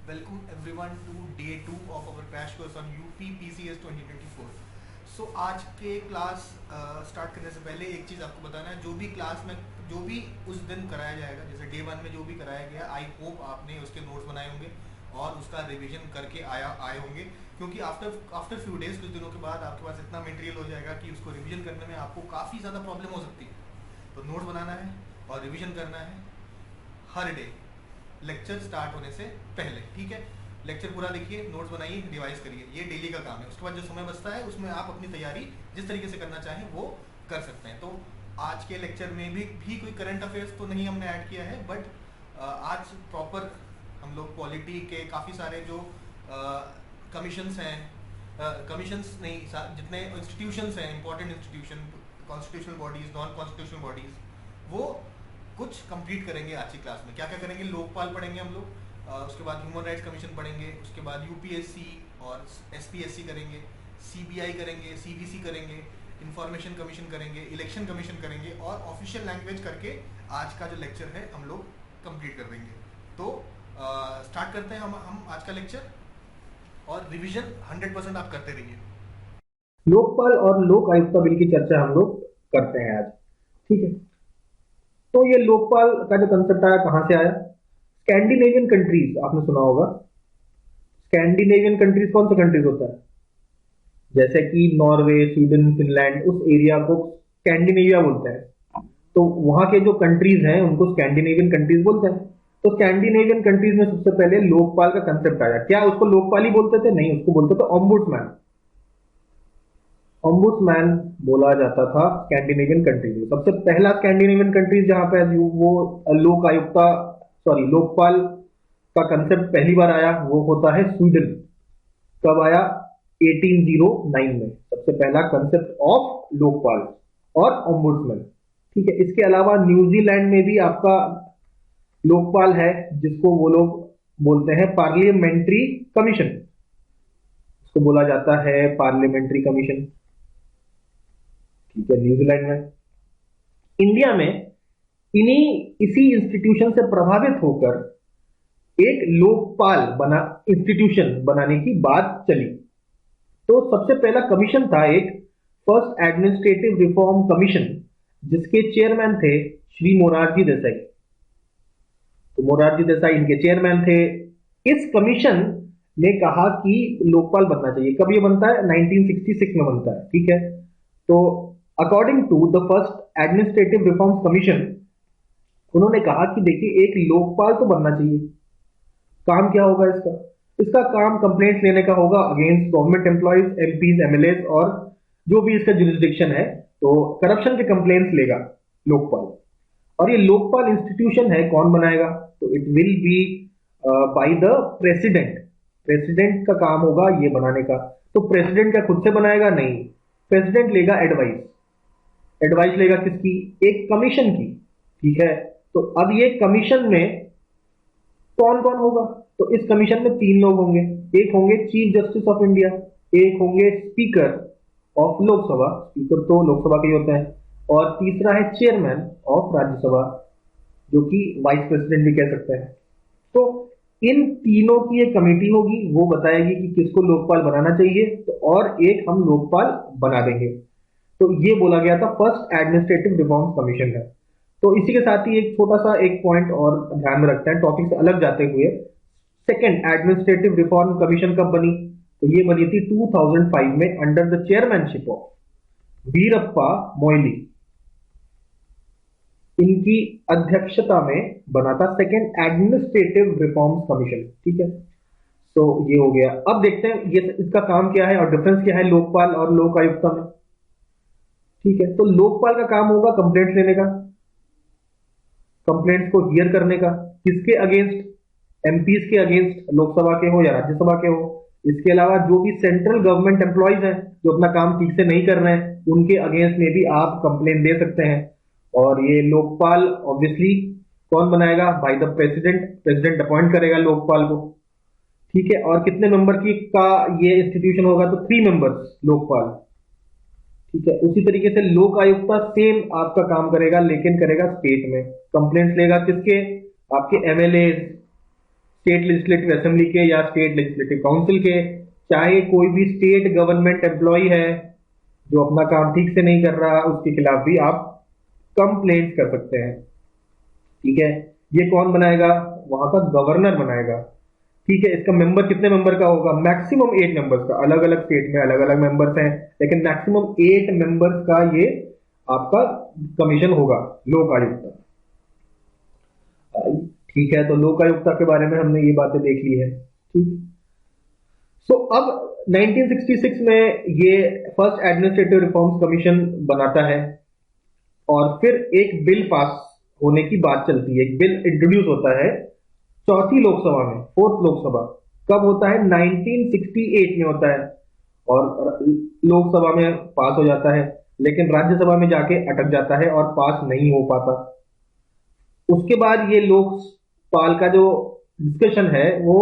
Welcome everyone to day 2 of our crash course on UP PCS 2024. सो आज के class start करने से पहले एक चीज़ आपको बताना है। जो भी क्लास में जो भी उस दिन कराया जाएगा, जैसे डे 1 में जो भी कराया गया, आई होप आपने उसके नोट्स बनाए होंगे और उसका रिवीजन करके आए होंगे, क्योंकि आफ्टर आफ्टर फ्यू डेज, कुछ दिनों के बाद आपके पास इतना मटेरियल हो जाएगा कि उसको रिवीजन करने में आपको काफ़ी ज़्यादा प्रॉब्लम हो सकती है। तो नोट्स बनाना है और रिवीजन करना है हर डे, लेक्चर स्टार्ट होने से पहले। ठीक है, लेक्चर पूरा देखिए, नोट्स बनाइए, रिवाइज करिए, ये डेली का काम है। उसके बाद जो समय बचता है उसमें आप अपनी तैयारी जिस तरीके से करना चाहें वो कर सकते हैं। तो आज के लेक्चर में भी कोई करंट अफेयर्स तो नहीं हमने ऐड किया है, बट आज प्रॉपर हम लोग पॉलिटी के काफ़ी सारे जो कमीशंस हैं, कमीशंस नहीं, जितने इंस्टीट्यूशंस हैं, important institution, constitutional bodies, non constitutional bodies, वो कुछ कंप्लीट करेंगे आज की क्लास में। क्या क्या करेंगे? लोकपाल पढ़ेंगे हम लोग, उसके बाद ह्यूमन राइट्स कमीशन पढ़ेंगे, उसके बाद यूपीएससी और एसपीएससी करेंगे, सीबीआई करेंगे, सीबीसी करेंगे, इंफॉर्मेशन कमीशन करेंगे, इलेक्शन कमीशन करेंगे, और ऑफिशियल लैंग्वेज करके आज का जो लेक्चर है हम लोग कंप्लीट कर देंगे। तो स्टार्ट करते हैं हम आज का लेक्चर, और रिवीजन 100% आप करते रहिए। लोकपाल और लोक आयुक्ता बिल की चर्चा हम लोग करते हैं आज। ठीक है, तो ये लोकपाल का जो कंसेप्ट आया कहां से आया? स्कैंडिनेवियन कंट्रीज, आपने सुना होगा। स्कैंडिनेवियन कंट्रीज कौन सा कंट्रीज होता है? जैसे कि नॉर्वे, स्वीडन, फिनलैंड, उस एरिया को स्कैंडिनेविया बोलते हैं। तो वहां के जो कंट्रीज हैं उनको स्कैंडिनेवियन कंट्रीज बोलते हैं। तो स्कैंडिनेवियन कंट्रीज में सबसे पहले लोकपाल का कंसेप्ट आया। क्या उसको लोकपाल ही बोलते थे? नहीं, उसको बोलते थे ऑम्बुड्समैन। ऑम्बुड्समैन बोला जाता था स्कैंडिनेवियन कंट्रीज में। सबसे पहला स्कैंडिनेवियन कंट्रीज जहां पे वो लोक आयुक्ता लोकपाल का कंसेप्ट पहली बार आया वो होता है स्वीडन। कब आया? 1809 में सबसे पहला कंसेप्ट ऑफ लोकपाल और ऑम्बुड्समैन। ठीक है, इसके अलावा न्यूजीलैंड में भी आपका लोकपाल है, जिसको वो लोग बोलते हैं पार्लियामेंट्री कमीशन। इसको बोला जाता है पार्लियामेंट्री कमीशन। ठीक है, न्यूजीलैंड में। इंडिया में इसी इंस्टीट्यूशन से प्रभावित होकर एक लोकपाल इंस्टीट्यूशन बनाने की बात चली। तो सबसे पहला कमीशन था एक फर्स्ट एडमिनिस्ट्रेटिव रिफॉर्म कमीशन, जिसके चेयरमैन थे श्री मोरारजी देसाई। तो मोरारजी देसाई इनके चेयरमैन थे। इस कमीशन ने कहा कि लोकपाल बनना चाहिए। कब ये बनता है? 1966 में बनता है। ठीक है, तो according to the first administrative reforms commission, उन्होंने कहा कि देखिए एक लोकपाल तो बनना चाहिए। काम क्या होगा इसका? इसका काम कंप्लेंट्स लेने का होगा against government employees, MPs, MLAs, और जो भी इसका जुरिस्डिक्शन है, तो करप्शन के कंप्लेंट्स लेगा लोकपाल। और ये लोकपाल इंस्टीट्यूशन है, कौन बनाएगा? तो it will be bye the president. President का काम होगा ये बनाने का। तो प्रेसिडेंट क्या खुद से बनाएगा? नहीं, प्रेसिडेंट लेगा एडवाइस। एडवाइस लेगा किसकी? एक कमीशन की। ठीक है, तो अब ये कमीशन में कौन कौन होगा? तो इस कमीशन में 3 लोग होंगे। एक होंगे चीफ जस्टिस ऑफ इंडिया, एक होंगे स्पीकर ऑफ लोकसभा, स्पीकर तो लोकसभा के ही होते हैं, और तीसरा है चेयरमैन ऑफ राज्यसभा, जो कि वाइस प्रेसिडेंट भी कह सकते हैं। तो इन तीनों की एक कमेटी होगी, वो बताएगी कि किसको लोकपाल बनाना चाहिए, तो और एक हम लोकपाल बना देंगे। तो ये बोला गया था फर्स्ट एडमिनिस्ट्रेटिव रिफॉर्म्स कमीशन है। तो इसी के साथ ही एक छोटा सा एक पॉइंट और ध्यान में रखते हैं, टॉपिक से अलग जाते हुए। सेकेंड एडमिनिस्ट्रेटिव रिफॉर्म कमीशन कब बनी? तो ये बनी थी 2005 में under the chairmanship of Veerappa Moily. इनकी अध्यक्षता में बना था सेकेंड एडमिनिस्ट्रेटिव रिफॉर्म्स कमीशन। ठीक है, तो ये हो गया। अब देखते हैं ये इसका काम क्या है और डिफरेंस क्या है लोकपाल और लोक आयुक्ता में। ठीक है, तो लोकपाल का काम होगा कंप्लेंट्स लेने का, कंप्लेंट्स को हियर करने का। किसके अगेंस्ट? एमपीज के अगेंस्ट, लोकसभा के हो या राज्यसभा के हो। इसके अलावा जो भी सेंट्रल गवर्नमेंट एम्प्लॉयज हैं जो अपना काम ठीक से नहीं कर रहे हैं, उनके अगेंस्ट में भी आप कंप्लेंट दे सकते हैं। और ये लोकपाल ऑब्वियसली कौन बनाएगा? By the president. President appoint करेगा लोकपाल को। ठीक है, और कितने मेंबर की का ये इंस्टीट्यूशन होगा? तो 3 मेंबर्स लोकपाल। ठीक है, उसी तरीके से लोक आयुक्ता सेम आपका काम करेगा, लेकिन करेगा स्टेट में। कंप्लेंट्स लेगा किसके? आपके एमएलए, स्टेट लेजिस्लेटिव असेंबली के या स्टेट लेजिस्लेटिव काउंसिल के, चाहे कोई भी स्टेट गवर्नमेंट एम्प्लॉय है जो अपना काम ठीक से नहीं कर रहा, उसके खिलाफ भी आप कंप्लेंट कर सकते हैं। ठीक है, ये कौन बनाएगा? वहां का गवर्नर बनाएगा। ठीक है, इसका मेंबर कितने मेंबर का होगा? मैक्सिमम 8 मेंबर्स का। अलग अलग स्टेट में अलग अलग मेंबर्स हैं, लेकिन मैक्सिमम 8 मेंबर्स का ये आपका कमीशन होगा, लोक आयुक्त। ठीक है, तो लोक आयुक्त के बारे में हमने ये बातें देख ली है। ठीक, सो अब 1966 में ये फर्स्ट एडमिनिस्ट्रेटिव रिफॉर्म्स कमीशन बनाता है, और फिर एक बिल पास होने की बात चलती है। एक बिल इंट्रोड्यूस होता है चौथी लोकसभा में, फोर्थ लोकसभा। कब होता है? 1968 में होता है, और लोकसभा में पास हो जाता है, लेकिन राज्यसभा में जाके अटक जाता है और पास नहीं हो पाता। उसके बाद ये लोकपाल का जो डिस्कशन है वो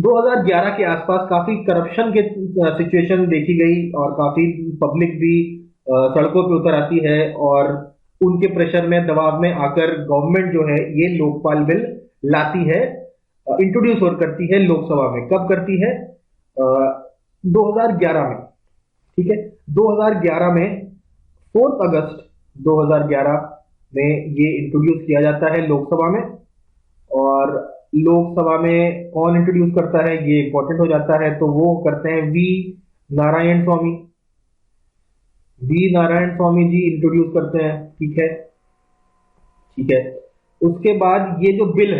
2011 के आसपास काफी करप्शन के सिचुएशन देखी गई, और काफी पब्लिक भी सड़कों पे उतर आती है, और उनके प्रेशर में, दबाव में आकर गवर्नमेंट जो है ये लोकपाल बिल लाती है, इंट्रोड्यूस और करती है लोकसभा में। कब करती है? 2011 में। ठीक है, 2011 में 4 अगस्त 2011 में ये इंट्रोड्यूस किया जाता है लोकसभा में। और लोकसभा में कौन इंट्रोड्यूस करता है ये इंपॉर्टेंट हो जाता है, तो वो करते हैं V Narayan Swamy. V Narayan Swamy ji introduce करते हैं। ठीक है, ठीक है। उसके बाद ये जो बिल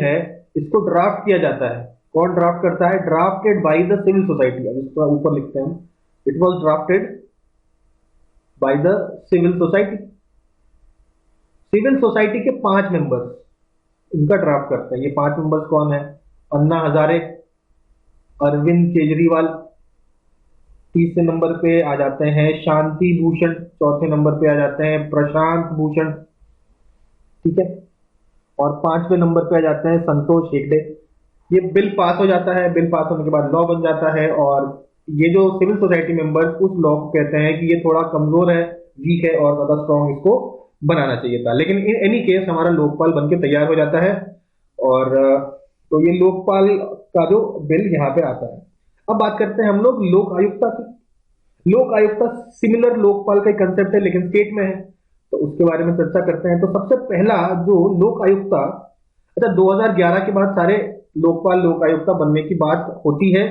है, इसको ड्राफ्ट किया जाता है। कौन ड्राफ्ट करता है? Drafted by the civil society. अब इसको ऊपर लिखते हैं हम, it was drafted by the civil society. Civil society के 5 मेंबर्स इनका ड्राफ्ट करते हैं। ये 5 मेंबर्स कौन है? अन्ना हजारे, अरविंद केजरीवाल, तीसरे नंबर पे आ जाते हैं शांति भूषण, चौथे नंबर पे आ जाते हैं प्रशांत भूषण। ठीक है, और 5वें नंबर पे आ जाते हैं संतोष हेगड़े। ये बिल पास हो जाता है। बिल पास होने के बाद लॉ बन जाता है, और ये जो सिविल सोसाइटी मेंबर्स उस लॉ को कहते हैं कि ये थोड़ा कमजोर है, वीक है, और ज्यादा स्ट्रॉन्ग इसको बनाना चाहिए था। लेकिन इन एनी केस हमारा लोकपाल बनके तैयार हो जाता है, और तो ये लोकपाल का जो बिल यहाँ पे आता है। अब बात करते हैं हम लोग लोक आयुक्ता की। लोक आयुक्ता सिमिलर लोकपाल का कंसेप्ट है, लेकिन स्टेट में है, तो उसके बारे में चर्चा करते हैं। तो सबसे पहला जो लोक आयुक्ता, अच्छा 2011 के बाद सारे लोकपाल लोक आयुक्ता बनने की बात होती है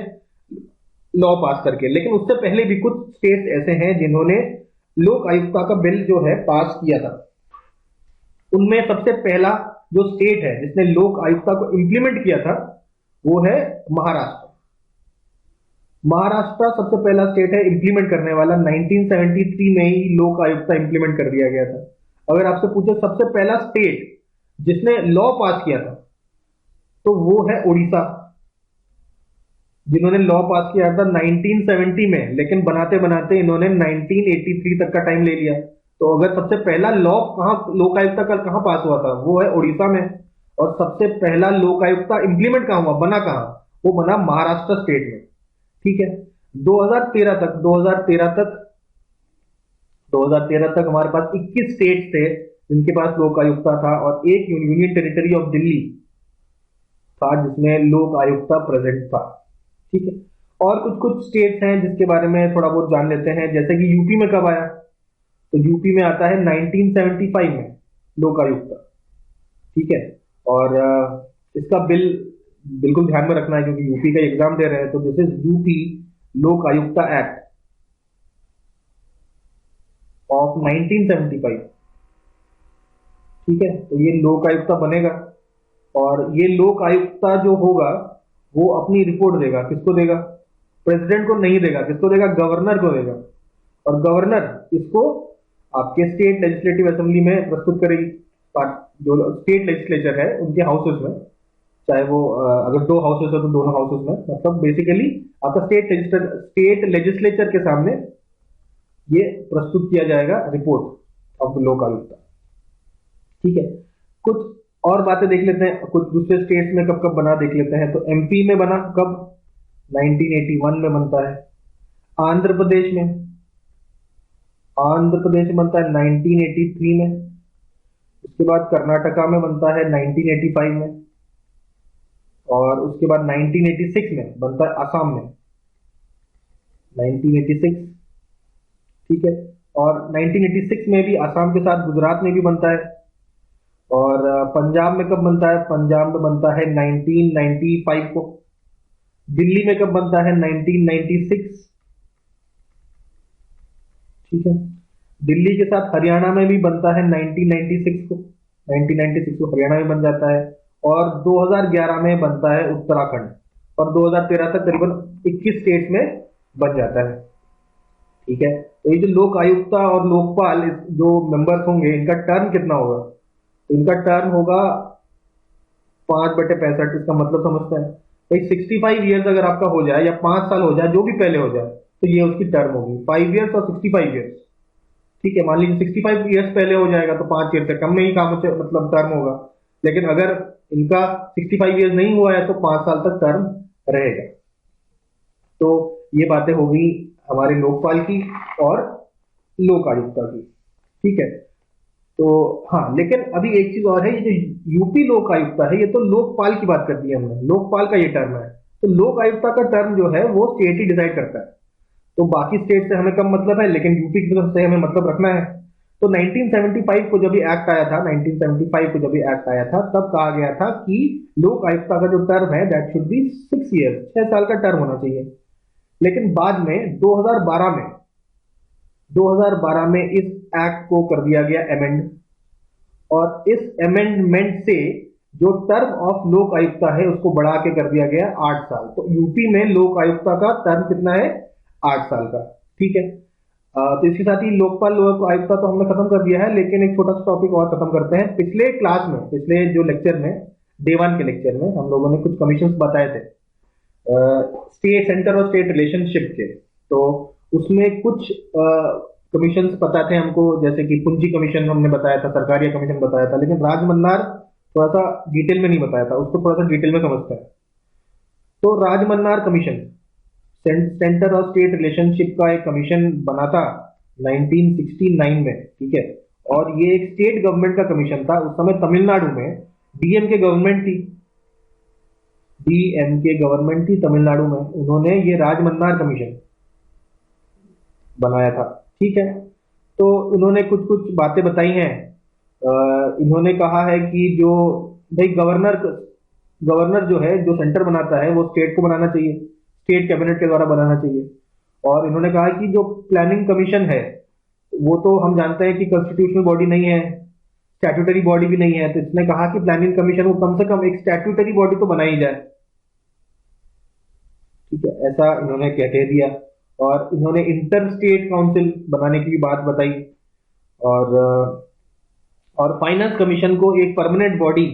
लॉ पास करके, लेकिन उससे पहले भी कुछ स्टेट्स ऐसे हैं जिन्होंने लोक आयुक्ता का बिल जो है पास किया था। उनमें सबसे पहला जो स्टेट है जिसने लोक आयुक्ता को इंप्लीमेंट किया था वो है महाराष्ट्र। महाराष्ट्र सबसे पहला स्टेट है इंप्लीमेंट करने वाला। 1973 में ही लोक आयुक्ता इंप्लीमेंट कर दिया गया था। अगर आपसे पूछे सबसे पहला स्टेट जिसने लॉ पास किया था तो वो है उड़ीसा, जिन्होंने लॉ पास किया था 1970 में, लेकिन बनाते बनाते इन्होंने 1983 तक का टाइम ले लिया। तो अगर सबसे पहला लॉ कहां लोकायुक्ता का कहां पास हुआ था, वो है उड़ीसा में। और सबसे पहला लोकायुक्ता इंप्लीमेंट कहां हुआ, बना कहां, वो बना महाराष्ट्र स्टेट में। ठीक है, 2013 तक हमारे पास 21 स्टेट थे जिनके पास लोकायुक्ता था, और एक यूनियन टेरिटरी ऑफ दिल्ली था जिसमें लोक आयुक्ता प्रेजेंट था। ठीक है, और कुछ कुछ स्टेट्स हैं जिसके बारे में थोड़ा बहुत जान लेते हैं, जैसे कि यूपी में कब आया, तो यूपी में आता है 1975 में लोक आयुक्ता। ठीक है, और इसका बिल बिल्कुल ध्यान में रखना है क्योंकि यूपी का एग्जाम दे रहे हैं। तो दिस इज यूपी लोक आयुक्ता एक्ट ऑफ 1975। ठीक है, तो ये लोक आयुक्ता बनेगा, और ये लोक आयुक्ता जो होगा वो अपनी रिपोर्ट देगा। किसको देगा? प्रेसिडेंट को नहीं देगा। किसको देगा? गवर्नर को देगा। और गवर्नर इसको आपके स्टेट लेजिस्लेटिव असेंबली में प्रस्तुत करेगी। जो स्टेट लेजिस्लेचर है उनके हाउसेस में, चाहे वो अगर 2 हाउसेस है तो दोनों हाउसेस में, मतलब बेसिकली आपका स्टेट लेजिस्लेचर के सामने ये प्रस्तुत किया जाएगा रिपोर्ट ऑफ लोक आयुक्ता। ठीक है, कुछ और बातें देख लेते हैं, कुछ दूसरे स्टेट्स में कब कब बना देख लेते हैं। तो एमपी में बना कब? 1981 में बनता है। आंध्र प्रदेश में बनता है 1983 में। उसके बाद कर्नाटका में बनता है 1985 में। और उसके बाद 1986 में बनता है असम में, 1986, ठीक है। और 1986 में भी असम के साथ गुजरात में भी बनता है। और पंजाब में कब बनता है? पंजाब में बनता है 1995 को। दिल्ली में कब बनता है? 1996, ठीक है। दिल्ली के साथ हरियाणा में भी बनता है 1996 को, 1996 को हरियाणा में बन जाता है। और 2011 में बनता है उत्तराखंड, और 2013 तक करीबन 21 स्टेट में बन जाता है, ठीक है। तो ये जो लोक आयुक्ता और लोकपाल जो मेंबर्स होंगे, इनका टर्म कितना होगा? तो इनका टर्म होगा 5/65। इसका मतलब समझते हैं भाई, 65 ईयर्स अगर आपका हो जाए या 5 साल हो जाए, जो भी पहले हो जाए, तो ये उसकी टर्म होगी 5 ईयर्स और 65 ईयर्स, ठीक है। मान लीजिए 65 ईयर्स पहले हो जाएगा तो 5 ईयर से कम में ही काम मतलब टर्म होगा। लेकिन अगर इनका 65 ईयर्स नहीं हुआ है तो 5 साल तक टर्म रहेगा। तो ये बातें हो गई हमारे लोकपाल की और लोक आयुक्ता की, ठीक है। तो हाँ, लेकिन अभी एक चीज और है, ये जो यूपी लोक आयुक्ता है, ये तो लोकपाल की बात कर दी हमने, लोकपाल का ये टर्म है। तो लोक आयुक्ता का टर्म जो है वो स्टेट ही डिसाइड करता है। तो बाकी स्टेट से हमें कम मतलब है, लेकिन यूपी की तरफ से हमें मतलब रखना है। तो 1975 को जब ये एक्ट आया था, 1975 को जब ये एक्ट आया था, तब कहा गया था कि लोक आयुक्ता का जो टर्म है दैट शुड बी 6 ईयर, 6 साल का टर्म होना चाहिए। लेकिन बाद में 2012 में इस एक्ट को कर दिया गया अमेंड, और इस अमेंडमेंट से जो टर्म ऑफ लोक आयुक्ता है उसको बढ़ा के कर दिया गया 8 साल। तो यूपी में लोक आयुक्ता का टर्म कितना है? 8 साल का, ठीक है। तो इसके साथ ही लोकपाल लोक आयुक्ता तो हमने खत्म कर दिया है, लेकिन एक छोटा सा टॉपिक और खत्म करते हैं। पिछले क्लास में, पिछले जो लेक्चर में, डे 1 के लेक्चर में हम लोगों ने कुछ कमीशन बताए थे स्टेट सेंटर और स्टेट रिलेशनशिप के। तो उसमें कुछ कमीशन पता थे हमको, जैसे कि पूंजी कमीशन हमने बताया था, सरकारिया कमीशन बताया था, लेकिन राजमन्नार थोड़ा सा डिटेल में नहीं बताया था, उसको थोड़ा सा डिटेल में समझते हैं। तो राजमन्नार कमीशन सेंटर और स्टेट रिलेशनशिप का एक कमीशन बना था 1969 में, ठीक है। और ये एक स्टेट गवर्नमेंट का कमीशन था। उस समय तमिलनाडु में डीएमके गवर्नमेंट थी, डीएमके गवर्नमेंट थी तमिलनाडु में। उन्होंने ये राजमन्नार कमीशन बनाया था, ठीक है। तो उन्होंने कुछ कुछ बातें बताई हैं। इन्होंने कहा है कि जो भाई गवर्नर जो है, जो सेंटर बनाता है, वो स्टेट को बनाना चाहिए, स्टेट कैबिनेट के द्वारा बनाना चाहिए। और इन्होंने कहा कि जो प्लानिंग कमीशन है वो तो हम जानते हैं कि कॉन्स्टिट्यूशनल बॉडी नहीं है, स्टैट्यूटरी बॉडी भी नहीं है। तो इसने कहा कि प्लानिंग कमीशन को कम से कम एक स्टैट्यूटरी बॉडी तो बनाई जाए, ठीक है, ऐसा इन्होंने कह दिया। और इन्होंने इंटर स्टेट काउंसिल बनाने की भी बात बताई। और फाइनेंस कमीशन को एक परमानेंट बॉडी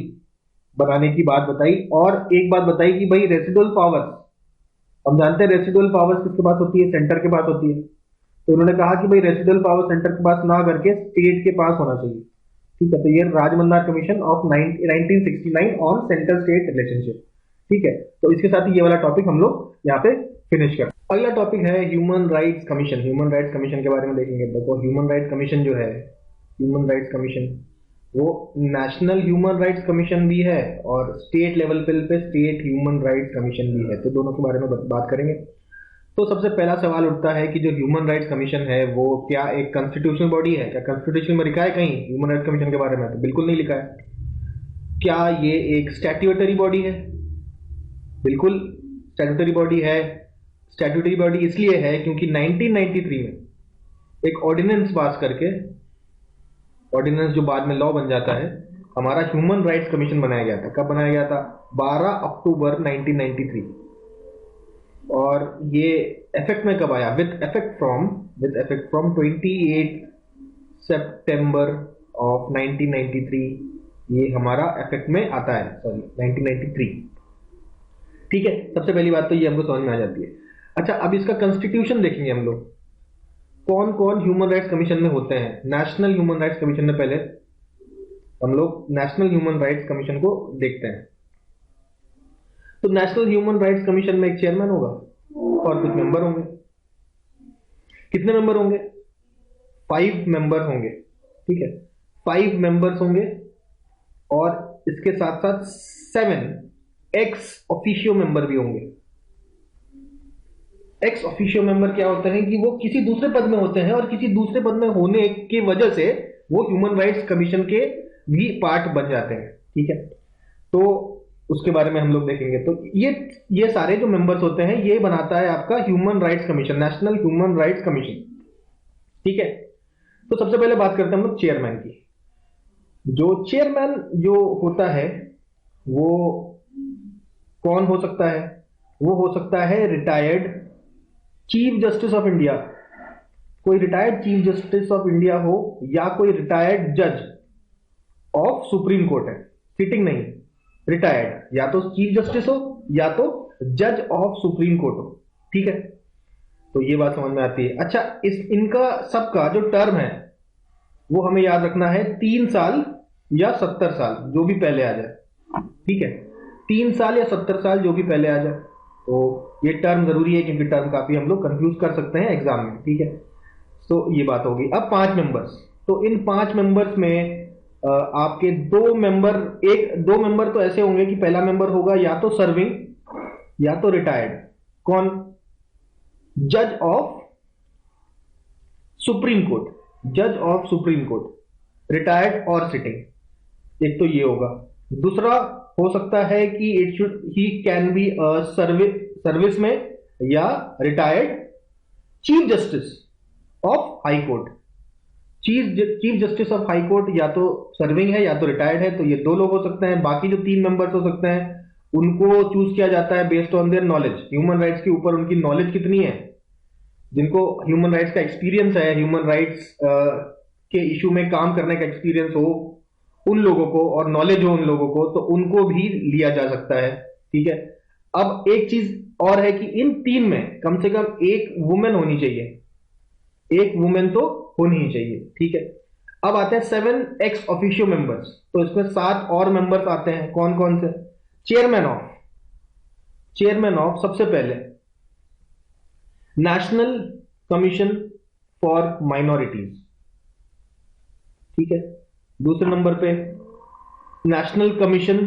बनाने की बात बताई। और एक बात बताई कि भाई रेसिडुअल पावर्स, हम जानते हैं रेसिडुअल पावर्स किसके पास होती है? सेंटर के पास होती है। तो उन्होंने कहा कि भाई रेसिडुअल पावर सेंटर के पास ना करके स्टेट के पास होना चाहिए, ठीक है। तो ये Rajamannar commission of 1969 on centre state relationship, ठीक है। तो इसके साथ ही ये वाला टॉपिक हम लोग यहाँ पे फिनिश कर। अगला टॉपिक है human rights commission. Human rights commission के बारे में देखेंगे। देखो, ह्यूमन राइट्स कमीशन जो है, ह्यूमन राइट्स कमीशन वो नेशनल ह्यूमन राइट्स कमीशन भी है और स्टेट लेवल पे स्टेट ह्यूमन राइट्स कमीशन भी है। तो दोनों के बारे में बात करेंगे। तो सबसे पहला सवाल उठता है कि जो ह्यूमन राइट्स कमीशन है वो क्या एक कॉन्स्टिट्यूशनल बॉडी है? क्या कॉन्स्टिट्यूशन में लिखा है कहीं ह्यूमन राइट्स कमीशन के बारे में? तो बिल्कुल नहीं लिखा है। क्या ये एक स्टैट्यूटरी बॉडी है? बिल्कुल स्टैट्यूटरी बॉडी है। स्टैट्यूटरी बॉडी इसलिए है क्योंकि 1993 में एक ऑर्डिनेंस पास करके, ऑर्डिनेंस जो बाद में लॉ बन जाता है, हमारा ह्यूमन राइट्स कमीशन बनाया गया था। कब बनाया गया था? 12 अक्टूबर 1993। और ये इफेक्ट में कब आया? With effect from 28 September of 1993 ये हमारा इफेक्ट में आता है, सॉरी 1993, ठीक है। सबसे पहली बात तो ये हमको समझ में आ जाती है। अच्छा, अब इसका कॉन्स्टिट्यूशन देखेंगे हम लोग, कौन कौन ह्यूमन राइट्स कमीशन में होते हैं। नेशनल ह्यूमन राइट्स कमीशन में पहले हम लोग नेशनल ह्यूमन राइट्स कमीशन को देखते हैं। तो नेशनल ह्यूमन राइट्स कमीशन में एक चेयरमैन होगा और कुछ मेंबर होंगे। कितने मेंबर होंगे? 5 मेंबर होंगे, ठीक है। 5 मेंबर्स होंगे और इसके साथ साथ 7 एक्स ऑफिशियो मेंबर भी होंगे। एक्स ऑफिशियो मेंबर क्या होते हैं कि वो किसी दूसरे पद में होते हैं और किसी दूसरे पद में होने की वजह से वो ह्यूमन राइट्स कमीशन के भी पार्ट बन जाते हैं। ठीक है, तो उसके बारे में हम लोग देखेंगे। तो ये सारे जो मेंबर्स होते हैं ये बनाता है आपका human rights commission, national human rights commission. ठीक है, तो सबसे पहले बात करते हैं हम लोग चेयरमैन की। जो चेयरमैन जो होता है वो कौन हो सकता है? वो हो सकता है retired chief justice of India, कोई retired chief justice of India हो, या कोई रिटायर्ड जज ऑफ सुप्रीम कोर्ट है, सिटिंग नहीं, रिटायर्ड, या तो चीफ जस्टिस हो या तो जज ऑफ सुप्रीम कोर्ट हो। ठीक है, तो ये बात समझ में आती है। अच्छा, इनका सबका जो टर्म है वो हमें याद रखना है 3 साल या 70 साल, जो भी पहले आ जाए। ठीक है, 3 साल या 70 साल जो भी पहले आ जाए। तो ये टर्म जरूरी है क्योंकि टर्म काफी हम लोग कंफ्यूज कर सकते हैं एग्जाम में। ठीक है, तो ये बात होगी। अब 5 मेंबर्स, तो इन 5 मेंबर्स में आपके 2 मेंबर तो ऐसे होंगे कि पहला मेंबर होगा या तो सर्विंग या तो रिटायर्ड। कौन? जज ऑफ सुप्रीम कोर्ट, जज ऑफ सुप्रीम कोर्ट, रिटायर्ड और सिटिंग। एक तो ये होगा। दूसरा हो सकता है कि ही कैन बी सर्विस में या retired chief justice of high court. Chief justice of high court या तो सर्विंग है या तो रिटायर्ड है, तो ये 2 लोग हो सकते हैं। बाकी जो 3 मेंबर्स हो सकते हैं उनको चूज किया जाता है based on their knowledge, human rights के ऊपर उनकी नॉलेज कितनी है। जिनको ह्यूमन राइट्स का एक्सपीरियंस है, ह्यूमन राइट्स के इशू में काम करने का एक्सपीरियंस हो उन लोगों को और नॉलेज हो उन लोगों को, तो उनको भी लिया जा सकता है। ठीक है, अब एक चीज और है कि इन 3 में कम से कम एक वुमेन होनी चाहिए, एक वुमेन तो होनी ही चाहिए। ठीक है, अब आते हैं 7 एक्स ऑफिशियो मेंबर्स। तो इसमें 7 और मेंबर्स आते हैं। कौन कौन से? चेयरमैन ऑफ सबसे पहले नेशनल कमीशन फॉर माइनॉरिटीज। ठीक है, दूसरे नंबर पे national commission,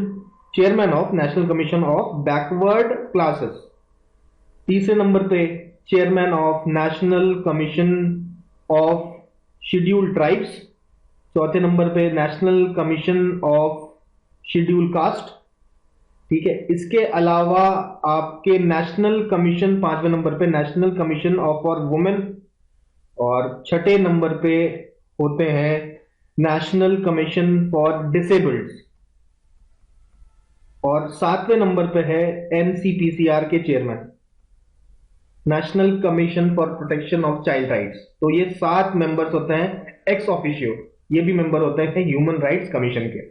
chairman of national commission of backward classes. तीसरे नंबर पे chairman of national commission of scheduled tribes. चौथे नंबर पे national commission of schedule caste. ठीक है, इसके अलावा आपके नेशनल कमीशन 5वें नंबर पे national commission of for women, और 6ठे नंबर पे होते हैं नेशनल कमीशन फॉर डिसेबल्ड, और 7वें नंबर पे है एनसीपीसीआर के chairman, national commission for protection of child rights. तो ये 7 मेंबर्स होते हैं एक्स ऑफिशियो, ये भी मेंबर होते हैं ह्यूमन राइट्स कमीशन के।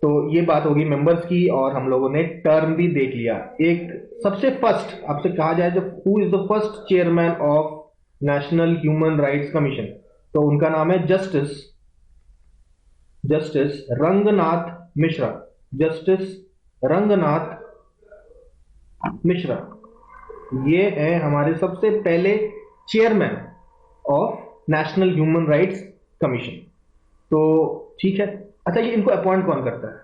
तो ये बात होगी मेंबर्स की, और हम लोगों ने टर्म भी देख लिया। एक सबसे फर्स्ट आपसे कहा जाए जब who is the first chairman of national human rights commission, तो उनका नाम है जस्टिस रंगनाथ मिश्रा। जस्टिस रंगनाथ मिश्रा, ये है हमारे सबसे पहले chairman of national human rights commission. तो ठीक है, अच्छा ये इनको अपॉइंट कौन करता है?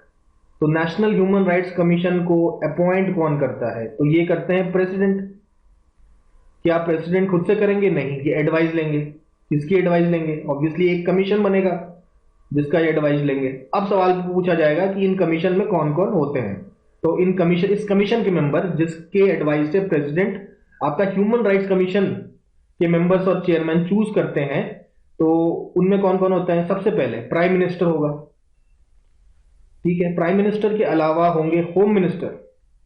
तो नेशनल ह्यूमन राइट्स कमीशन को अपॉइंट कौन करता है? तो ये करते हैं प्रेसिडेंट। क्या प्रेसिडेंट खुद से करेंगे? नहीं, ये एडवाइस लेंगे। किसकी एडवाइस लेंगे? ऑब्वियसली एक कमीशन बनेगा जिसका ये एडवाइस लेंगे। अब सवाल पूछा जाएगा कि इन कमीशन में कौन कौन होते हैं। तो इस कमीशन के मेंबर जिसके एडवाइस से प्रेसिडेंट आपका ह्यूमन राइट्स कमीशन के मेंबर्स और चेयरमैन चूज करते हैं, तो उनमें कौन कौन होता है? सबसे पहले प्राइम मिनिस्टर होगा। ठीक है, प्राइम मिनिस्टर के अलावा होंगे home minister,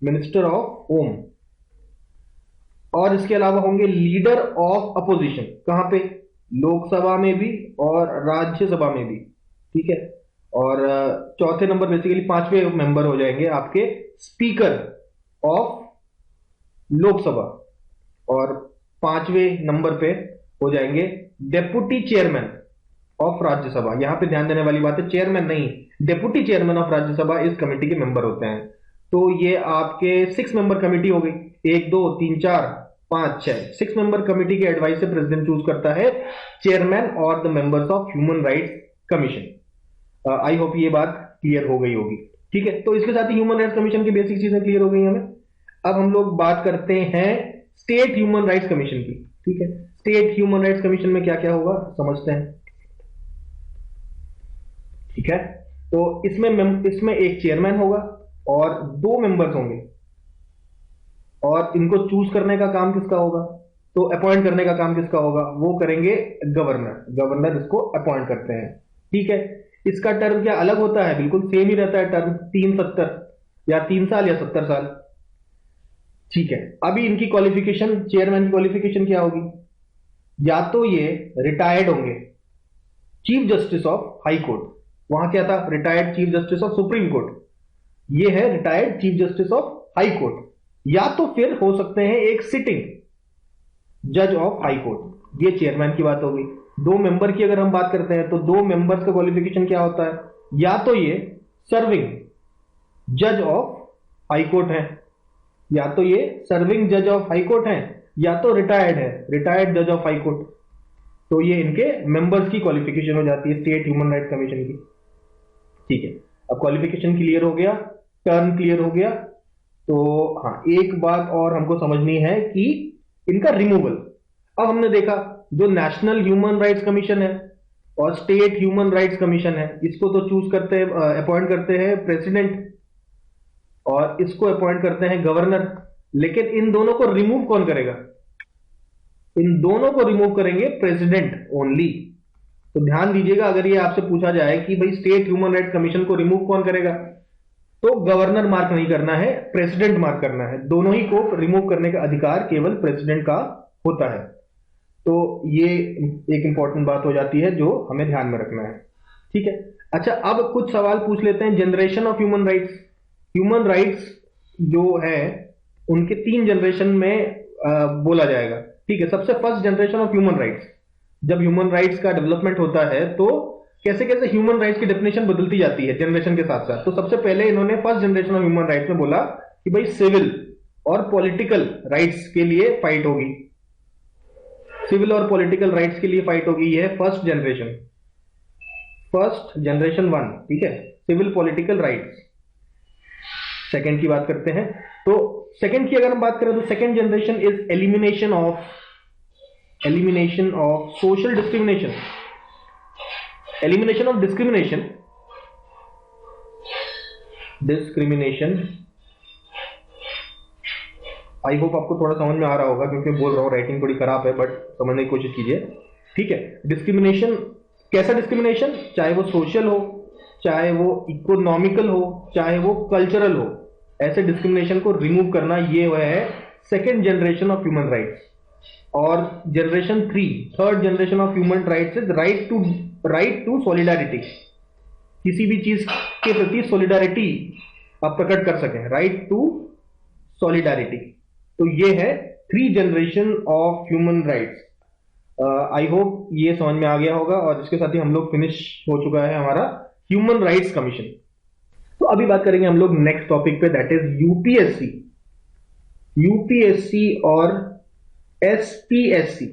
minister of home, और इसके अलावा होंगे लीडर ऑफ अपोजिशन। कहां पे? लोकसभा में भी और राज्यसभा में भी। ठीक है, और चौथे नंबर बेसिकली 5वें मेंबर हो जाएंगे आपके स्पीकर ऑफ लोकसभा, और 5वें नंबर पे हो जाएंगे डेप्यूटी चेयरमैन ऑफ राज्यसभा। यहां पे ध्यान देने वाली बात है, चेयरमैन नहीं, डेप्यूटी चेयरमैन ऑफ राज्यसभा इस कमेटी के मेंबर होते हैं। तो ये आपके 6 मेंबर कमेटी हो गई, 1 2 3 4 5 6, 6 मेंबर कमेटी के एडवाइस से प्रेसिडेंट चूज करता है चेयरमैन और the members of human rights commission. I hope ये बात क्लियर हो गई होगी। ठीक है, तो इसके साथ ही ह्यूमन राइट्स कमीशन की बेसिक चीजें क्लियर हो गई हमें। अब हम लोग बात करते हैं स्टेट ह्यूमन राइट्स कमीशन की। ठीक है, स्टेट ह्यूमन राइट्स कमीशन में क्या क्या होगा समझते हैं। ठीक है, तो इसमें एक चेयरमैन होगा और 2 मेंबर्स होंगे, और इनको चूज करने का काम किसका होगा, तो अपॉइंट करने का काम किसका होगा, वो करेंगे गवर्नर। गवर्नर इसको अपॉइंट करते हैं। ठीक है, इसका टर्म क्या अलग होता है, बिल्कुल सेम ही रहता है टर्म, 3 या 3 साल या 70 साल। ठीक है, अभी इनकी क्वालिफिकेशन, चेयरमैन की क्वालिफिकेशन क्या होगी, या तो ये रिटायर्ड होंगे chief justice of high court, वहां क्या था retired chief justice of supreme court, ये है retired chief justice of high court, या तो फिर हो सकते हैं एक सिटिंग जज ऑफ हाई कोर्ट। ये चेयरमैन की बात होगी। 2 मेंबर की अगर हम बात करते हैं तो 2 मेंबर्स का क्वालिफिकेशन क्या होता है, या तो ये सर्विंग जज ऑफ हाई कोर्ट है, या तो ये सर्विंग जज ऑफ हाई कोर्ट है, या तो रिटायर्ड है, रिटायर्ड जज ऑफ हाई कोर्ट। तो ये इनके मेंबर्स की क्वालिफिकेशन हो जाती है स्टेट ह्यूमन राइट्स कमीशन की। ठीक है, अब क्वालिफिकेशन क्लियर हो गया, टर्म क्लियर हो गया, तो हाँ एक बात और हमको समझनी है कि इनका रिमूवल। अब हमने देखा जो नेशनल ह्यूमन राइट्स कमीशन है और स्टेट ह्यूमन राइट्स कमीशन है, इसको तो चूज करते हैं, अपॉइंट करते हैं प्रेसिडेंट, और इसको अपॉइंट करते हैं गवर्नर। लेकिन इन दोनों को रिमूव कौन करेगा, इन दोनों को रिमूव करेंगे प्रेसिडेंट ओनली। तो ध्यान दीजिएगा, अगर ये आपसे पूछा जाए कि भाई स्टेट ह्यूमन राइट्स कमीशन को रिमूव कौन करेगा, तो गवर्नर मार्क नहीं करना है, प्रेसिडेंट मार्क करना है। दोनों ही को रिमूव करने का अधिकार केवल प्रेसिडेंट का होता है। तो ये एक इंपॉर्टेंट बात हो जाती है जो हमें ध्यान में रखना है। ठीक है, अच्छा अब कुछ सवाल पूछ लेते हैं generation of human rights. Human rights जो है उनके 3 जनरेशन में बोला जाएगा। ठीक है, सबसे first generation of human rights, जब ह्यूमन राइट्स का डेवलपमेंट होता है तो कैसे कैसे ह्यूमन राइट्स की डेफिनेशन बदलती जाती है जनरेशन के साथ साथ। तो सबसे पहले इन्होंने first generation of human rights में बोला कि भाई सिविल और पॉलिटिकल राइट्स के लिए फाइट होगी, सिविल और पॉलिटिकल राइट्स के लिए फाइट होगी। यह है फर्स्ट जनरेशन, फर्स्ट जनरेशन 1। ठीक है, सिविल पॉलिटिकल राइट्स। सेकंड की बात करते हैं, तो सेकंड की अगर हम बात करें तो second generation is elimination of social discrimination, elimination of discrimination I hope आपको थोड़ा समझ में आ रहा होगा, क्योंकि बोल रहा हूं राइटिंग थोड़ी खराब है, बट समझने की कोशिश कीजिए। ठीक है, डिस्क्रिमिनेशन, कैसा डिस्क्रिमिनेशन, चाहे वो सोशल हो, चाहे वो इकोनॉमिकल हो, चाहे वो कल्चरल हो, ऐसे डिस्क्रिमिनेशन को रिमूव करना, ये है second generation of human rights. और generation 3, third generation of human rights is right to solidarity, किसी भी चीज के प्रति सॉलिडारिटी आप प्रकट कर सकें, राइट टू सॉलिडारिटी। तो ये है 3 generation of human rights. I hope ये समझ में आ गया होगा, और इसके साथ ही हम लोग फिनिश हो चुका है हमारा ह्यूमन राइट्स कमीशन। तो अभी बात करेंगे हम लोग नेक्स्ट टॉपिक पे, दैट इज यूपीएससी। यूपीएससी और SPSC,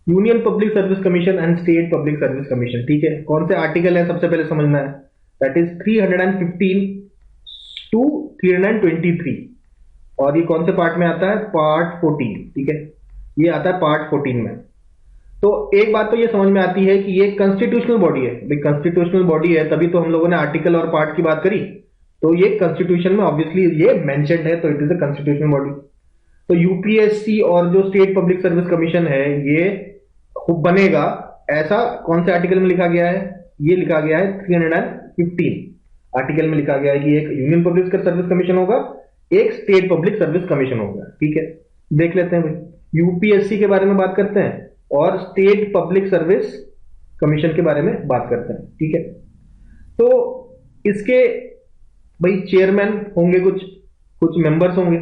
union public service commission and state public service commission. ठीक है, कौन से आर्टिकल है सबसे पहले समझना है, दैट इज 315 टू 323, और ये कौन से पार्ट में आता है, पार्ट 14। ठीक है, ये आता है पार्ट 14 में। तो एक बात तो ये समझ में आती है कि ये कॉन्स्टिट्यूशनल बॉडी है। भाई कॉन्स्टिट्यूशनल बॉडी है, तभी तो हम लोगों ने आर्टिकल और पार्ट की बात करी, तो ये कॉन्स्टिट्यूशन में ऑब्वियसली ये मेंशन्ड है, तो it is a constitutional body. तो यूपीएससी और जो स्टेट पब्लिक सर्विस कमीशन है ये बनेगा, ऐसा कौन से आर्टिकल में लिखा गया है, ये लिखा गया है 315 आर्टिकल में लिखा गया है कि एक यूनियन पब्लिक सर्विस कमीशन होगा, एक स्टेट पब्लिक सर्विस कमीशन होगा। ठीक है, देख लेते हैं भाई, यूपीएससी के बारे में बात करते हैं और स्टेट पब्लिक सर्विस कमीशन के बारे में बात करते हैं। ठीक है, तो इसके भाई चेयरमैन होंगे, कुछ मेंबर्स होंगे।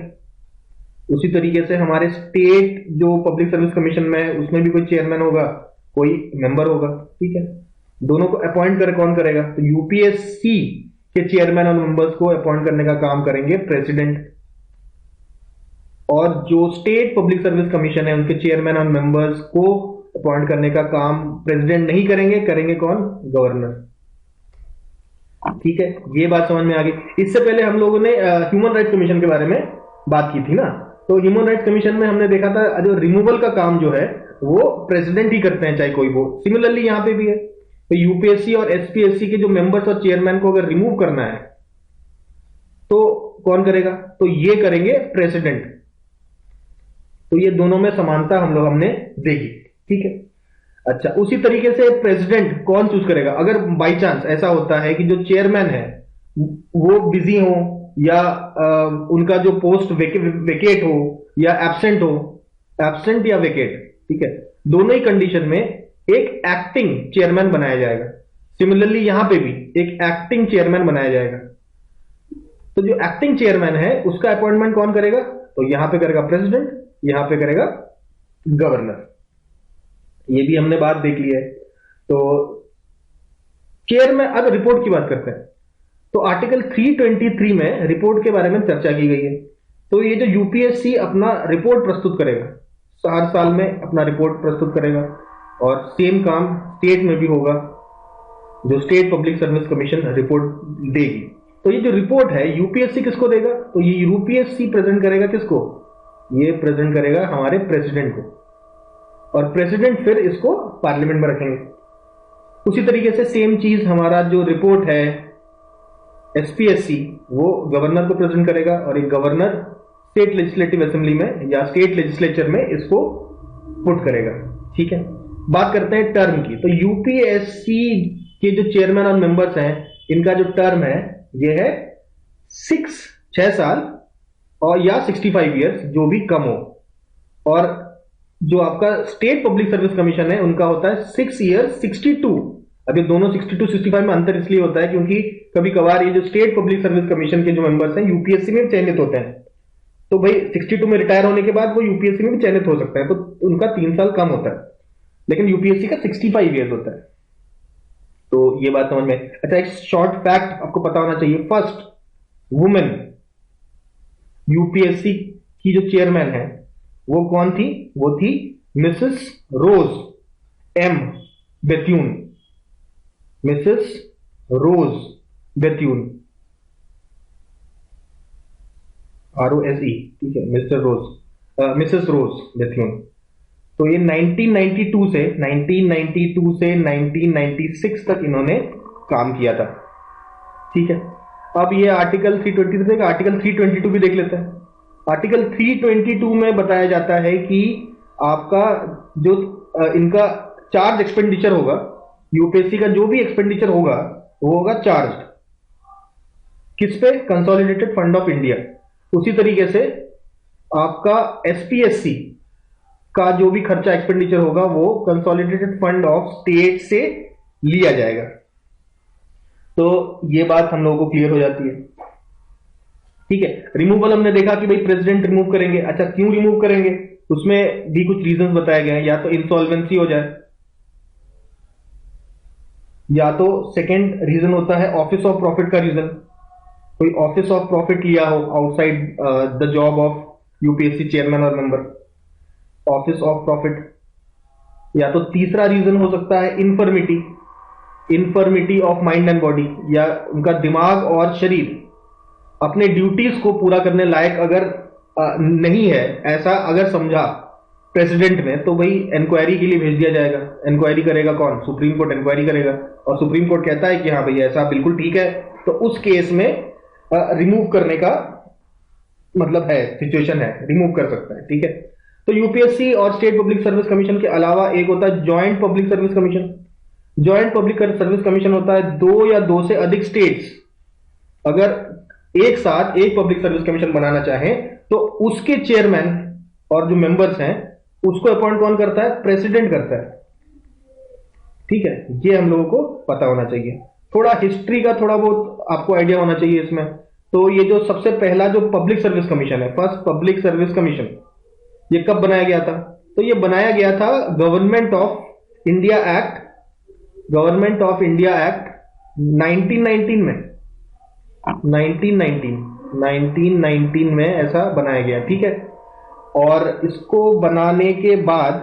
उसी तरीके से हमारे स्टेट जो पब्लिक सर्विस कमीशन में है उसमें भी कोई चेयरमैन होगा, कोई मेंबर होगा। ठीक है, दोनों को अपॉइंट कर कौन करेगा, तो यूपीएससी के चेयरमैन और मेंबर्स को अपॉइंट करने का काम करेंगे प्रेसिडेंट, और जो स्टेट पब्लिक सर्विस कमीशन है उनके चेयरमैन और मेंबर्स को अपॉइंट करने का काम प्रेसिडेंट नहीं करेंगे, करेंगे कौन, गवर्नर। ठीक है, ये बात समझ में आ गई। इससे पहले हम लोगों ने ह्यूमन राइट्स कमीशन के बारे में बात की थी ना। तो ह्यूमन राइट्स कमीशन में हमने देखा था जो रिमूवल का काम जो है वो प्रेसिडेंट ही करते हैं, चाहे कोई हो। सिमिलरली यहां पे भी है। तो यूपीएससी और एसपीएससी के जो मेंबर्स और चेयरमैन को अगर रिमूव करना है तो कौन करेगा? तो ये करेंगे प्रेसिडेंट। तो ये दोनों में समानता हमने देखी। ठीक है, अच्छा, उसी तरीके से प्रेसिडेंट कौन चूज करेगा? अगर बाई चांस ऐसा होता है कि जो चेयरमैन है वो बिजी हो या उनका जो पोस्ट वेकेट हो या एब्सेंट हो, एब्सेंट या वेकेट, ठीक है, दोनों ही कंडीशन में एक एक्टिंग चेयरमैन बनाया जाएगा। सिमिलरली यहां पे भी एक एक्टिंग चेयरमैन बनाया जाएगा। तो जो एक्टिंग चेयरमैन है उसका अपॉइंटमेंट कौन करेगा? तो यहां पे करेगा प्रेसिडेंट, यहां पे करेगा गवर्नर। ये भी हमने बात देख ली है। तो चेयरमैन, अब रिपोर्ट की बात करते हैं। तो आर्टिकल 323 में रिपोर्ट के बारे में चर्चा की गई है। तो ये जो यूपीएससी अपना रिपोर्ट प्रस्तुत करेगा, हर साल में अपना रिपोर्ट प्रस्तुत करेगा, और सेम काम स्टेट में भी होगा, जो state public service commission report देगी। तो ये जो रिपोर्ट है यूपीएससी किसको देगा? तो ये यूपीएससी प्रेजेंट करेगा किसको? ये प्रेजेंट करेगा हमारे प्रेसिडेंट को, और प्रेसिडेंट फिर इसको पार्लियामेंट में रखेंगे। उसी तरीके से सेम चीज हमारा जो रिपोर्ट है एसपीएससी, वो गवर्नर को प्रेजेंट करेगा, और एक गवर्नर स्टेट लेजिस्लेटिव असेंबली में या स्टेट लेजिस्लेचर में इसको पुट करेगा। ठीक है, बात करते हैं टर्म की। तो यूपीएससी के जो चेयरमैन और मेंबर्स हैं, इनका जो टर्म है ये है 6 साल और या 65 ईयर्स, जो भी कम हो। और जो आपका स्टेट पब्लिक सर्विस कमीशन है उनका होता है 6 ईयर्स 62। अब ये दोनों 62-65 में अंतर इसलिए होता है क्योंकि कभी कभार ये जो स्टेट पब्लिक सर्विस कमीशन के जो मेंबर्स हैं यूपीएससी में चयनित होते हैं, तो भाई 62 में रिटायर होने के बाद वो यूपीएससी में भी चयनित हो सकता है, तो उनका 3 साल कम होता है। लेकिन यूपीएससी का 65 ईयर्स होता है। तो ये बात समझ में। अच्छा, एक शॉर्ट फैक्ट आपको पता होना चाहिए। फर्स्ट वुमेन यूपीएससी की जो चेयरमैन है वो कौन थी? वो थी मिसेस रोज एम बेथ्यून। मिसेस रोज बेथ्यून, ROSE, ठीक है, मिसेस रोज बेथ्यून। तो ये 1992 से 1996 तक इन्होंने काम किया था। ठीक है, अब ये आर्टिकल 323 का आर्टिकल 322 भी देख लेते हैं। आर्टिकल 322 में बताया जाता है कि आपका जो इनका चार्ज एक्सपेंडिचर होगा, यूपीएससी का जो भी एक्सपेंडिचर होगा वो होगा चार्ज किस पे? Consolidated fund of India. उसी तरीके से आपका एसपीएससी का जो भी खर्चा एक्सपेंडिचर होगा वो कंसोलिडेटेड फंड ऑफ स्टेट से लिया जाएगा। तो ये बात हम लोगों को क्लियर हो जाती है। ठीक है, रिमूवल हमने देखा कि भाई प्रेसिडेंट रिमूव करेंगे। अच्छा, क्यों रिमूव करेंगे? उसमें भी कुछ रीजंस बताए गए हैं। या तो इंसॉल्वेंसी हो जाए, या तो सेकंड रीजन होता है ऑफिस ऑफ प्रॉफिट का रीजन, कोई ऑफिस ऑफ प्रॉफिट लिया हो outside the job of UPSC chairman और मेंबर, ऑफिस ऑफ प्रॉफिट। या तो तीसरा रीजन हो सकता है infirmity of mind and body, या उनका दिमाग और शरीर अपने ड्यूटीज को पूरा करने लायक अगर नहीं है, ऐसा अगर समझा प्रेसिडेंट ने, तो भाई इंक्वायरी के लिए भेज दिया जाएगा। इंक्वायरी करेगा कौन? सुप्रीम कोर्ट इंक्वायरी करेगा, और सुप्रीम कोर्ट कहता है कि हाँ भाई ऐसा बिल्कुल ठीक है, तो उस केस में रिमूव करने का मतलब है, सिचुएशन है, रिमूव कर सकता है। ठीक है, तो यूपीएससी और स्टेट पब्लिक सर्विस कमीशन के अलावा एक होता है joint public service commission. Joint public service commission होता है 2 या 2 से अधिक स्टेट्स अगर एक साथ एक पब्लिक सर्विस कमीशन बनाना चाहें तो उसके चेयरमैन और जो मेंबर्स हैं उसको अपॉइंट कौन करता है? प्रेसिडेंट करता है। ठीक है, ये हम लोगों को पता होना चाहिए। थोड़ा हिस्ट्री का थोड़ा बहुत आपको आइडिया होना चाहिए इसमें। तो ये जो सबसे पहला जो पब्लिक सर्विस कमीशन है, फर्स्ट पब्लिक सर्विस कमीशन, ये कब बनाया गया था? तो ये बनाया गया था गवर्नमेंट ऑफ इंडिया एक्ट 1919 में। 1919 में ऐसा बनाया गया। ठीक है, और इसको बनाने के बाद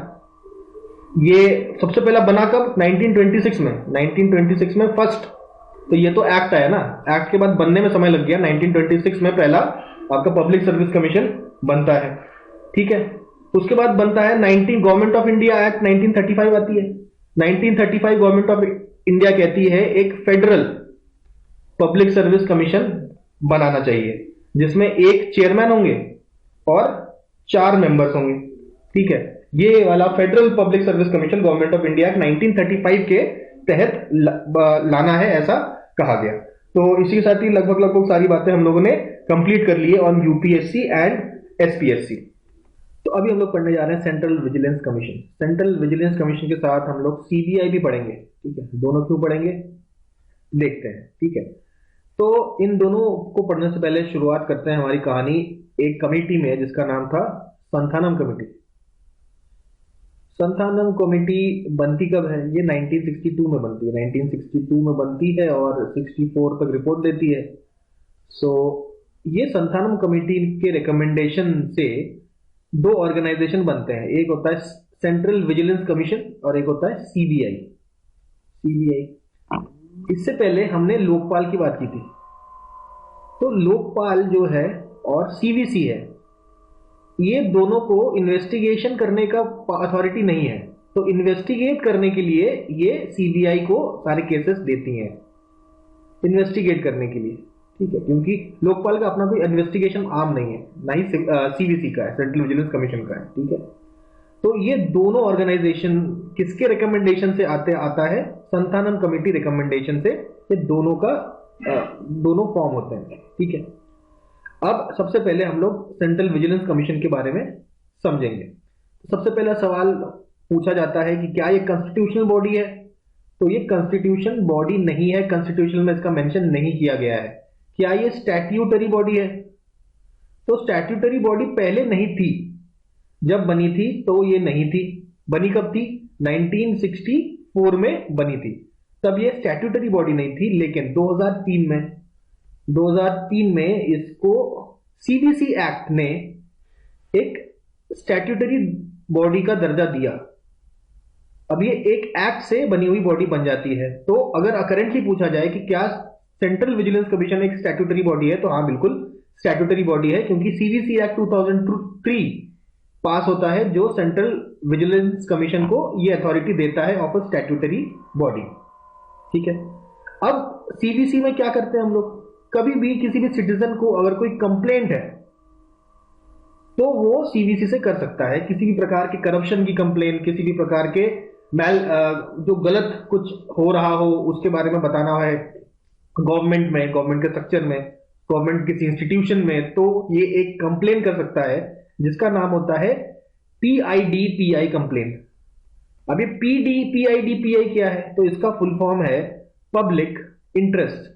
ये सबसे पहला बना कब? 1926 में। 1926 में फर्स्ट तो ये तो एक्ट आया ना, एक्ट के बाद बनने में समय लग गया। 1926 में पहला आपका पब्लिक सर्विस कमीशन बनता है, ठीक है। उसके बाद बनता है 19 गवर्नमेंट ऑफ इंडिया एक्ट 1935 आती है। 1935 गवर्नमेंट ऑफ इंडिया कहती है एक फेडरल पब्लिक सर्विस कमीशन बनाना चाहिए, जिसमें एक चेयरमैन होंगे और 4 मेंबर्स होंगे, ठीक है। ये वाला federal public service commission government of India 1935 के तहत लाना है, ऐसा कहा गया। तो इसी के साथ ही लगभग लगभग सारी बातें हम लोगों ने कंप्लीट कर ली है ऑन यूपीएससी एंड एसपीएससी। तो अभी हम लोग पढ़ने जा रहे हैं central vigilance commission. Central vigilance commission के साथ हम लोग सीबीआई भी पढ़ेंगे, ठीक है। दोनों क्यों पढ़ेंगे देखते हैं, ठीक है। तो इन दोनों को पढ़ने से पहले शुरुआत करते हैं हमारी कहानी एक कमेटी में जिसका नाम था संथानम कमेटी। संथानम कमेटी बनती कब है? ये 1962 में बनती है। 1962 में बनती है और 64 तक रिपोर्ट देती है। सो ये संथानम कमेटी के रिकमेंडेशन से 2 ऑर्गेनाइजेशन बनते हैं। एक होता है सेंट्रल विजिलेंस कमीशन और एक होता है सीबीआई। इससे पहले हमने लोकपाल की बात की थी। तो लोकपाल जो है और सीवीसी है, ये दोनों को इन्वेस्टिगेशन करने का अथॉरिटी नहीं है। तो इन्वेस्टिगेट करने के लिए ये सीबीआई को सारे केसेस देती हैं इन्वेस्टिगेट करने के लिए, ठीक है। क्योंकि लोकपाल का अपना कोई इन्वेस्टिगेशन आर्म नहीं है, ना ही सीवीसी का है, सेंट्रल विजिलेंस कमीशन का है, ठीक है। तो ये दोनों ऑर्गेनाइजेशन किसके रिकमेंडेशन से आता है? संथानम कमेटी रिकमेंडेशन से ये दोनों फॉर्म होते हैं, ठीक है। अब सबसे पहले हम लोग सेंट्रल विजिलेंस कमीशन के बारे में समझेंगे। सबसे पहला सवाल पूछा जाता है कि क्या ये कॉन्स्टिट्यूशनल बॉडी है? तो ये कॉन्स्टिट्यूशन बॉडी नहीं है, कॉन्स्टिट्यूशन में इसका मेंशन नहीं किया गया है। क्या ये स्टैट्यूटरी बॉडी है? तो स्टैट्यूटरी बॉडी पहले नहीं थी, जब बनी थी तो ये नहीं थी। बनी कब थी? 1964 में बनी थी, तब ये स्टैट्यूटरी बॉडी नहीं थी। लेकिन 2003 में इसको सीबीसी एक्ट ने एक स्टैट्यूटरी बॉडी का दर्जा दिया। अब ये एक एक्ट से बनी हुई बॉडी बन जाती है। तो अगर करेंटली पूछा जाए कि क्या सेंट्रल विजिलेंस कमीशन एक स्टैट्यूटरी बॉडी है, तो हाँ बिल्कुल स्टैट्यूटरी बॉडी है, क्योंकि सीबीसी एक्ट 2003 पास होता है जो सेंट्रल विजिलेंस कमीशन को ये अथॉरिटी देता है ऑफ अ स्टैट्यूटरी बॉडी, ठीक है। अब सीबीसी में क्या करते हैं हम लोग? कभी भी किसी भी सिटीजन को अगर कोई कंप्लेंट है तो वो सीबीसी से कर सकता है। किसी भी प्रकार के करप्शन की कंप्लेंट, किसी भी प्रकार के जो गलत कुछ हो रहा हो उसके बारे में बताना है गवर्नमेंट में, गवर्नमेंट के स्ट्रक्चर में, गवर्नमेंट किसी इंस्टीट्यूशन में, तो ये एक कंप्लेन कर सकता है जिसका नाम होता है पीआईडीपीआई कंप्लेंट। अब ये पीआईडीपीआई क्या है? तो इसका फुल फॉर्म है public interest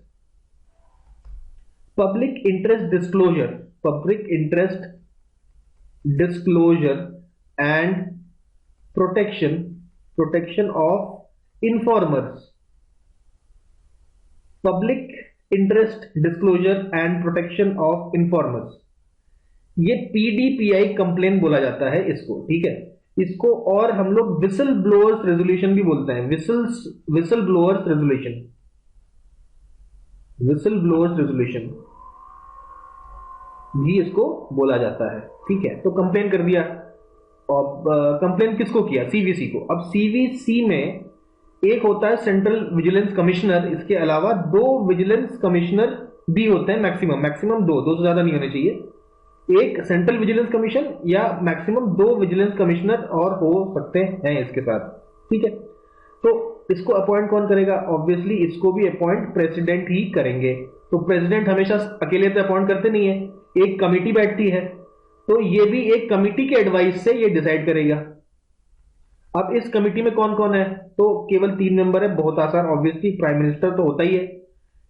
disclosure and protection of informers. Public interest disclosure and protection of informers, ये पीडीपीआई कंप्लेन बोला जाता है इसको, ठीक है। इसको और हम लोग विसल ब्लोअर्स रेजोल्यूशन भी बोलते हैं। विसल ब्लोअर्स रेजोल्यूशन भी इसको बोला जाता है, ठीक है। तो कंप्लेन कर दिया। अब कंप्लेन किसको किया? सीवीसी को। अब सीवीसी में एक होता है सेंट्रल विजिलेंस कमिश्नर, इसके अलावा 2 विजिलेंस कमिश्नर भी होते हैं, मैक्सिमम 2 से ज्यादा नहीं होने चाहिए। एक सेंट्रल विजिलेंस कमीशन या मैक्सिमम 2 विजिलेंस कमिश्नर और हो सकते हैं इसके साथ, ठीक है। तो इसको अपॉइंट कौन करेगा? ऑब्वियसली इसको भी अपॉइंट प्रेसिडेंट ही करेंगे। तो प्रेसिडेंट हमेशा अकेले तो अपॉइंट करते नहीं है, एक कमिटी बैठती है, तो ये भी एक कमिटी के एडवाइस से ये डिसाइड करेगा। अब इस कमिटी में कौन कौन है? तो केवल 3 मेंबर है, बहुत आसान। ऑब्वियसली प्राइम मिनिस्टर तो होता ही है,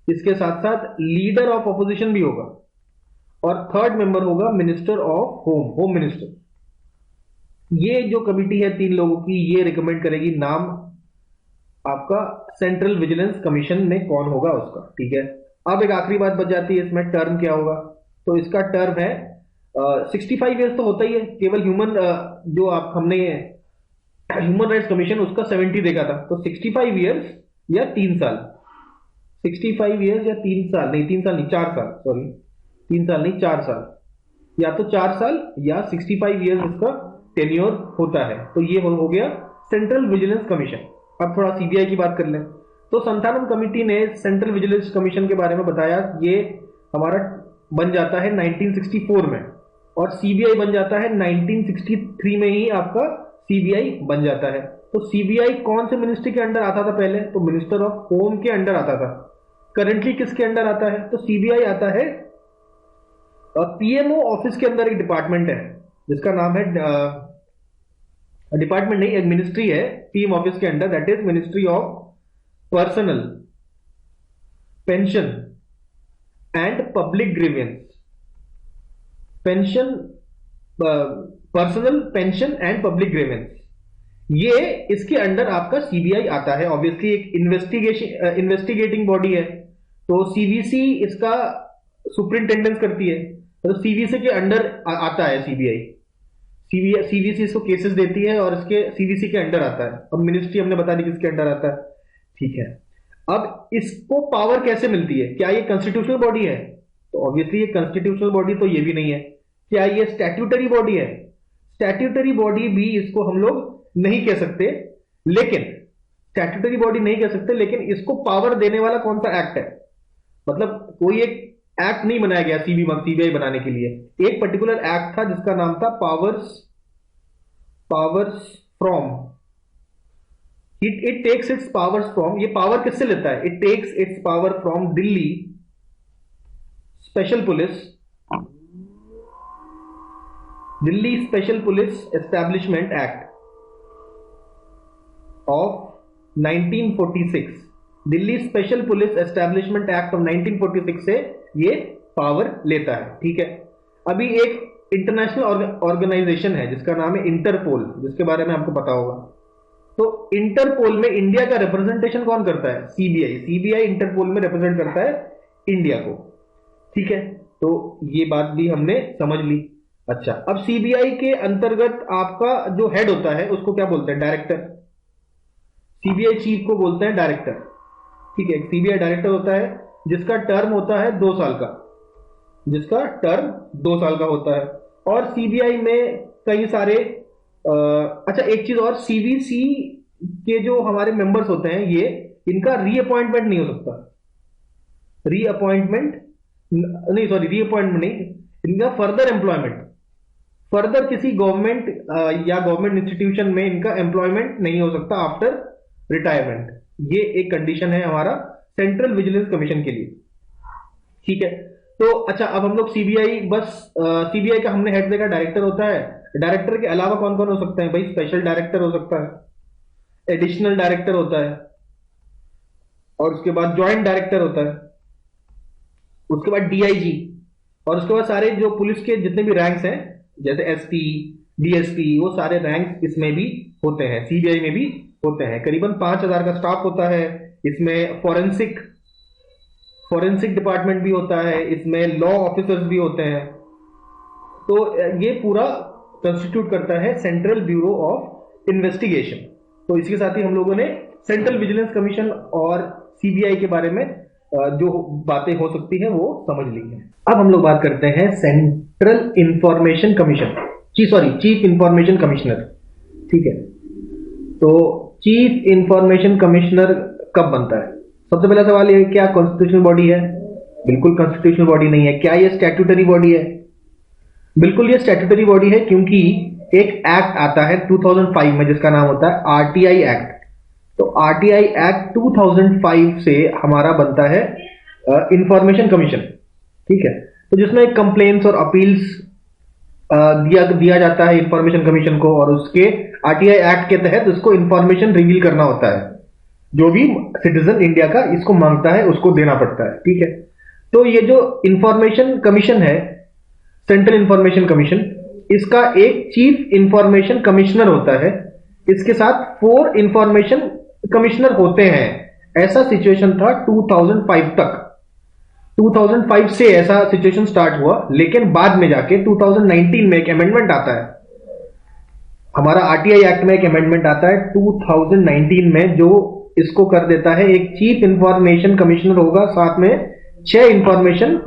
इसके साथ साथ लीडर ऑफ ऑपोजिशन भी होगा और थर्ड मेंबर होगा मिनिस्टर ऑफ होम मिनिस्टर। ये जो कमिटी है 3 लोगों की, ये रिकमेंड करेगी नाम आपका सेंट्रल विजिलेंस कमीशन में कौन होगा उसका, ठीक है। अब एक आखिरी बात बच जाती है इसमें, टर्म क्या होगा? तो इसका टर्म है 65 ईयर्स तो होता ही है। केवल जो हमने ह्यूमन राइट्स कमीशन उसका 70 देखा था, तो 65 ईयर्स या 3 साल। 65 ईयर्स या 3 साल, नहीं 3 साल नहीं 4 साल, सॉरी 3 साल नहीं 4 साल, या तो 4 साल या 65 ईयर्स इसका टेन्योर होता है। तो ये हो गया सेंट्रल विजिलेंस कमीशन। अब थोड़ा सीबीआई की बात कर लें। तो संथानम कमेटी ने सेंट्रल विजिलेंस कमीशन के बारे में बताया, ये हमारा बन जाता है 1964 में, और सीबीआई बन जाता है 1963 में ही आपका सीबीआई बन जाता है। तो सीबीआई कौन से मिनिस्ट्री के अंडर आता था पहले? तो मिनिस्टर ऑफ होम के अंडर आता था। करंटली किसके अंडर आता है? तो सीबीआई आता है पीएमओ ऑफिस के अंदर। एक डिपार्टमेंट है जिसका नाम है, डिपार्टमेंट नहीं, एक मिनिस्ट्री है पीएम ऑफिस के under, that is ministry of personal, pension and public grievance. Pension, personal, pension and public grievance, ये इसके अंडर आपका सीबीआई आता है। ऑब्वियसली एक इन्वेस्टिगेटिंग बॉडी है, तो सीवीसी इसका सुपरिंटेंडेंस करती है, तो सीवीसी के अंडर आता है सीबीआई। सीवीसी इसको केसेस देती है और इसके सीवीसी के अंडर आता है। और मिनिस्ट्री हमने बता दी किसके अंडर आता है, ठीक है। अब इसको पावर कैसे मिलती है? क्या ये कॉन्स्टिट्यूशनल बॉडी है? तो ऑब्वियसली ये कॉन्स्टिट्यूशनल बॉडी तो ये भी नहीं है। क्या ये स्टैट्यूटरी बॉडी है? स्टैट्यूटरी बॉडी भी इसको हम लोग नहीं कह सकते, लेकिन स्टैट्यूटरी बॉडी नहीं कह सकते, लेकिन इसको पावर देने वाला कौन सा एक्ट है? मतलब कोई एक एक्ट नहीं बनाया गया सीबीआई बनाने के लिए, एक पर्टिकुलर एक्ट था जिसका नाम था powers from, it takes its powers from. ये पावर किससे लेता है? It takes its power from Delhi special police, Delhi special police establishment act of 1946। Delhi special police establishment act of 1946 से ये पावर लेता है, ठीक है। अभी एक इंटरनेशनल ऑर्गेनाइजेशन है जिसका नाम है इंटरपोल, जिसके बारे में आपको पता होगा। तो इंटरपोल में इंडिया का रिप्रेजेंटेशन कौन करता है? सीबीआई। सीबीआई इंटरपोल में रिप्रेजेंट करता है इंडिया को, ठीक है। तो ये बात भी हमने समझ ली। अच्छा, अब सीबीआई के अंतर्गत आपका जो हेड होता है उसको क्या बोलते हैं? डायरेक्टर। सीबीआई चीफ को बोलते हैं डायरेक्टर, ठीक है। सीबीआई डायरेक्टर होता है जिसका टर्म होता है 2 साल का, जिसका टर्म 2 साल का होता है। और सीबीआई में कई सारे अच्छा एक चीज और, सीवीसी के जो हमारे मेंबर्स होते हैं, ये इनका रीअपॉइंटमेंट नहीं हो सकता। रीअपॉइंटमेंट नहीं, सॉरी रीअपॉइंटमेंट नहीं, इनका फर्दर एम्प्लॉयमेंट, फर्दर किसी गवर्नमेंट या गवर्नमेंट इंस्टीट्यूशन में इनका एम्प्लॉयमेंट नहीं हो सकता आफ्टर रिटायरमेंट। ये एक कंडीशन है हमारा सेंट्रल विजिलेंस कमीशन के लिए, ठीक है। तो अच्छा, अब हम लोग सीबीआई, बस सीबीआई का हमने हेड देखा, डायरेक्टर होता है। डायरेक्टर के अलावा कौन कौन हो सकते हैं भाई? स्पेशल डायरेक्टर हो सकता है, एडिशनल डायरेक्टर होता है, और उसके बाद ज्वाइंट डायरेक्टर होता है, उसके बाद डीआईजी, और उसके बाद सारे जो पुलिस के जितने भी रैंक्स हैं जैसे एसपी, डीएसपी, वो सारे रैंक इसमें भी होते हैं, सीबीआई में भी होते हैं। करीबन 5000 का स्टाफ होता है इसमें। फॉरेंसिक डिपार्टमेंट भी होता है इसमें, लॉ ऑफिसर्स भी होते हैं। तो ये पूरा कंस्टिट्यूट करता है सेंट्रल ब्यूरो ऑफ इन्वेस्टिगेशन। तो इसके साथ ही हम लोगों ने सेंट्रल विजिलेंस कमीशन और सीबीआई के बारे में जो बातें हो सकती है वो समझ ली है। अब हम लोग बात करते हैं central information commission, chief information commissioner, ठीक है। तो चीफ इंफॉर्मेशन कमिश्नर कब बनता है? सबसे पहला सवाल ये है, क्या कॉन्स्टिट्यूशनल बॉडी है? बिल्कुल कॉन्स्टिट्यूशनल बॉडी नहीं है। क्या ये स्टैट्यूटरी बॉडी है? बिल्कुल ये स्टैट्यूटरी बॉडी है, क्योंकि एक एक्ट आता है 2005 में जिसका नाम होता है आरटीआई एक्ट। तो आरटीआई एक्ट 2005 से हमारा बनता है इंफॉर्मेशन कमीशन, ठीक है। तो जिसमें कंप्लेंट्स और अपील्स दिया जाता है इंफॉर्मेशन कमीशन को, और उसके आरटीआई एक्ट के तहत उसको इंफॉर्मेशन रिवील करना होता है। जो भी सिटीजन इंडिया का इसको मांगता है उसको देना पड़ता है, ठीक है। तो ये जो इंफॉर्मेशन कमीशन है, सेंट्रल इंफॉर्मेशन कमीशन, इसका एक चीफ इंफॉर्मेशन कमिश्नर होता है। इसके साथ 4 इंफॉर्मेशन कमिश्नर होते हैं। ऐसा सिचुएशन था 2005 तक। 2005 से ऐसा सिचुएशन स्टार्ट हुआ, लेकिन बाद में जाके 2019 में एक अमेंडमेंट आता है। हमारा आरटीआई एक्ट में एक अमेंडमेंट आता है 2019 में, जो इसको कर देता है, एक चीफ इंफॉर्मेशन कमिश्नर होगा, साथ में 6 इंफॉर्मेशन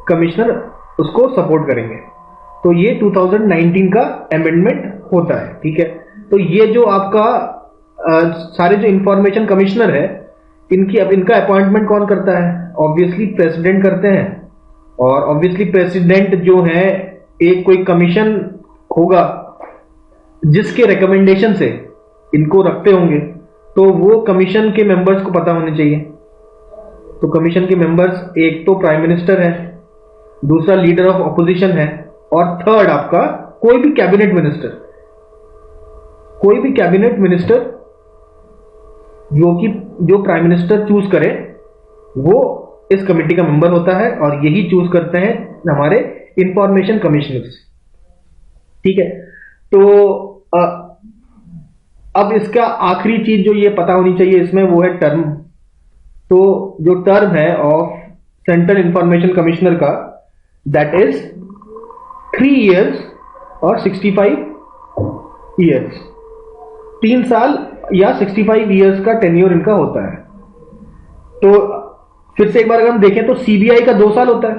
कमिश्नर उसको सपोर्ट करेंगे। तो ये 2019 का अमेंडमेंट होता है, ठीक है। तो ये जो आपका सारे जो इंफॉर्मेशन कमिश्नर है, इनका अपॉइंटमेंट कौन करता है? ऑब्वियसली प्रेसिडेंट करते हैं। और ऑब्वियसली प्रेसिडेंट जो है, एक कोई कमीशन होगा जिसके रिकमेंडेशन से इनको रखते होंगे, तो वो कमीशन के मेंबर्स को पता होने चाहिए। तो कमीशन के मेंबर्स एक तो प्राइम मिनिस्टर है, दूसरा लीडर ऑफ ऑपोजिशन है, और थर्ड आपका कोई भी कैबिनेट मिनिस्टर। कोई भी कैबिनेट मिनिस्टर जो प्राइम मिनिस्टर चूज करे, वो इस कमेटी का मेंबर होता है, और यही चूज करते हैं हमारे इंफॉर्मेशन कमिश्नर्स, ठीक है। तो अब इसका आखिरी चीज जो ये पता होनी चाहिए इसमें, वो है टर्म। तो जो टर्म है ऑफ सेंट्रल इंफॉर्मेशन कमिश्नर का, दैट इज 3 इयर्स और 65 इयर्स। 3 साल या 65 इयर्स का टेन्योर इनका होता है। तो फिर से एक बार अगर हम देखें तो सीबीआई का 2 साल होता है,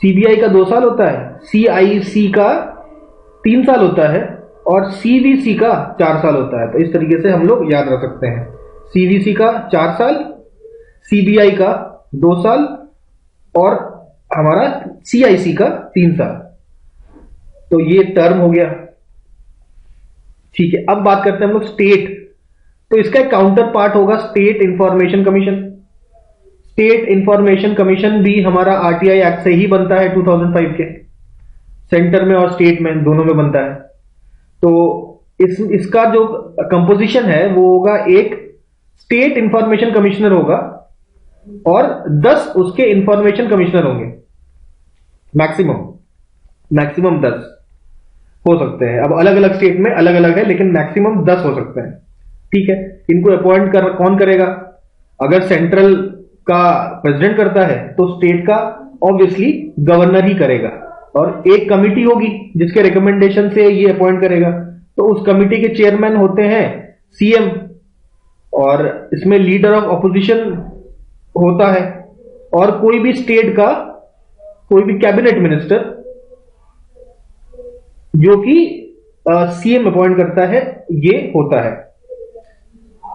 सीबीआई का 2 साल होता है, सीआईसी का 3 साल होता है, और सीवीसी का 4 साल होता है। तो इस तरीके से हम लोग याद रख सकते हैं, सीवीसी का 4 साल, सीबीआई का 2 साल, और हमारा सीआईसी का 3 साल। तो ये टर्म हो गया, ठीक है। अब बात करते हैं हम लोग स्टेट। तो इसका एक काउंटर पार्ट होगा state information commission. State information commission भी हमारा आरटीआई एक्ट से ही बनता है, 2005 के, सेंटर में और स्टेट में दोनों में बनता है। तो इसका जो कंपोजिशन है वो होगा, एक स्टेट इंफॉर्मेशन कमिश्नर होगा और 10 उसके इंफॉर्मेशन कमिश्नर होंगे, मैक्सिमम 10 हो सकते हैं। अब अलग अलग स्टेट में अलग अलग है, लेकिन मैक्सिमम 10 हो सकते हैं, ठीक है। इनको अपॉइंट कौन करेगा? अगर सेंट्रल का प्रेसिडेंट करता है तो स्टेट का ऑब्वियसली गवर्नर ही करेगा, और एक कमिटी होगी जिसके रिकमेंडेशन से ये अपॉइंट करेगा। तो उस कमिटी के चेयरमैन होते हैं सीएम, और इसमें लीडर ऑफ ऑपोजिशन होता है, और कोई भी स्टेट का कोई भी कैबिनेट मिनिस्टर जो कि सीएम अपॉइंट करता है, ये होता है,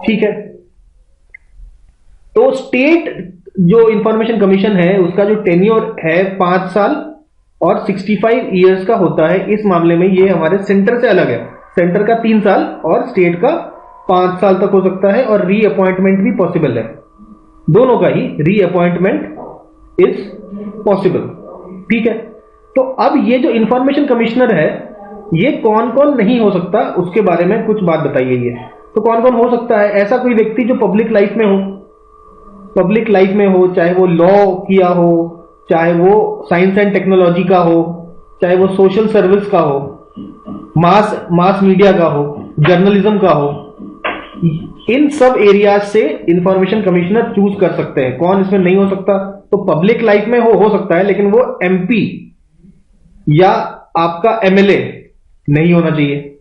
ठीक है। तो स्टेट जो इंफॉर्मेशन कमीशन है उसका जो टेन्योर है 5 साल और 65 इयर्स का होता है। इस मामले में ये हमारे सेंटर से अलग है, सेंटर का 3 साल और स्टेट का 5 साल तक हो सकता है, और रीअपॉइंटमेंट भी पॉसिबल है, दोनों का ही रीअपॉइंटमेंट इज पॉसिबल, ठीक है। तो अब ये जो इंफॉर्मेशन कमिश्नर है, ये कौन कौन नहीं हो सकता उसके बारे में कुछ बात बताइए। ये तो कौन कौन हो सकता है? ऐसा कोई व्यक्ति जो पब्लिक लाइफ में हो, चाहे वो लॉ किया हो, चाहे वो साइंस एंड टेक्नोलॉजी का हो, चाहे वो सोशल सर्विस का हो, मास मीडिया का हो, जर्नलिज्म का हो, इन सब एरियाज से इंफॉर्मेशन कमिश्नर चूज कर सकते हैं। कौन इसमें नहीं हो सकता? तो पब्लिक लाइफ में हो सकता है, लेकिन वो एमपी या आपका एमएलए नहीं होना चाहिए।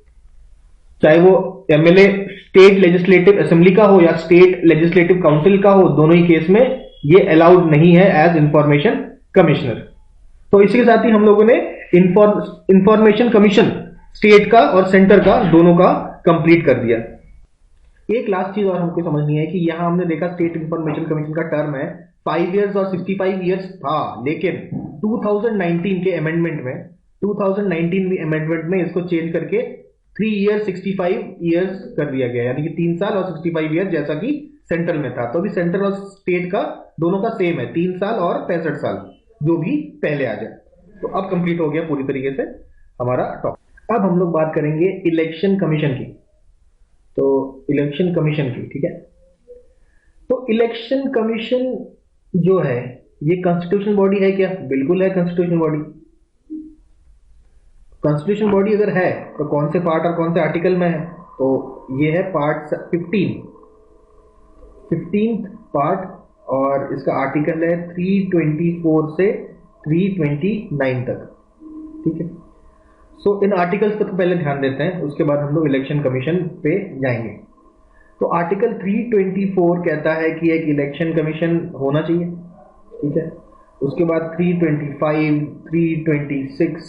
चाहे वो एमएलए स्टेट लेजिस्लेटिव असेंबली का हो या स्टेट लेजिस्लेटिव काउंसिल का हो, दोनों ही केस में ये अलाउड नहीं है एज इंफॉर्मेशन कमिश्नर। तो इसी के साथ ही हम लोगों ने इंफॉर्मेशन कमीशन स्टेट का और सेंटर का दोनों का कंप्लीट कर दिया। एक लास्ट चीज और हमको समझनी है कि यहां हमने देखा स्टेट इंफॉर्मेशन कमीशन का टर्म है 5 इयर्स और 65 इयर्स था, लेकिन 2019 के अमेंडमेंट में इसको चेंज करके 3 इयर्स 65 इयर्स कर दिया गया, यानी कि 3 साल और 65 इयर्स, जैसा कि सेंट्रल में था। तो अभी सेंट्रल और स्टेट का दोनों का सेम है, 3 साल और 65 साल, जो भी पहले आ जाए। तो अब कंप्लीट हो गया पूरी तरीके से हमारा टॉपिक। अब हम लोग बात करेंगे इलेक्शन कमीशन की। तो इलेक्शन कमीशन की, ठीक है। तो इलेक्शन कमीशन जो है ये कॉन्स्टिट्यूशनल बॉडी है क्या? बिल्कुल है कॉन्स्टिट्यूशनल बॉडी। कॉन्स्टिट्यूशन बॉडी अगर है तो कौन से पार्ट और कौन से आर्टिकल में है? तो ये है पार्ट 15th पार्ट, और इसका आर्टिकल है 324 से 329 तक, ठीक है। सो इन आर्टिकल्स पर तो पहले ध्यान देते हैं, उसके बाद हम लोग इलेक्शन कमीशन पे जाएंगे। तो आर्टिकल 324 कहता है कि एक इलेक्शन कमीशन होना चाहिए, ठीक है। उसके बाद 325, 326,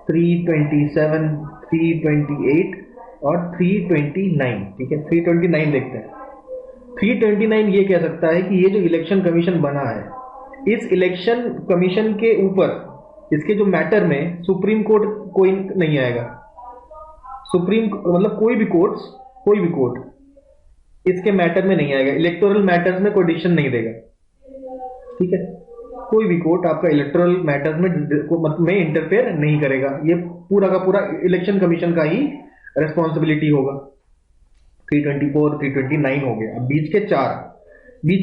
327, 328 और 329, ठीक है। 329 देखते हैं। 329 ये कह सकता है कि ये जो इलेक्शन कमीशन बना है, इस इलेक्शन कमीशन के ऊपर, इसके जो मैटर में सुप्रीम कोर्ट कोई नहीं आएगा। सुप्रीम मतलब कोई भी कोर्ट इसके मैटर में नहीं आएगा। इलेक्टोरल मैटर्स में कोई डिसीजन नहीं देगा, ठीक है। कोई भी कोर्ट आपका इलेक्टोरल मैटर्स में इंटरफेयर नहीं करेगा। ये पूरा का पूरा इलेक्शन कमीशन का ही रेस्पॉन्सिबिलिटी होगा। 324, 329 हो गया। अब बीच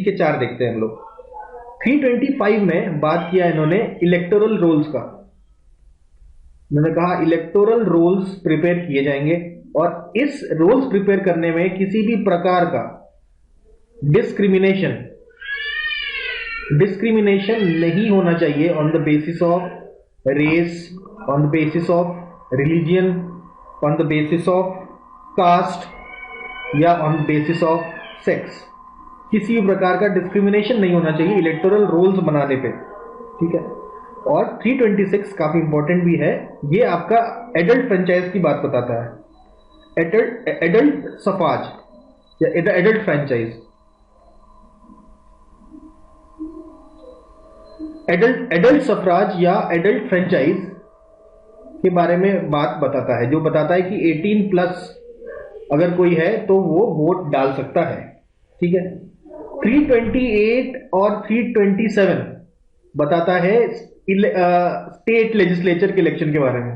के चार देखते हैं हम लोग। 325 में बात किया इन्होंने इलेक्टोरल रोल्स का। मैंने कहा इलेक्टोरल रोल्स प्रिपेयर किए जाएंगे और इस रोल्स प्रिपेयर करने में किसी भी प्रकार का डिस्क्रिमिनेशन नहीं होना चाहिए on the basis of race, on the basis of religion, on the basis of caste या on the basis of sex. किसी भी प्रकार का डिस्क्रिमिनेशन नहीं होना चाहिए इलेक्टोरल रोल्स बनाने पे, ठीक है। और 326 काफी इंपॉर्टेंट भी है। ये आपका एडल्ट फ्रेंचाइज की बात बताता है। एडल्ट सफाज या एडल्ट फ्रेंचाइज, एडल्ट सफराज या एडल्ट फ्रेंचाइज के बारे में बात बताता है, जो बताता है कि 18 प्लस अगर कोई है तो वो वोट डाल सकता है, ठीक है। 328 और 327 बताता है स्टेट लेजिस्लेचर के इलेक्शन के बारे में।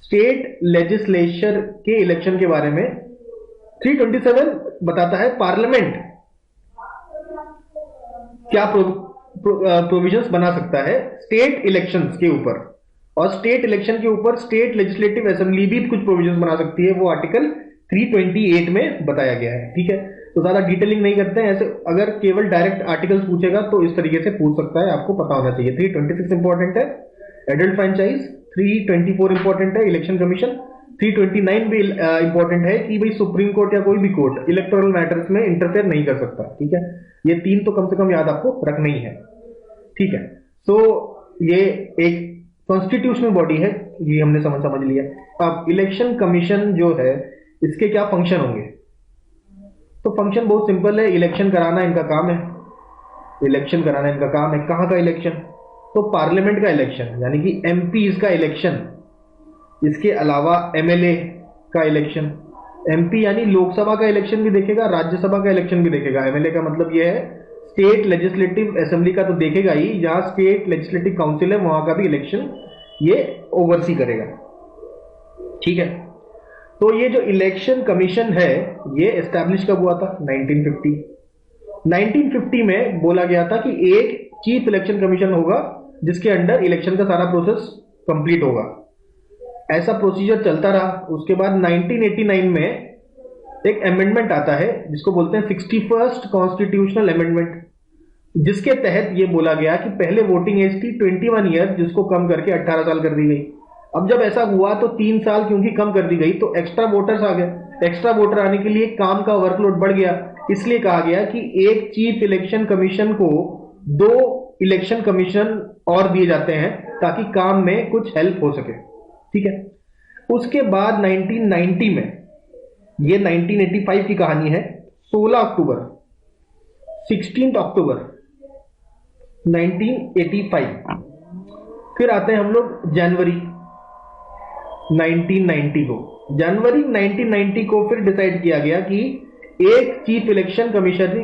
स्टेट लेजिस्लेचर के इलेक्शन के बारे में 327 बताता है पार्लियामेंट क्या प्रोविजंस बना सकता है स्टेट इलेक्शंस के ऊपर, और स्टेट इलेक्शन के ऊपर स्टेट लेजिस्लेटिव असेंबली भी कुछ प्रोविजंस बना सकती है। वो आर्टिकल 328 में बताया गया है, ठीक है। तो ज्यादा डिटेलिंग नहीं करते हैं। ऐसे अगर केवल डायरेक्ट आर्टिकल्स पूछेगा तो इस तरीके से पूछ सकता है, आपको पता होना चाहिए। 326 इंपॉर्टेंट है, एडल्ट फ्रेंचाइज। 324 इंपॉर्टेंट है, इलेक्शन कमीशन। 329 भी इंपॉर्टेंट है कि भाई सुप्रीम कोर्ट या कोई भी कोर्ट इलेक्टोरल मैटर्स में इंटरफेयर नहीं कर सकता, ठीक है। ये तीन तो कम से कम याद आपको रखना ही है, ठीक है। तो ये एक कॉन्स्टिट्यूशनल बॉडी है, ये हमने समझ लिया। अब इलेक्शन कमीशन जो है इसके क्या फंक्शन होंगे? तो फंक्शन बहुत सिंपल है, इलेक्शन कराना इनका काम है। इलेक्शन कराना इनका काम है। कहां का इलेक्शन? तो पार्लियामेंट का इलेक्शन, यानी कि एमपीज का इलेक्शन। इसके अलावा एमएलए का इलेक्शन। एमपी यानी लोकसभा का इलेक्शन भी देखेगा, राज्यसभा का इलेक्शन भी देखेगा। एमएलए का मतलब यह है स्टेट लेजिस्लेटिव असेंबली का तो देखेगा ही, जहां स्टेट लेजिस्लेटिव काउंसिल है वहां का भी इलेक्शन ये ओवरसी करेगा, ठीक है। तो ये जो इलेक्शन कमीशन है ये एस्टैब्लिश कब हुआ था? 1950। 1950 में बोला गया था कि एक चीफ इलेक्शन कमीशन होगा जिसके अंडर इलेक्शन का सारा प्रोसेस कंप्लीट होगा। ऐसा प्रोसीजर चलता रहा। उसके बाद 1989 में एक अमेंडमेंट आता है जिसको बोलते हैं 61st कॉन्स्टिट्यूशनल अमेंडमेंट, जिसके तहत यह बोला गया कि पहले वोटिंग एज थी 21 ईयर, जिसको कम करके 18 साल कर दी गई। अब जब ऐसा हुआ तो 3 साल क्योंकि कम कर दी गई तो एक्स्ट्रा वोटर्स आ गए। एक्स्ट्रा वोटर आने के लिए काम का वर्कलोड बढ़ गया, इसलिए कहा गया कि एक चीफ इलेक्शन कमीशन को 2 इलेक्शन कमीशन और दिए जाते हैं ताकि काम में कुछ हेल्प हो सके, ठीक है। उसके बाद 1990 में, ये 1985 की कहानी है, 16 अक्टूबर 1985। फिर आते हैं हम लोग जनवरी 1990 को। जनवरी 1990 को फिर डिसाइड किया गया कि एक चीफ इलेक्शन कमीशन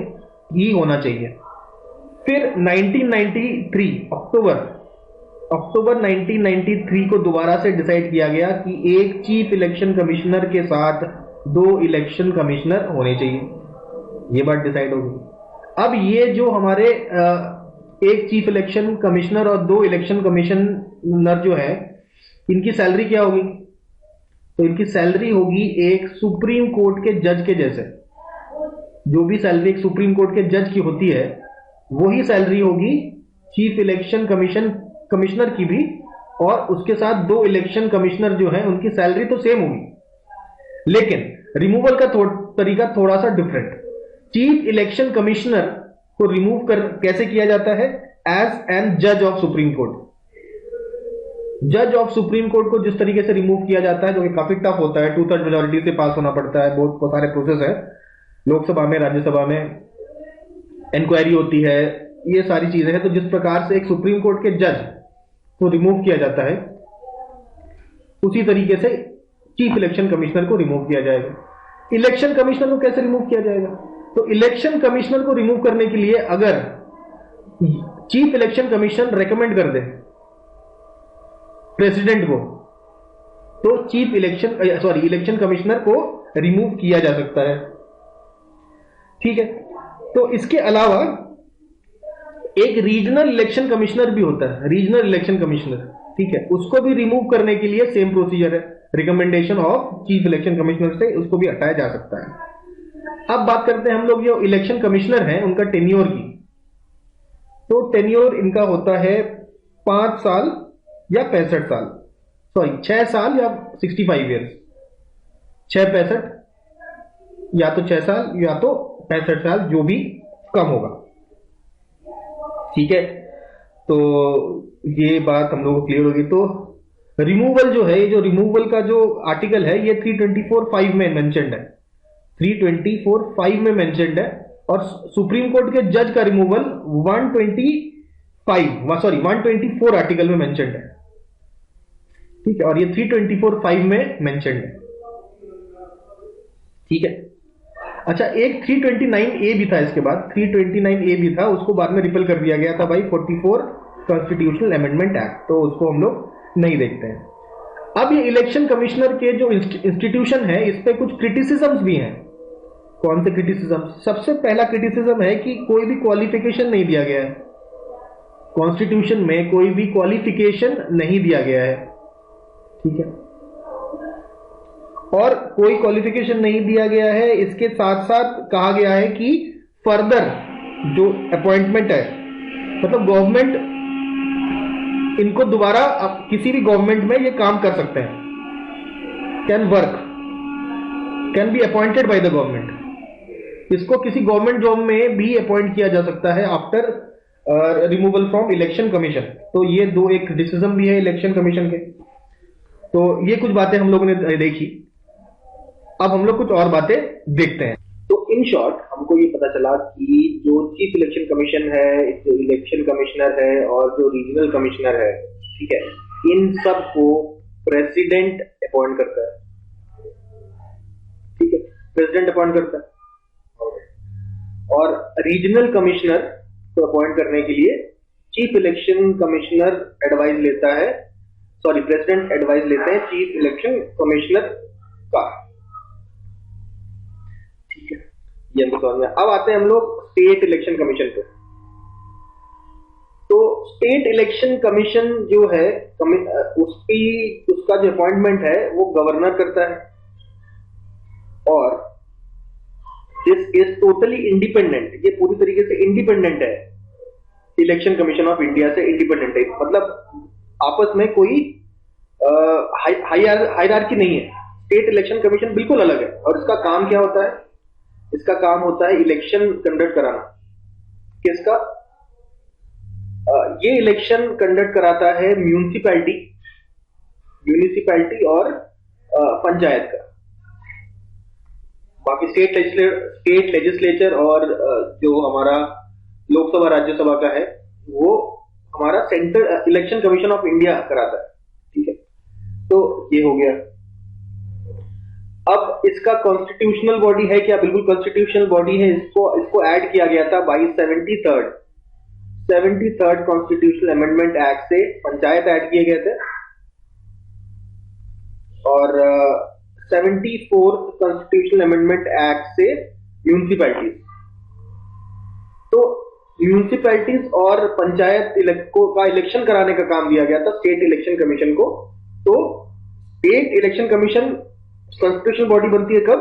ही होना चाहिए। फिर 1993 अक्टूबर 1993 को दोबारा से डिसाइड किया गया कि एक चीफ इलेक्शन कमिश्नर के साथ 2 इलेक्शन कमिश्नर होने चाहिए। ये बात डिसाइड हो गई। अब ये जो हमारे एक चीफ इलेक्शन कमिश्नर और 2 इलेक्शन कमिश्नर जो है, इनकी सैलरी क्या होगी? तो इनकी सैलरी होगी एक सुप्रीम कोर्ट के जज के जैसे। जो भी सैलरी एक सुप्रीम कोर्ट के जज की होती है वही सैलरी होगी चीफ इलेक्शन कमिश्नर की भी, और उसके साथ 2 इलेक्शन कमिश्नर जो हैं उनकी सैलरी तो सेम होगी। लेकिन रिमूवल का तरीका थोड़ा सा डिफरेंट। चीफ इलेक्शन कमिश्नर को रिमूव कर कैसे किया जाता है? एज एन जज ऑफ सुप्रीम कोर्ट। जज ऑफ सुप्रीम कोर्ट को जिस तरीके से रिमूव किया जाता है, जो कि काफी टफ होता है, 2/3 मेजोरिटी से पास होना पड़ता है, बहुत सारे प्रोसेस है, लोकसभा में राज्यसभा में इंक्वायरी होती है, ये सारी चीजें हैं। तो जिस प्रकार से एक सुप्रीम कोर्ट के जज को रिमूव किया जाता है, उसी तरीके से चीफ इलेक्शन कमिश्नर को रिमूव किया जाएगा। इलेक्शन कमिश्नर को कैसे रिमूव किया जाएगा? तो इलेक्शन कमिश्नर को रिमूव करने के लिए अगर चीफ इलेक्शन कमीशन रेकमेंड कर दे प्रेसिडेंट को, तो इलेक्शन कमिश्नर को रिमूव किया जा सकता है। ठीक है। तो इसके अलावा एक रीजनल इलेक्शन कमिश्नर भी होता है, रीजनल इलेक्शन कमिश्नर, ठीक है, उसको भी रिमूव करने के लिए सेम प्रोसीजर है, recommendation of chief election commissioner से उसको भी हटाया जा सकता है। अब बात करते हैं हम लोग जो इलेक्शन कमिश्नर हैं उनका टेन्योर की। तो टेन्योर इनका होता है 5 साल या 65 साल, 6 साल या 65 ईयर्स, 6-65, या तो 6 साल या तो 65 साल, जो भी कम होगा। ठीक है, तो ये बात हम लोगों को क्लियर होगी। तो रिमूवल जो है, ये जो रिमूवल का जो आर्टिकल है, ये 324(5) में मेंशन्ड है, 324(5) में मेंशन्ड है। और सुप्रीम कोर्ट के जज का रिमूवल 124 आर्टिकल में मेंशन्ड है। ठीक है, और ये 324(5) में मेंशन्ड है। ठीक है। अच्छा, एक 329A भी था, इसके बाद 329A भी था, उसको बाद में रिपेल कर दिया गया था भाई 44 कॉन्स्टिट्यूशनल अमेंडमेंट एक्ट, तो उसको हम लोग नहीं देखते हैं। अब ये इलेक्शन कमिश्नर के जो इंस्टीट्यूशन है, इस पे कुछ क्रिटिसिज्म्स भी हैं। कौन से क्रिटिसिज्म? सबसे पहला क्रिटिसिज्म है कि कोई भी क्वालिफिकेशन नहीं दिया गया है, कॉन्स्टिट्यूशन में कोई भी क्वालिफिकेशन नहीं दिया गया है। ठीक है, और कोई क्वालिफिकेशन नहीं दिया गया है, इसके साथ साथ कहा गया है कि फर्दर जो अपॉइंटमेंट है, मतलब गवर्नमेंट इनको दोबारा किसी भी गवर्नमेंट में ये काम कर सकते हैं, can be appointed by the government. इसको किसी गवर्नमेंट जॉब में भी अपॉइंट किया जा सकता है after removal from election commission. तो ये दो एक डिसीजन भी है इलेक्शन कमीशन के। तो ये कुछ बातें हम लोगों ने देखी। अब हम लोग कुछ और बातें देखते हैं। तो इन शॉर्ट हमको ये पता चला कि जो चीफ इलेक्शन कमीशन है, जो इलेक्शन कमिश्नर है और जो रीजनल कमिश्नर है, ठीक है, इन सब को प्रेसिडेंट अपॉइंट करता है। ठीक है, प्रेसिडेंट अपॉइंट करता है। और रीजनल कमिश्नर को अपॉइंट करने के लिए चीफ इलेक्शन कमिश्नर एडवाइस लेता है, प्रेसिडेंट एडवाइस लेते हैं चीफ इलेक्शन कमिश्नर का। ठीक है, ये हमको समझ में। अब आते हैं हम लोग स्टेट इलेक्शन कमीशन पे। तो स्टेट इलेक्शन कमीशन जो है, उसका जो अपॉइंटमेंट है वो गवर्नर करता है, और दिस इज टोटली इंडिपेंडेंट। ये पूरी तरीके से इंडिपेंडेंट है, इलेक्शन कमीशन ऑफ इंडिया से इंडिपेंडेंट है। मतलब आपस में कोई हायरार्की नहीं है। स्टेट इलेक्शन कमीशन बिल्कुल अलग है। और इसका काम क्या होता है? इसका काम होता है इलेक्शन कंडक्ट कराना। किसका? ये इलेक्शन कंडक्ट कराता है म्यूनिसिपैलिटी और पंचायत का। बाकी स्टेट लेजिस्लेचर और जो हमारा लोकसभा राज्यसभा का है, वो हमारा central election commission of India कराता है। ठीक है, तो ये हो गया। अब इसका कॉन्स्टिट्यूशनल बॉडी है क्या? बिल्कुल कॉन्स्टिट्यूशनल बॉडी है। इसको ऐड किया गया था by 73rd constitutional amendment act से पंचायत ऐड किए गए थे, और 74th कॉन्स्टिट्यूशनल अमेंडमेंट एक्ट से म्यूनिसिपैलिटीज। तो म्यूनिसिपैलिटीज और पंचायत का इलेक्शन कराने का काम दिया गया था स्टेट इलेक्शन कमीशन को। तो state election commission constitutional body बनती है कब?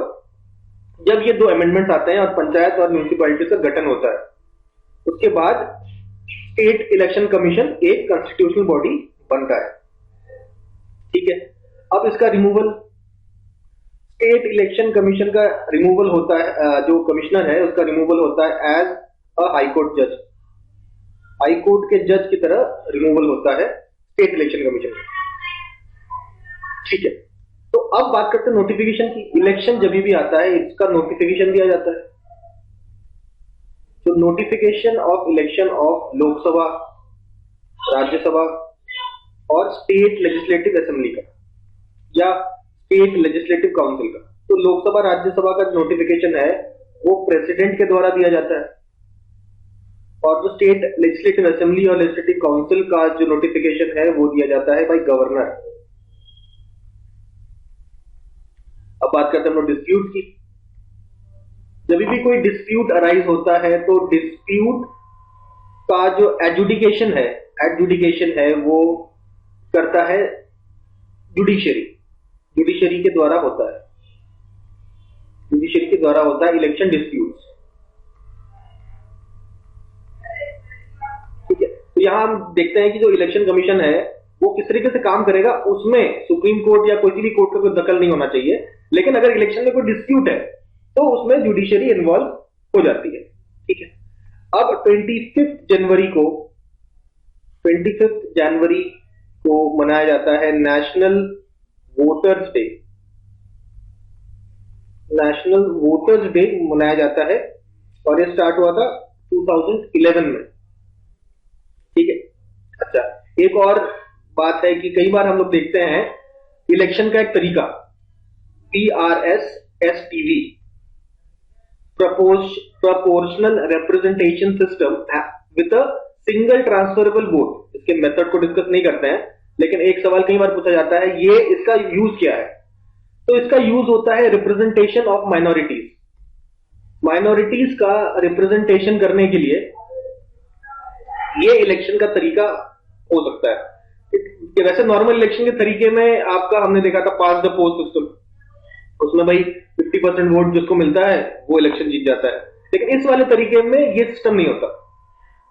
जब ये दो अमेंडमेंट्स आते हैं और पंचायत और म्यूनिसिपैलिटी का गठन होता है। उसके बाद स्टेट इलेक्शन कमीशन एक कॉन्स्टिट्यूशनल बॉडी बनता है। ठीक है, अब इसका रिमूवल स्टेट इलेक्शन कमीशन का रिमूवल होता है, जो कमिश्नर है उसका रिमूवल होता है एज अ हाई कोर्ट जज, हाई कोर्ट के जज की तरह रिमूवल होता है स्टेट इलेक्शन कमीशन का। ठीक है, तो अब बात करते हैं नोटिफिकेशन की। इलेक्शन जब भी आता है इसका नोटिफिकेशन दिया जाता है। तो notification of election of Lok Sabha, Rajya Sabha और स्टेट लेजिस्लेटिव असेंबली का या स्टेट लेजिस्लेटिव काउंसिल का। तो लोकसभा राज्यसभा का नोटिफिकेशन है वो प्रेसिडेंट के द्वारा दिया जाता है, और जो स्टेट लेजिस्लेटिव असेंबली और लेजिस्लेटिव काउंसिल का जो नोटिफिकेशन है वो दिया जाता है बाय गवर्नर। अब बात करते हैं हम लोग डिस्प्यूट की। जब भी कोई डिस्प्यूट अराइज होता है तो डिस्प्यूट का जो एडजुडिकेशन है वो करता है जुडिशरी, जुडिशरी के द्वारा होता है, जुडिशरी के द्वारा होता है इलेक्शन डिस्प्यूट्स। ठीक है, तो यहां हम देखते हैं कि जो इलेक्शन कमीशन है वो किस तरीके से काम करेगा। उसमें सुप्रीम कोर्ट या कोई भी कोर्ट का कोई दखल नहीं होना चाहिए, लेकिन अगर इलेक्शन में कोई डिस्प्यूट है तो उसमें जुडिशरी इन्वॉल्व हो जाती है। ठीक है, अब 25 जनवरी को मनाया जाता है national voters day. National voters day मनाया जाता है और ये स्टार्ट हुआ था 2011 में। ठीक है, अच्छा एक और बात है कि कई बार हम लोग देखते हैं इलेक्शन का एक तरीका PRSSTV, proportional representation system with a single transferable vote. इसके मेथड को डिस्कस नहीं करते हैं, लेकिन एक सवाल कई बार पूछा जाता है ये इसका यूज क्या है। तो इसका यूज होता है रिप्रेजेंटेशन ऑफ माइनॉरिटीज। माइनॉरिटीज का रिप्रेजेंटेशन करने के लिए ये इलेक्शन का तरीका हो सकता है। कि वैसे नॉर्मल इलेक्शन के तरीके में आपका हमने देखा था पास द पोस्ट सिस्टम, उसमें भाई 50% वोट जिसको मिलता है वो इलेक्शन जीत जाता है, लेकिन इस वाले तरीके में ये सिस्टम नहीं होता।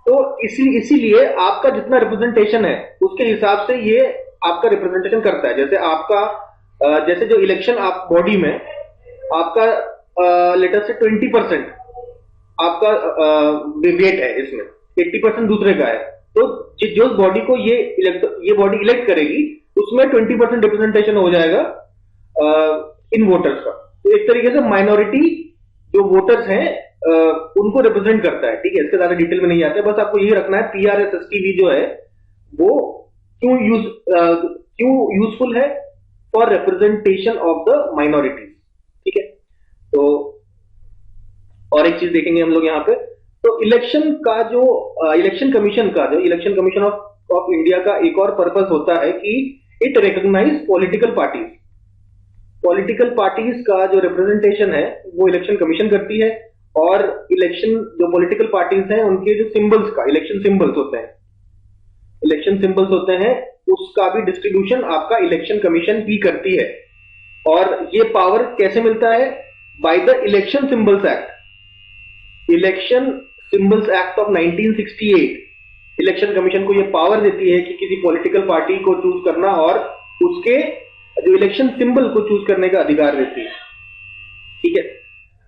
तो इसीलिए आपका जितना रिप्रेजेंटेशन है उसके हिसाब से ये आपका रिप्रेजेंटेशन करता है। जैसे आपका जैसे जो इलेक्शन आप बॉडी में आपका लेटर से 20% आपका वेट है, इसमें 80% दूसरे का है। तो जो बॉडी को ये बॉडी इलेक्ट करेगी उसमें 20% रिप्रेजेंटेशन हो जाएगा इन वोटर्स का। तो एक तरीके से माइनॉरिटी जो वोटर्स हैं उनको रिप्रेजेंट करता है। ठीक है, इसके ज्यादा डिटेल में नहीं आते, बस आपको यही रखना है PRSSTV जो है वो क्यों यूजफुल है for representation of the minorities. ठीक है, तो और एक चीज देखेंगे हम लोग यहाँ पे। तो इलेक्शन का जो इलेक्शन कमीशन ऑफ इंडिया का एक और पर्पस होता है कि इट रिकॉग्नाइज पॉलिटिकल पार्टीज का जो रिप्रेजेंटेशन है वो इलेक्शन कमीशन करती है, और इलेक्शन जो पॉलिटिकल पार्टीज हैं उनके जो सिंबल्स का इलेक्शन सिंबल्स होते हैं उसका भी डिस्ट्रीब्यूशन आपका इलेक्शन कमीशन भी करती है। और ये पावर कैसे मिलता है? By the election symbols act. Election symbols act of 1968 election commission को यह पावर देती है कि किसी पॉलिटिकल पार्टी को चूज करना और उसके जो इलेक्शन सिंबल को चूज करने का अधिकार देती है। ठीक है,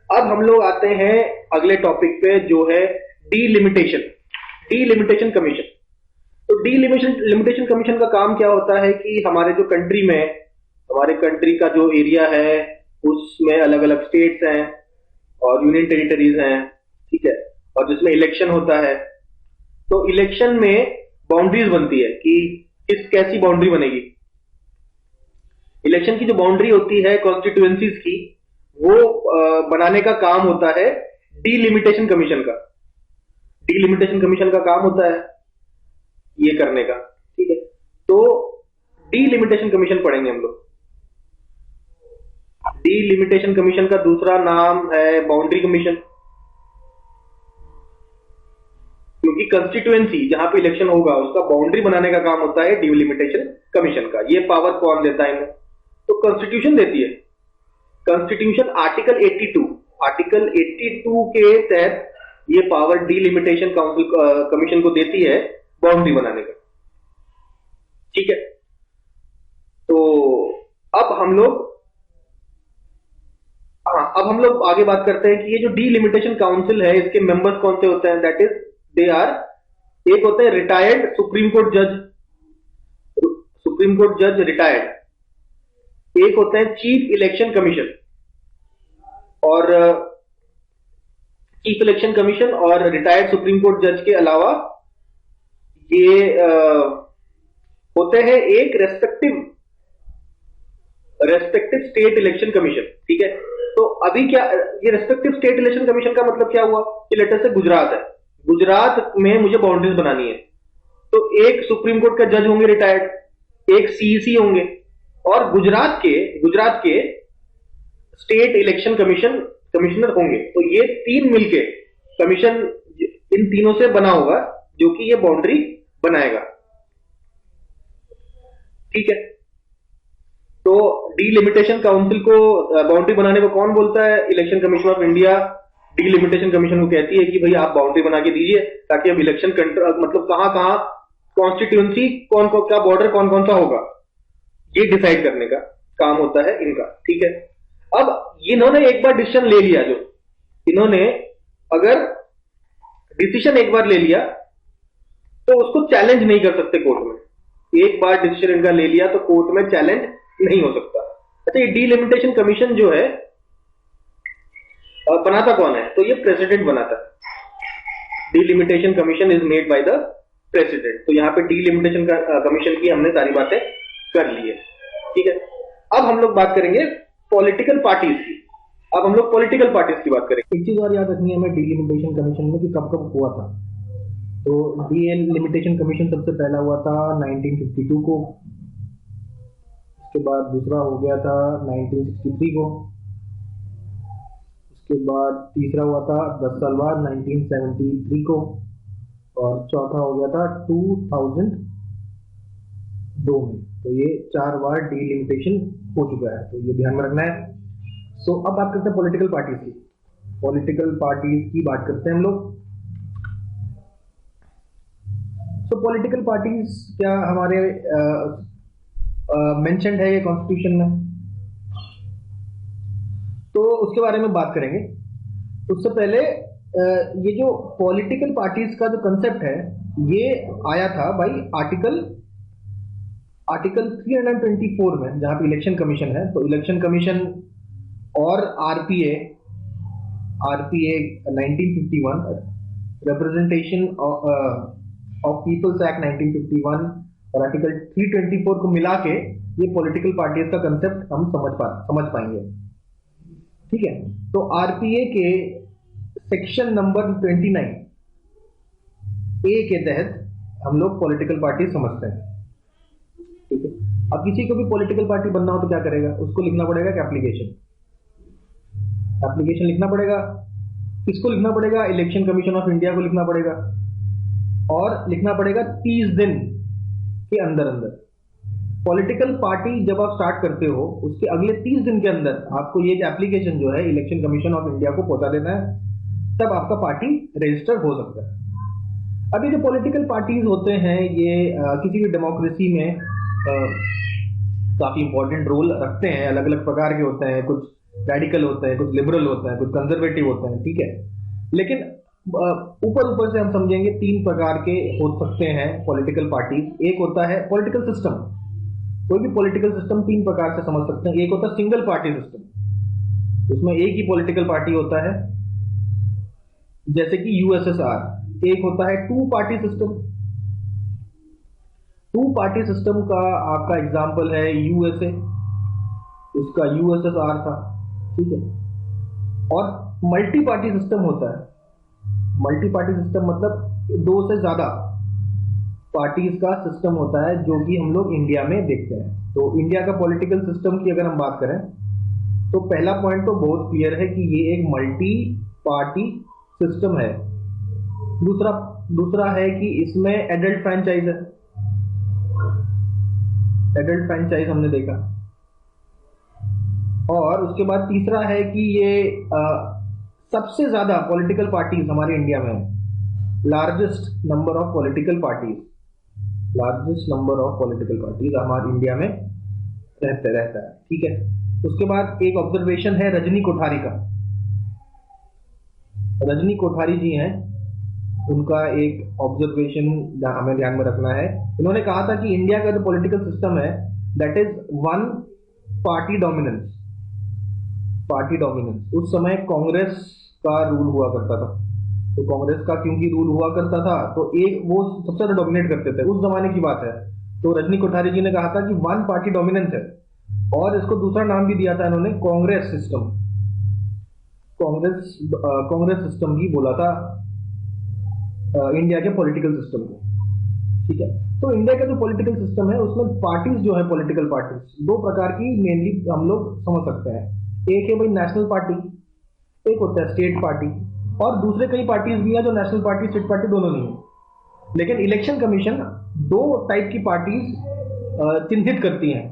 अब हम लोग आते हैं अगले टॉपिक पे जो है डीलिमिटेशन कमीशन। तो डीलिमिटेशन कमीशन का काम क्या होता है कि हमारे जो हमारे कंट्री का जो एरिया है उसमें अलग अलग स्टेट्स हैं और यूनियन टेरिटरीज हैं। ठीक है, और जिसमें इलेक्शन होता है तो इलेक्शन में बाउंड्रीज बनती है कि कैसी बाउंड्री बनेगी। इलेक्शन की जो बाउंड्री होती है कॉन्स्टिट्यूएंसीज की वो बनाने का काम होता है डीलिमिटेशन कमीशन का। डीलिमिटेशन कमीशन का काम होता है ये करने का। ठीक है, तो डीलिमिटेशन कमीशन पढ़ेंगे हम लोग। डीलिमिटेशन कमीशन का दूसरा नाम है बाउंड्री कमीशन, क्योंकि कंस्टिट्यूएंसी जहां पे इलेक्शन होगा उसका बाउंड्री बनाने का काम होता है डीलिमिटेशन कमीशन का। ये पावर कौन देता है इन्हें? तो कॉन्स्टिट्यूशन देती है। कॉन्स्टिट्यूशन आर्टिकल 82 के तहत ये पावर डीलिमिटेशन कमीशन को देती है बाउंड्री बनाने का। ठीक है, तो अब हम लोग अब हम लोग आगे बात करते हैं कि ये जो डीलिमिटेशन काउंसिल है इसके मेंबर्स कौन से होते हैं। दैट इज दे आर, एक होते हैं रिटायर्ड सुप्रीम कोर्ट जज, सुप्रीम कोर्ट जज रिटायर्ड, एक होते हैं चीफ इलेक्शन कमीशन, और चीफ इलेक्शन कमीशन और रिटायर्ड सुप्रीम कोर्ट जज के अलावा ये होते हैं एक रेस्पेक्टिव स्टेट इलेक्शन कमीशन। ठीक है, तो अभी क्या ये रेस्पेक्टिव स्टेट इलेक्शन कमीशन का मतलब क्या हुआ कि लेटर से गुजरात है, गुजरात में मुझे बाउंड्रीज बनानी है, तो एक सुप्रीम कोर्ट का जज होंगे रिटायर्ड, एक सीईसी होंगे, और गुजरात के स्टेट इलेक्शन कमिश्नर होंगे। तो ये तीन मिलके कमीशन इन तीनों से बना होगा जो कि ये बाउंड्री बनाएगा। ठीक है, तो डीलिमिटेशन काउंसिल को बाउंड्री बनाने को कौन बोलता है? Election commission of India delimitation commission को कहती है कि भाई आप बाउंड्री बना के दीजिए ताकि हम इलेक्शन मतलब कहां कहां कॉन्स्टिट्यूंसी कौन कौन का बॉर्डर कौन कौन सा होगा ये डिसाइड करने का काम होता है इनका। ठीक है, अब इन्होंने एक बार डिसीजन ले लिया, जो इन्होंने अगर डिसीजन एक बार ले लिया तो उसको चैलेंज नहीं कर सकते कोर्ट में। एक बार डिसीजन इनका ले लिया तो कोर्ट में चैलेंज नहीं हो सकता। अच्छा, ये डीलिमिटेशन कमीशन जो है बनाता कौन है? तो ये प्रेसिडेंट बनाता है। Delimitation commission is made by the president. तो यहां पे डीलिमिटेशन कमीशन की हमने सारी बातें कर ली है। ठीक है, अब हम लोग बात करेंगे पॉलिटिकल पार्टीज की। अब हम लोग पॉलिटिकल पार्टीज की बात करेंगे। एक चीज और याद रखनी है हमें डीलिमिटेशन कमीशन में कि कब कब हुआ था। तो डीलिमिटेशन कमीशन सबसे पहला हुआ था 1952 को, उसके बाद दूसरा हो गया था 1963 को, उसके बाद तीसरा हुआ था 10 साल बाद 1973 को, और चौथा हो गया था 2002 में। तो ये 4 बार डीलिमिटेशन हो चुका है, तो ये ध्यान में रखना है। सो अब बात करते हैं पॉलिटिकल पार्टीज की। पॉलिटिकल पार्टीज की बात करते हैं हम लोग। तो पॉलिटिकल पार्टीज क्या हमारे मेंशन्ड है ये कॉन्स्टिट्यूशन में, तो उसके बारे में बात करेंगे। उससे पहले ये जो पॉलिटिकल पार्टीज का जो कंसेप्ट है ये आया था भाई आर्टिकल 324 में, जहां पे इलेक्शन कमीशन है। तो इलेक्शन कमीशन और RPA 1951, representation of peoples act 1951 और आर्टिकल 324 को मिला के ये पॉलिटिकल पार्टीज का कंसेप्ट हम समझ पाएंगे। ठीक है, तो आरपीए के सेक्शन नंबर 29 ए के तहत हम लोग पॉलिटिकल पार्टी समझते हैं। ठीक है, अब किसी को भी पॉलिटिकल पार्टी बनना हो तो क्या करेगा? उसको लिखना पड़ेगा कि एप्लीकेशन लिखना पड़ेगा। किसको लिखना पड़ेगा? इलेक्शन कमीशन ऑफ इंडिया को लिखना पड़ेगा, और लिखना पड़ेगा 30 दिन के अंदर अंदर। पॉलिटिकल पार्टी जब आप स्टार्ट करते हो उसके अगले 30 दिन के अंदर आपको ये एप्लीकेशन जो है इलेक्शन कमीशन ऑफ इंडिया को पहुंचा देना है, तब आपका पार्टी रजिस्टर हो सकता है। अभी जो पॉलिटिकल पार्टीज होते हैं ये किसी भी डेमोक्रेसी में काफी इंपॉर्टेंट रोल रखते हैं। अलग अलग प्रकार के होते हैं, कुछ रेडिकल होते हैं, कुछ लिबरल होते हैं, कुछ कंजर्वेटिव होते हैं। ठीक है, लेकिन ऊपर से हम समझेंगे 3 प्रकार के हो सकते हैं पॉलिटिकल पार्टीज। एक होता है पॉलिटिकल सिस्टम, कोई भी पॉलिटिकल सिस्टम 3 प्रकार से समझ सकते हैं। एक होता है सिंगल पार्टी सिस्टम, उसमें एक ही पॉलिटिकल पार्टी होता है, जैसे कि यूएसएसआर। एक होता है 2 पार्टी सिस्टम। 2 पार्टी सिस्टम का आपका एग्जाम्पल है यूएसए, उसका यूएसएसआर था। ठीक है, और मल्टी पार्टी सिस्टम होता है। मल्टी पार्टी सिस्टम मतलब 2 से ज्यादा पार्टीज का सिस्टम होता है, जो कि हम लोग इंडिया में देखते हैं। तो इंडिया का पॉलिटिकल सिस्टम की अगर हम बात करें तो पहला पॉइंट तो बहुत क्लियर है कि ये एक मल्टी पार्टी सिस्टम है। दूसरा है कि इसमें एडल्ट फ्रेंचाइज है, एडल्ट फ्रेंचाइज हमने देखा। और उसके बाद तीसरा है कि ये सबसे ज्यादा पॉलिटिकल पार्टीज हमारे इंडिया में, largest number of political parties हमारे इंडिया में रहता है। ठीक है, उसके बाद एक ऑब्जर्वेशन है रजनी कोठारी का। रजनी कोठारी जी हैं, उनका एक ऑब्जर्वेशन हमें ध्यान में रखना है। इन्होंने कहा था कि इंडिया का जो पॉलिटिकल सिस्टम है that is one party dominance. Party dominance, उस समय कांग्रेस का रूल हुआ करता था, तो कांग्रेस का क्योंकि रूल हुआ करता था तो एक वो सबसे ज्यादा डोमिनेट करते थे, उस जमाने की बात है। तो रजनी कोठारी जी ने कहा था कि वन पार्टी डोमिनेंस है, और इसको दूसरा नाम भी दिया था इन्होंने कांग्रेस सिस्टम। कांग्रेस सिस्टम ही बोला था इंडिया के पॉलिटिकल सिस्टम को, ठीक है। तो इंडिया का जो पॉलिटिकल सिस्टम है उसमें पार्टीज जो है, पॉलिटिकल पार्टीज दो प्रकार की मेनली हम लोग समझ सकते हैं। एक है भाई नेशनल पार्टी, एक होता है स्टेट पार्टी, और दूसरे कई पार्टीज भी है जो नेशनल पार्टी स्टेट पार्टी दोनों नहीं है। लेकिन इलेक्शन कमीशन दो टाइप की पार्टीज चिन्हित करती हैं,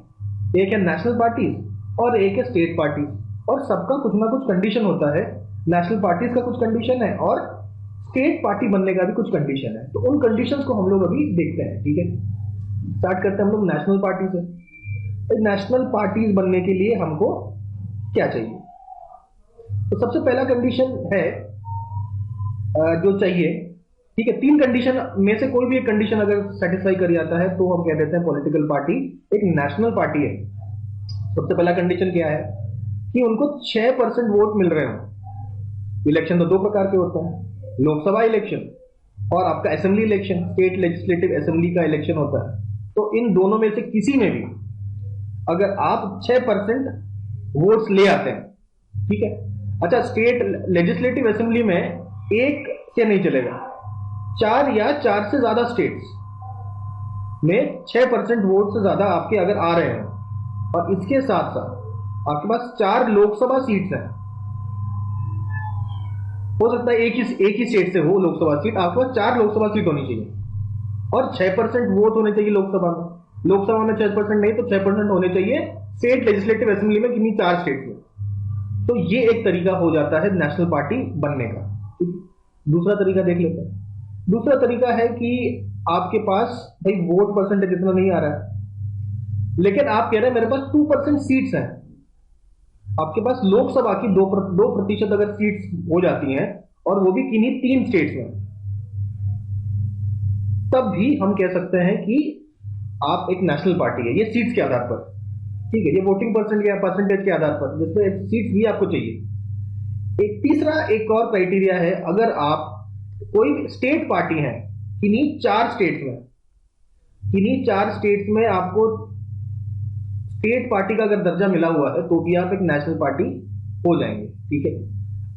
एक है नेशनल पार्टीज और एक है स्टेट पार्टीज, और सबका कुछ ना कुछ कंडीशन होता है। नेशनल पार्टीज का कुछ कंडीशन है और स्टेट पार्टी बनने का भी कुछ कंडीशन है। तो उन कंडीशंस को हम लोग अभी देखते हैं, ठीक है। स्टार्ट करते हैं हम लोग नेशनल पार्टी से। नेशनल पार्टीज बनने के लिए हमको क्या चाहिए? तो सबसे पहला कंडीशन है जो चाहिए, ठीक है। तीन कंडीशन में से कोई भी एक कंडीशन अगर सेटिस्फाई कर जाता है तो हम कह देते हैं पॉलिटिकल पार्टी एक नेशनल पार्टी है। सबसे पहला कंडीशन क्या है कि उनको 6% वोट मिल रहे हो। इलेक्शन तो दो प्रकार के होते हैं, लोकसभा इलेक्शन और आपका assembly election, state legislative assembly का इलेक्शन होता है। तो इन दोनों में से किसी में भी अगर आप 6% वोट्स ले आते हैं, ठीक है। अच्छा, स्टेट लेजिस्लेटिव असेंबली में एक से नहीं चलेगा, 4 या 4 से ज्यादा स्टेट्स में 6% वोट से ज्यादा आपके अगर आ रहे हैं, और इसके साथ साथ आपके पास 4 लोकसभा सीट्स हैं, हो सकता है एक ही स्टेट से हो लोकसभा सीट, आपके पास 4 लोकसभा सीट होनी चाहिए और 6% वोट होने चाहिए लोकसभा में। लोकसभा में 6% नहीं तो 6% होने चाहिए स्टेट लेजिस्लेटिव असेंबली में, किन्हीं 4 स्टेट में। तो ये एक तरीका हो जाता है नेशनल पार्टी बनने का। दूसरा तरीका देख लेते हैं। दूसरा तरीका है कि आपके पास भाई वोट परसेंटेज इतना नहीं आ रहा है, लेकिन आप कह रहे हैं मेरे पास 2% सीट्स हैं। आपके पास लोकसभा की 2% अगर सीट्स हो जाती हैं, और वो भी किन्हीं 3 स्टेट्स में, तब भी हम कह सकते हैं कि आप एक नेशनल पार्टी है। ये सीट्स के आधार पर, ठीक है, ये वोटिंग परसेंटेज के आधार पर, जिसमें सीट्स भी आपको चाहिए। एक तीसरा एक और क्राइटेरिया है, अगर आप कोई स्टेट पार्टी है किन्हीं 4 स्टेट्स में, किन्हीं 4 स्टेट्स में आपको स्टेट पार्टी का अगर दर्जा मिला हुआ है तो भी आप एक नेशनल पार्टी हो जाएंगे, ठीक है।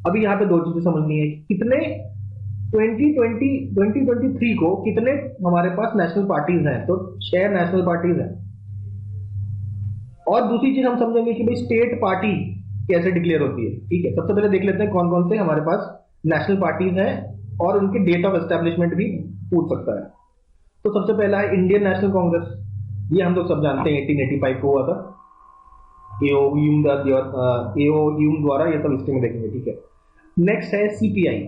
अभी यहां पे दो चीजें समझनी है, कितने 2023 को कितने हमारे पास नेशनल पार्टीज हैं, तो 6 नेशनल पार्टीज हैं। और दूसरी चीज हम समझेंगे कि भाई स्टेट पार्टी कैसे डिक्लेयर होती है, ठीक है। सबसे पहले देख लेते हैं कौन कौन से हमारे पास नेशनल पार्टीज हैं, और उनके डेट ऑफ एस्टेब्लिशमेंट भी पूछ सकता है। तो सबसे पहला है इंडियन नेशनल कांग्रेस, ये हम लोग सब जानते हैं 1885 को हुआ था, एओ ह्यूम द्वारा, ये सब हिस्ट्री में देखेंगे, ठीक है। नेक्स्ट है सीपीआई,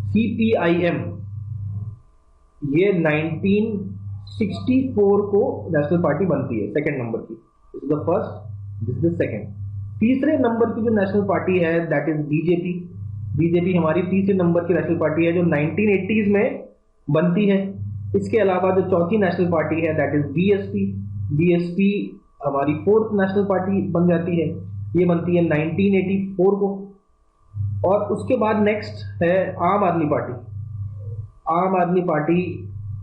सीपीआईएम, ये 1964 को नेशनल पार्टी बनती है, सेकंड नंबर की। This is the first, this is the second. तीसरे नंबर की जो नेशनल पार्टी है दैट इज बीजेपी। बीजेपी हमारी तीसरे नंबर की नेशनल पार्टी है जो 1980s में बनती है। इसके अलावा जो चौथी नेशनल पार्टी है दैट इज बीएसपी। बीएसपी हमारी 4th नेशनल पार्टी बन जाती है, ये बनती है 1984 को। और उसके बाद नेक्स्ट है आम आदमी पार्टी। आम आदमी पार्टी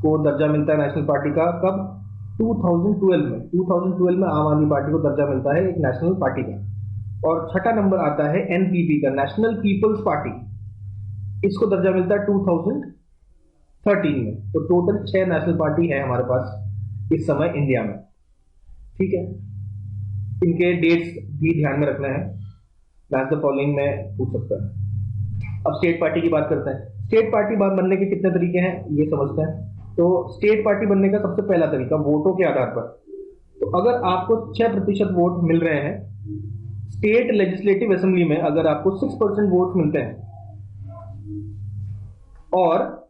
को दर्जा मिलता है नेशनल पार्टी का कब? 2012 में। 2012 में आम आदमी पार्टी को दर्जा मिलता है एक नेशनल पार्टी का। और छठा नंबर आता है एनपीपी का, नेशनल पीपल्स पार्टी। इसको दर्जा मिलता है 2013 में। तो टोटल 6 नेशनल पार्टी है हमारे पास इस समय इंडिया में, ठीक है। इनके डेट्स भी ध्यान में रखना है, मैच द फॉलोइंग में पूछ सकता है। अब स्टेट पार्टी की बात करते हैं। स्टेट पार्टी बनने के कितने तरीके हैं ये समझते हैं। तो स्टेट पार्टी बनने का सबसे पहला तरीका वोटों के आधार पर। तो अगर आपको 6% वोट मिल रहे हैं, स्टेट लेजिस्लेटिव असेंबली में अगर आपको 6% वोट मिलते हैं, और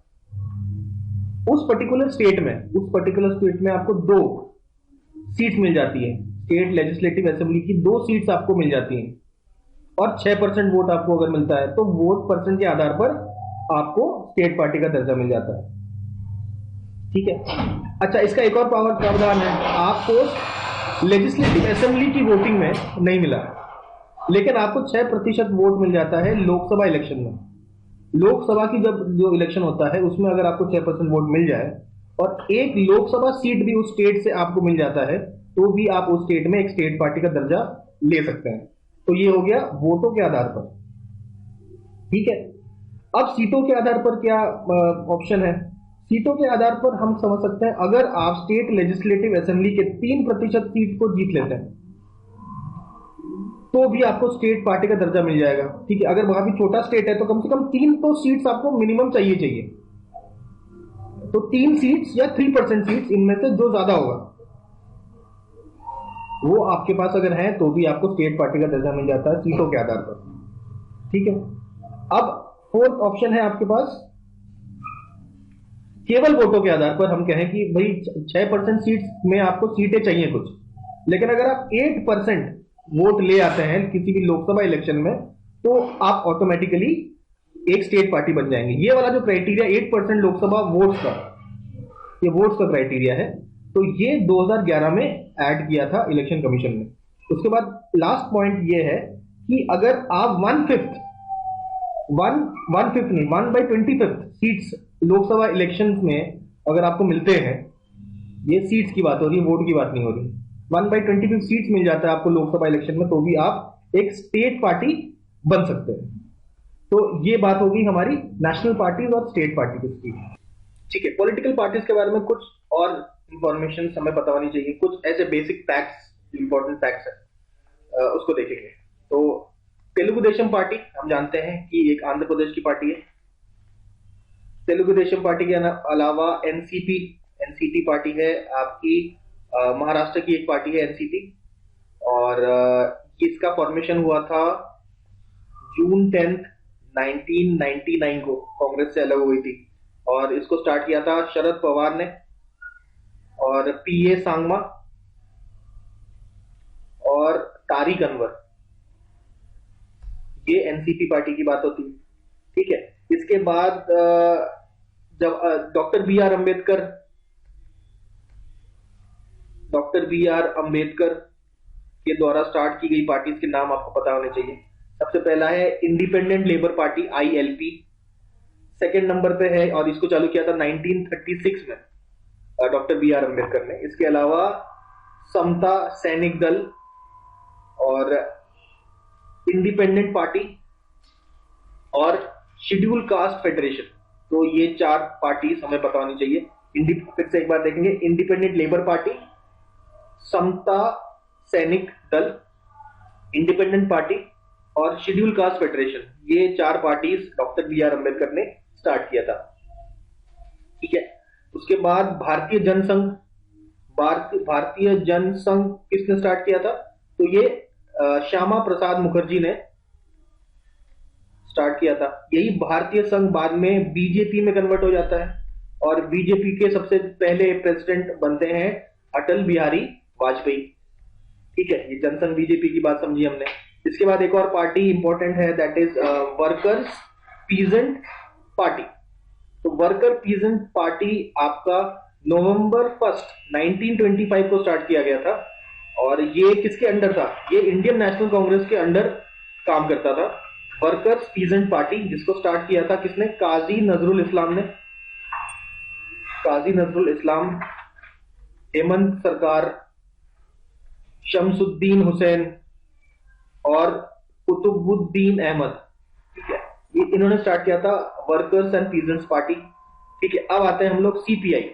उस पर्टिकुलर स्टेट में आपको 2 सीट मिल जाती है, स्टेट लेजिस्लेटिव असेंबली की 2 सीट्स आपको मिल जाती हैं, और 6% वोट आपको अगर मिलता है तो वोट परसेंट के आधार पर आपको स्टेट पार्टी का दर्जा मिल जाता है। ठीक है। अच्छा, इसका एक और पावर प्रावधान है, आपको लेजिस्लेटिव असेंबली की वोटिंग में नहीं मिला, लेकिन आपको 6% वोट मिल जाता है लोकसभा इलेक्शन में। लोकसभा की जब जो इलेक्शन होता है उसमें अगर आपको 6% वोट मिल जाए और एक लोकसभा सीट भी उस स्टेट से आपको मिल जाता है तो भी आप उस स्टेट में एक स्टेट पार्टी का दर्जा ले सकते हैं। तो ये हो गया वोटों के आधार पर। ठीक है। अब सीटों के आधार पर क्या ऑप्शन है? सीटों के आधार पर हम समझ सकते हैं, अगर आप स्टेट लेजिस्लेटिव असेंबली के 3% सीट को जीत लेते हैं तो भी आपको स्टेट पार्टी का दर्जा मिल जाएगा। ठीक है। अगर वहां भी छोटा स्टेट है तो कम से कम 3 तो सीट्स आपको मिनिमम चाहिए। तो 3 सीट्स या 3% सीट्स, इनमें से जो ज्यादा होगा वो आपके पास अगर है तो भी आपको स्टेट पार्टी का दर्जा मिल जाता है सीटों के आधार पर। ठीक है। अब फोर्थ ऑप्शन है आपके पास, केवल वोटों के आधार पर हम कहें कि भाई 6% सीट्स में आपको सीटें चाहिए कुछ, लेकिन अगर आप 8% वोट ले आते हैं किसी भी लोकसभा इलेक्शन में तो आप ऑटोमेटिकली एक स्टेट पार्टी बन जाएंगे। ये वाला जो क्राइटेरिया 8% लोकसभा वोट्स का, ये वोट्स का क्राइटेरिया है, तो ये 2011 में ऐड किया था इलेक्शन कमीशन ने। उसके बाद लास्ट पॉइंट ये है कि अगर आप 1/25 सीट्स लोकसभा इलेक्शन में अगर आपको मिलते हैं, ये सीट्स की बात हो रही है, वोट की बात नहीं हो रही, 1/25 सीट्स मिल जाता है आपको लोकसभा इलेक्शन में तो भी आप एक स्टेट पार्टी बन सकते हैं। तो ये बात होगी हमारी नेशनल पार्टीज और स्टेट पार्टी की। ठीक है। पॉलिटिकल पार्टीज के बारे में कुछ और इंफॉर्मेशन हमें पता होनी चाहिए, कुछ ऐसे बेसिक फैक्ट्स, इंपॉर्टेंट फैक्ट्स है, उसको देखेंगे। तो तेलुगु देशम पार्टी हम जानते हैं कि एक आंध्र प्रदेश की पार्टी है। तेलुगु देशम पार्टी के अलावा एनसीपी पार्टी है आपकी, महाराष्ट्र की एक पार्टी है एनसीपी, और इसका फॉर्मेशन हुआ था जून 10, 1999 को, कांग्रेस से अलग हुई थी, और इसको स्टार्ट किया था शरद पवार ने और पीए सांगमा और तारिक अनवर। ये एनसीपी पार्टी की बात होती है। ठीक है। इसके बाद जब डॉक्टर बी आर अंबेडकर के द्वारा स्टार्ट की गई पार्टीज के नाम आपको पता होने चाहिए। सबसे पहला है independent labour party, ILP, second number पे है, और इसको चालू किया था 1936 में डॉक्टर बी आर अंबेडकर ने। इसके अलावा समता सैनिक दल और इंडिपेंडेंट पार्टी और शेड्यूल कास्ट फेडरेशन, तो ये 4 पार्टीज हमें पता होनी चाहिए। फिर से एक बार देखेंगे, independent labour party, Samata Sainik Dal, independent party और शेड्यूल कास्ट फेडरेशन, ये 4 parties doctor B R Ambedkar ने स्टार्ट किया था। ठीक है। उसके बाद भारतीय जनसंघ किसने स्टार्ट किया था? तो ये श्यामा प्रसाद मुखर्जी ने स्टार्ट किया था। यही भारतीय संघ बाद में बीजेपी में कन्वर्ट हो जाता है और बीजेपी के सबसे पहले प्रेसिडेंट बनते हैं अटल बिहारी वाजपेयी। ठीक है। ये जनसंघ बीजेपी की बात समझी हमने। इसके बाद एक और पार्टी इंपॉर्टेंट है, that is workers peasant party. तो वर्कर पीजेंट पार्टी आपका नवंबर 1, 1925 को स्टार्ट किया गया था, और ये किसके अंडर था? ये इंडियन नेशनल कांग्रेस के अंडर काम करता था। वर्कर्स पीजेंट पार्टी, जिसको स्टार्ट किया था किसने? काजी नजरुल इस्लाम ने। काजी नजरुल इस्लाम, हेमंत सरकार, शमसुद्दीन हुसैन और कुतुबुद्दीन अहमद। ठीक है। ये इन्होंने स्टार्ट किया था वर्कर्स एंड पीजेंट्स पार्टी। ठीक है। अब आते हैं हम लोग CPI,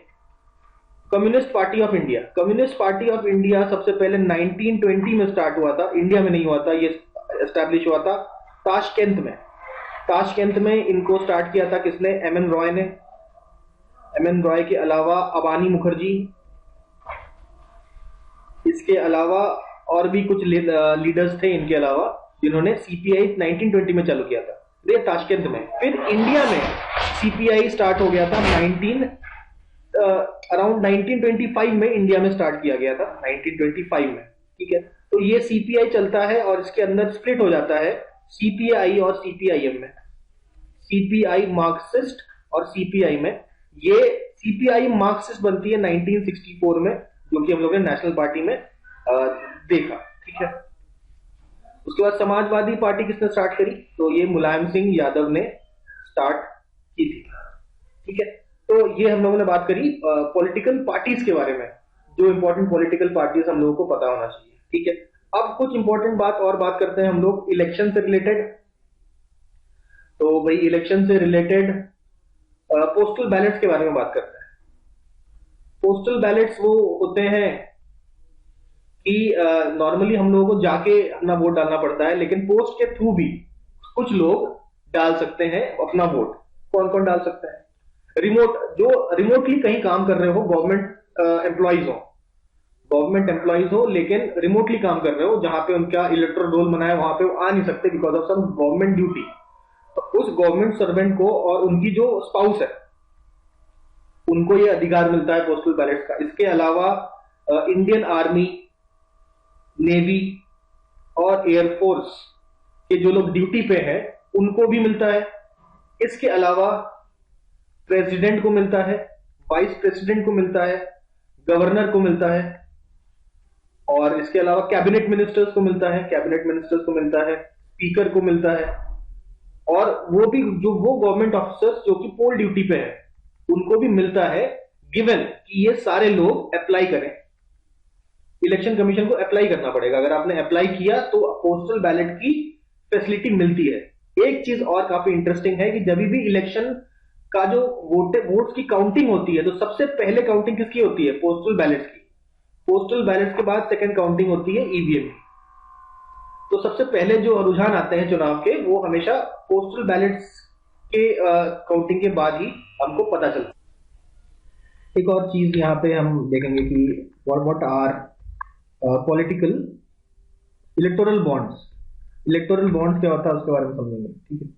communist party of India. Communist party of India सबसे पहले 1920 में स्टार्ट हुआ था, इंडिया में नहीं हुआ था, ये एस्टैब्लिश हुआ था ताशकंद में। ताशकंद में इनको स्टार्ट किया था किसने? एमएन रॉय ने। एमएन रॉय के अलावा अबानी मुखर्जी, इसके अलावा और भी कुछ लीडर्स थे इनके अलावा, जिन्होंने सीपीआई 1920 में चालू किया था, ये ताशकंद में। फिर इंडिया में सीपीआई स्टार्ट हो गया था अराउंड 1925 में, इंडिया में स्टार्ट किया गया था 1925 में। ठीक है। तो ये सीपीआई चलता है और इसके अंदर स्प्लिट हो जाता है सीपीआई और सीपीआईएम में, सीपीआई मार्क्सिस्ट और सीपीआई में। ये सीपीआई मार्क्सिस्ट बनती है 1964 में, जो कि हम लोग ने नेशनल पार्टी में देखा, ठीक है। उसके बाद समाजवादी पार्टी किसने स्टार्ट करी? तो ये मुलायम सिंह यादव ने स्टार्ट की थी, ठीक है। तो ये हम लोगों ने बात करी पॉलिटिकल पार्टीज के बारे में, जो इंपॉर्टेंट पॉलिटिकल पार्टीज हम लोगों को पता होना चाहिए, ठीक है। अब कुछ इंपॉर्टेंट बात करते हैं हम लोग इलेक्शन से रिलेटेड। तो भाई इलेक्शन से रिलेटेड पोस्टल बैलेट्स के बारे में बात करते हैं। पोस्टल बैलेट्स वो होते हैं कि नॉर्मली हम लोगों को जाके अपना वोट डालना पड़ता है, लेकिन पोस्ट के थ्रू भी कुछ लोग डाल सकते हैं अपना वोट। कौन कौन डाल सकते हैं? जो रिमोटली कहीं काम कर रहे हो, गवर्नमेंट एम्प्लॉइज हो लेकिन रिमोटली काम कर रहे हो, जहां पे उनका इलेक्टोरल रोल बना है, वहां पे वो आ नहीं सकते because of some government duty. तो उस गवर्नमेंट सर्वेंट को और उनकी जो स्पाउस है, उनको ये अधिकार मिलता है पोस्टल बैलेट का। इसके अलावा इंडियन आर्मी, नेवी और एयरफोर्स के जो लोग ड्यूटी पे हैं उनको भी मिलता है। इसके अलावा प्रेसिडेंट को मिलता है, वाइस प्रेसिडेंट को मिलता है, गवर्नर को मिलता है, और इसके अलावा कैबिनेट मिनिस्टर्स को मिलता है, स्पीकर को मिलता है, और वो भी जो वो गवर्नमेंट ऑफिसर्स जो कि पोल ड्यूटी पे है उनको भी मिलता है, गिवन कि ये सारे लोग अप्लाई करें। इलेक्शन कमीशन को अप्लाई करना पड़ेगा। अगर आपने अप्लाई किया तो पोस्टल बैलेट की फैसिलिटी मिलती है। एक चीज और काफी इंटरेस्टिंग है कि जब भी इलेक्शन का जो वोट्स की काउंटिंग होती है, तो सबसे पहले काउंटिंग किसकी होती है? पोस्टल बैलेट्स की। पोस्टल बैलेट्स के बाद सेकंड काउंटिंग होती है ईवीएम की। तो सबसे पहले जो रुझान आते हैं चुनाव के, वो हमेशा पोस्टल बैलेट्स के काउंटिंग के बाद ही हमको पता चलता है। एक और चीज यहाँ पे हम देखेंगे कि what are political electoral bonds. Electoral bonds क्या होता है उसके बारे में समझेंगे, ठीक है।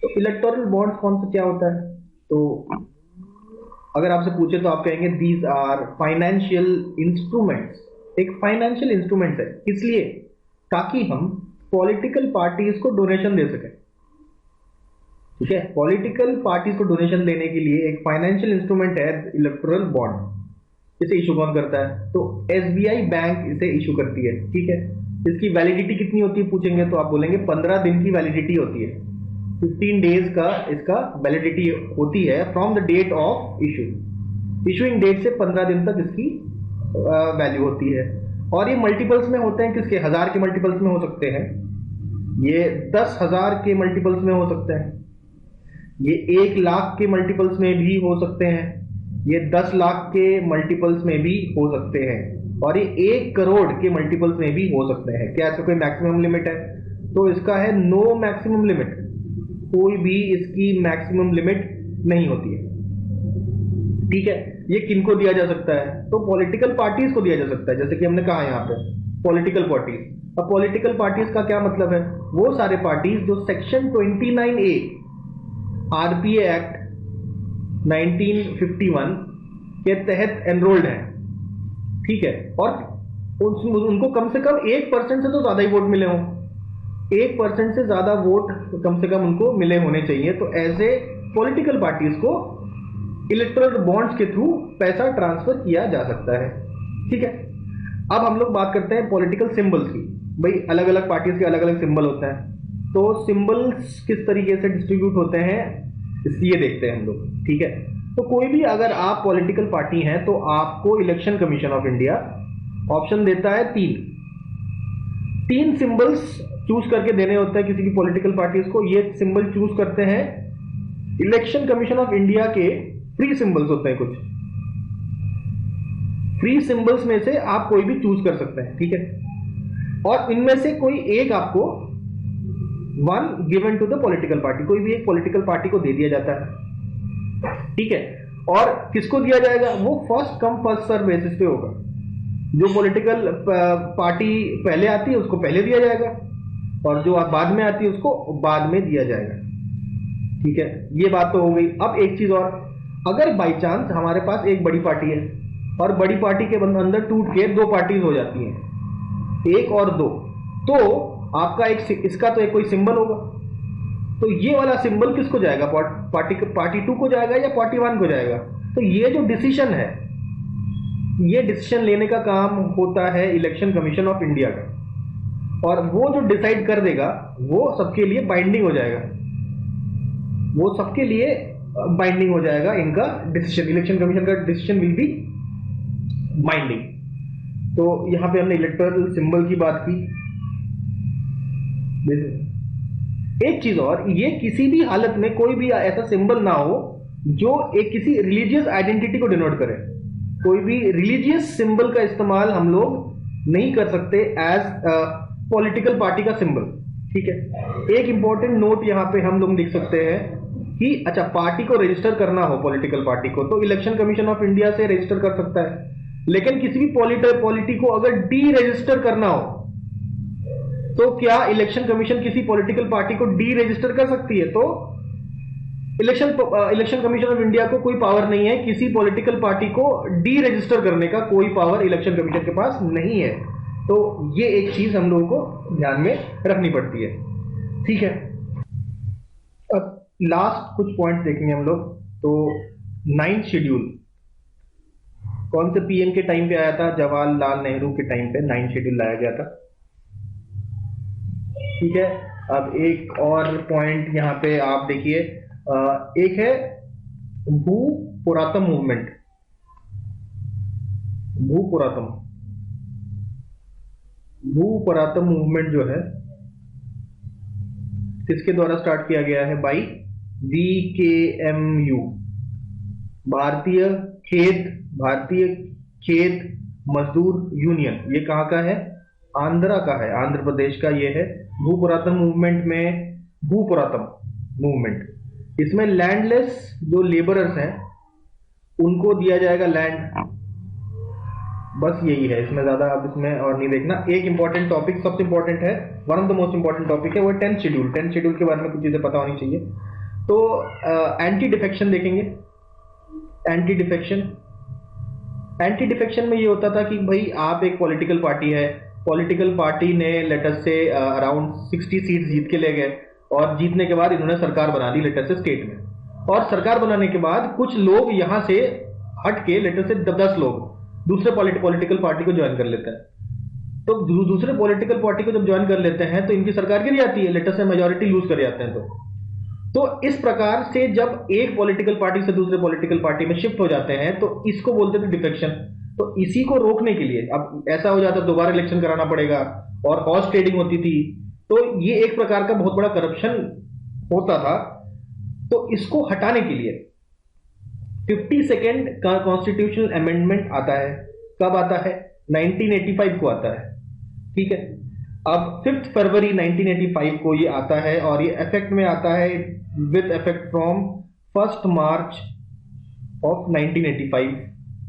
तो इलेक्टोरल बॉन्ड्स कौन सा क्या होता है? तो अगर आपसे पूछे तो आप कहेंगे दीज आर फाइनेंशियल इंस्ट्रूमेंट्स। एक फाइनेंशियल इंस्ट्रूमेंट है, इसलिए ताकि हम पॉलिटिकल पार्टीज को डोनेशन दे सकें, ठीक है। पॉलिटिकल पार्टीज को डोनेशन देने के लिए एक फाइनेंशियल इंस्ट्रूमेंट है इलेक्टोरल बॉन्ड। इसे इशू कौन करता है? तो एसबीआई बैंक इसे इशू करती है, ठीक है। इसकी वैलिडिटी कितनी होती है पूछेंगे तो आप बोलेंगे 15 दिन की वैलिडिटी होती है। 15 डेज का इसका वैलिडिटी होती है from the date of issue. Issuing date से 15 दिन तक इसकी वैल्यू होती है। और ये मल्टीपल्स में होते हैं, किसके? 1000 के मल्टीपल्स में हो सकते हैं, ये 10,000 के मल्टीपल्स में हो सकते हैं, ये 1 लाख के मल्टीपल्स में भी हो सकते हैं, ये 10 लाख के मल्टीपल्स में भी हो सकते हैं, और ये 1 करोड़ के मल्टीपल्स में भी हो सकते हैं। क्या इसका कोई मैक्सिमम लिमिट है? तो इसका है नो मैक्सिमम लिमिट। कोई भी इसकी मैक्सिमम लिमिट नहीं होती है, ठीक है। ये किनको दिया जा सकता है? तो पॉलिटिकल पार्टीज को दिया जा सकता है, जैसे कि हमने कहा यहाँ पे पॉलिटिकल पार्टीज। अब पॉलिटिकल पार्टीज का क्या मतलब है? वो सारे पार्टीज जो सेक्शन 29A आरपीए एक्ट 1951 के तहत एनरोल्ड है, ठीक है। और उनको कम से कम 1% से तो ज्यादा ही वोट मिले हों, 1% से ज्यादा वोट कम से कम उनको मिले होने चाहिए। तो ऐसे पॉलिटिकल पार्टीज को इलेक्टोरल बॉन्ड्स के थ्रू पैसा ट्रांसफर किया जा सकता है, ठीक है। अब हम लोग बात करते हैं पॉलिटिकल सिंबल्स की। भाई अलग अलग पार्टीज के अलग अलग सिंबल होते हैं, तो सिंबल्स किस तरीके से डिस्ट्रीब्यूट होते हैं ये देखते हैं हम लोग, ठीक है। तो कोई भी अगर आप पॉलिटिकल पार्टी हैं तो आपको election commission of India option देता है 3 सिंबल्स चूज करके देने होते हैं किसी की पॉलिटिकल पार्टीज को। ये सिंबल चूज करते हैं इलेक्शन कमीशन ऑफ इंडिया के फ्री सिंबल्स होते हैं कुछ। फ्री सिंबल्स में से आप कोई भी चूज कर सकते हैं, ठीक है। और इनमें से कोई एक आपको one given to the political party, कोई भी एक पॉलिटिकल पार्टी को दे दिया जाता है, ठीक है। और किसको दिया जाएगा? वो first come first serve basis पे होगा। जो पॉलिटिकल पार्टी पहले आती है उसको पहले दिया जाएगा, और जो बाद में आती है उसको बाद में दिया जाएगा, ठीक है। ये बात तो हो गई। अब एक चीज और, अगर बाई चांस हमारे पास एक बड़ी पार्टी है और बड़ी पार्टी के अंदर टूट के 2 पार्टीज हो जाती हैं, 1 और 2, तो आपका इसका तो एक कोई सिंबल होगा, तो ये वाला सिंबल किसको जाएगा? पार्टी 2 को जाएगा या पार्टी 1 को जाएगा? तो ये जो डिसीजन है, ये डिसीजन लेने का काम होता है इलेक्शन कमीशन ऑफ इंडिया का, और वो जो डिसाइड कर देगा वो सबके लिए बाइंडिंग हो जाएगा, वो सबके लिए बाइंडिंग हो जाएगा इनका डिसीजन, इलेक्शन कमीशन का डिसीजन विल बी बाइंडिंग। तो यहां पे हमने इलेक्टोरल सिंबल की बात की। एक चीज और, ये किसी भी हालत में कोई भी ऐसा सिंबल ना हो जो एक किसी रिलीजियस आइडेंटिटी को डिनोट करे। कोई भी रिलीजियस सिंबल का इस्तेमाल हम लोग नहीं कर सकते एज पॉलिटिकल पार्टी का सिंबल, ठीक है। एक इंपॉर्टेंट नोट यहां पे हम लोग लिख सकते हैं कि अच्छा, पार्टी को रजिस्टर करना हो, पॉलिटिकल पार्टी को, तो इलेक्शन कमीशन ऑफ इंडिया से रजिस्टर कर सकता है, लेकिन किसी भी पॉलिटी को अगर डी रजिस्टर करना हो तो क्या इलेक्शन कमीशन किसी पॉलिटिकल पार्टी को डी रजिस्टर कर सकती है? तो इलेक्शन कमीशन ऑफ इंडिया को कोई पावर नहीं है, किसी पॉलिटिकल पार्टी को डी रजिस्टर करने का कोई पावर इलेक्शन कमीशन के पास नहीं है। तो ये एक चीज हम लोगों को ध्यान में रखनी पड़ती है, ठीक है। अब लास्ट कुछ पॉइंट्स देखेंगे हम लोग। तो 9th शेड्यूल कौन से पीएम के टाइम पे आया था? जवाहरलाल नेहरू के टाइम पे 9th शेड्यूल लाया गया था, ठीक है। अब एक और पॉइंट यहां पे आप देखिए, एक है भू पुरातन मूवमेंट। भू पुरातन मूवमेंट जो है किसके द्वारा स्टार्ट किया गया है? बाई VKMU, भारतीय खेत मजदूर यूनियन। ये कहां का है? आंध्रा का है, आंध्र प्रदेश का ये है। भू पुरातन मूवमेंट में, भू पुरातन मूवमेंट, इसमें लैंडलेस जो लेबरर्स हैं उनको दिया जाएगा लैंड, बस यही है, इसमें ज्यादा अब इसमें और नहीं देखना। एक इंपॉर्टेंट टॉपिक, सबसे इंपॉर्टेंट है, one of the most important topic है, वो 10th शेड्यूल। 10th शेड्यूल के बारे में कुछ चीजें पता होनी चाहिए। तो एंटी डिफेक्शन देखेंगे। एंटी डिफेक्शन में ये होता था कि भाई आप एक पॉलिटिकल पार्टी है, पॉलिटिकल पार्टी ने लेटर से अराउंड 60 सीट जीत के ले गए, और जीतने के बाद इन्होंने सरकार बना दी लेटर से स्टेट में, और सरकार बनाने के बाद कुछ लोग यहां से हट के लेटर से 10 लोग दूसरे पॉलिटिकल पार्टी को ज्वाइन कर लेते हैं। तो दूसरे पॉलिटिकल पार्टी को जब ज्वाइन कर लेते हैं तो इनकी सरकार गिर जाती है, लेटर से मेजोरिटी लूज कर जाते हैं। तो इस प्रकार से जब एक पॉलिटिकल पार्टी से दूसरे पॉलिटिकल पार्टी में शिफ्ट हो जाते हैं तो इसको बोलते थे डिफेक्शन। तो इसी को रोकने के लिए, अब ऐसा हो जाता दोबारा इलेक्शन कराना पड़ेगा, और हॉर्स ट्रेडिंग होती थी, तो ये एक प्रकार का बहुत बड़ा करप्शन होता था। तो इसको हटाने के लिए 52nd का कॉन्स्टिट्यूशनल अमेंडमेंट आता है। कब आता है? 1985 को आता है, ठीक है। अब 5 फरवरी 1985 को ये आता है, और ये इफेक्ट में आता है with effect from 1 March of 1985।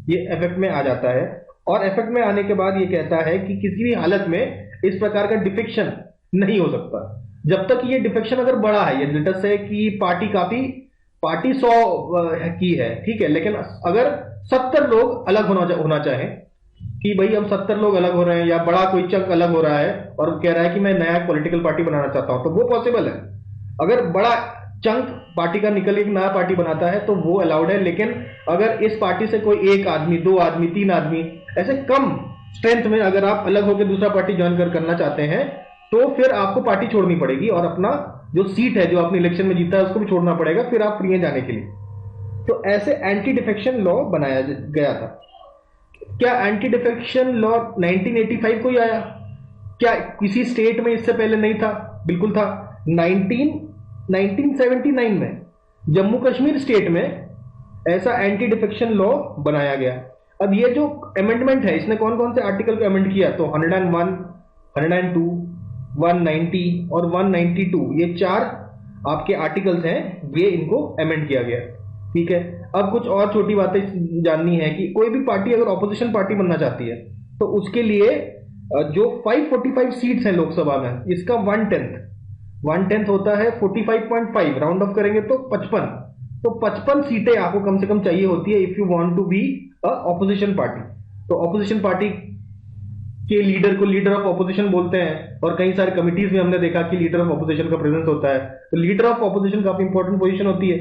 ये इफेक्ट में आ जाता है, और इफेक्ट में आने के बाद ये कहता है कि किसी भी हालत में इस प्रकार का डिफेक्शन नहीं हो सकता जब तक ये डिफेक्शन अगर बड़ा है। ये लेटर से कि पार्टी 100 की है, ठीक है, लेकिन अगर 70 लोग अलग होना चाहें कि भाई हम 70 लोग अलग हो रहे हैं, या बड़ा कोई चंक अलग हो रहा है और कह रहा है कि मैं नया पॉलिटिकल पार्टी बनाना चाहता हूं, तो वो पॉसिबल है। अगर बड़ा चंक पार्टी का निकल एक नया पार्टी बनाता है तो वो अलाउड है। लेकिन अगर इस पार्टी से कोई 1 आदमी, 2 आदमी, 3 आदमी, ऐसे कम स्ट्रेंथ में अगर आप अलग होकर दूसरा पार्टी ज्वाइन करना चाहते हैं तो फिर आपको पार्टी छोड़नी पड़ेगी, और अपना जो सीट है जो आपने इलेक्शन में जीता है उसको भी छोड़ना पड़ेगा, फिर आप फ्री हैं जाने के लिए। तो ऐसे एंटी डिफेक्शन लॉ बनाया गया था। क्या एंटी डिफेक्शन लॉ 1985 को ही आया? क्या किसी स्टेट में इससे पहले नहीं था? बिल्कुल था। 1979 में जम्मू कश्मीर स्टेट में ऐसा एंटी डिफेक्शन लॉ बनाया गया। अब ये जो अमेंडमेंट है, इसने कौन कौन से आर्टिकल को अमेंड किया? तो 101, 102, 190 और 192, ये 4 आपके आर्टिकल्स हैं, ये इनको अमेंड किया गया, ठीक है। अब कुछ और छोटी बातें जाननी है कि कोई भी पार्टी अगर ऑपोजिशन पार्टी बनना चाहती है तो उसके लिए जो 545 सीट्स हैं लोकसभा में, इसका 1/10 होता है 45.5, राउंड ऑफ करेंगे तो 55। तो 55 सीटें आपको कम से कम चाहिए होती है if you want to be a opposition party. तो ऑपोजिशन पार्टी के लीडर को लीडर ऑफ ऑपोजिशन बोलते हैं, और कई सारे कमिटीज में हमने देखा कि लीडर ऑफ ऑपोजिशन का प्रेजेंस होता है। तो लीडर ऑफ ऑपोजिशन काफी इंपॉर्टेंट पोजीशन होती है।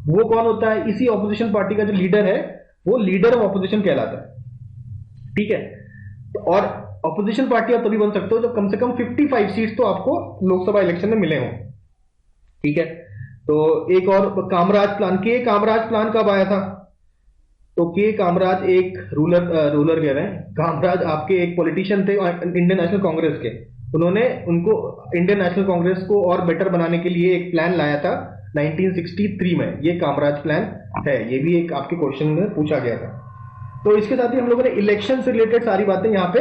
वो कौन होता है? इसी ऑपोजिशन पार्टी का जो लीडर है वो लीडर ऑफ ऑपोजिशन कहलाता है, ठीक है। और ऑपोजिशन पार्टी आप तभी बन सकते हो जब कम से कम 55 सीट्स तो आपको लोकसभा इलेक्शन में मिले हों, ठीक है। तो एक और कामराज प्लान, के कामराज प्लान कब आया था? तो के कामराज एक रूलर कह रहे हैं, कामराज आपके एक पॉलिटिशियन थे इंडियन नेशनल कांग्रेस के। उन्होंने उनको इंडियन नेशनल कांग्रेस को और बेटर बनाने के लिए एक प्लान लाया था 1963 में। ये कामराज प्लान है, ये भी एक आपके क्वेश्चन में पूछा गया था। तो इसके साथ ही हम लोगों ने इलेक्शन से रिलेटेड सारी बातें यहाँ पे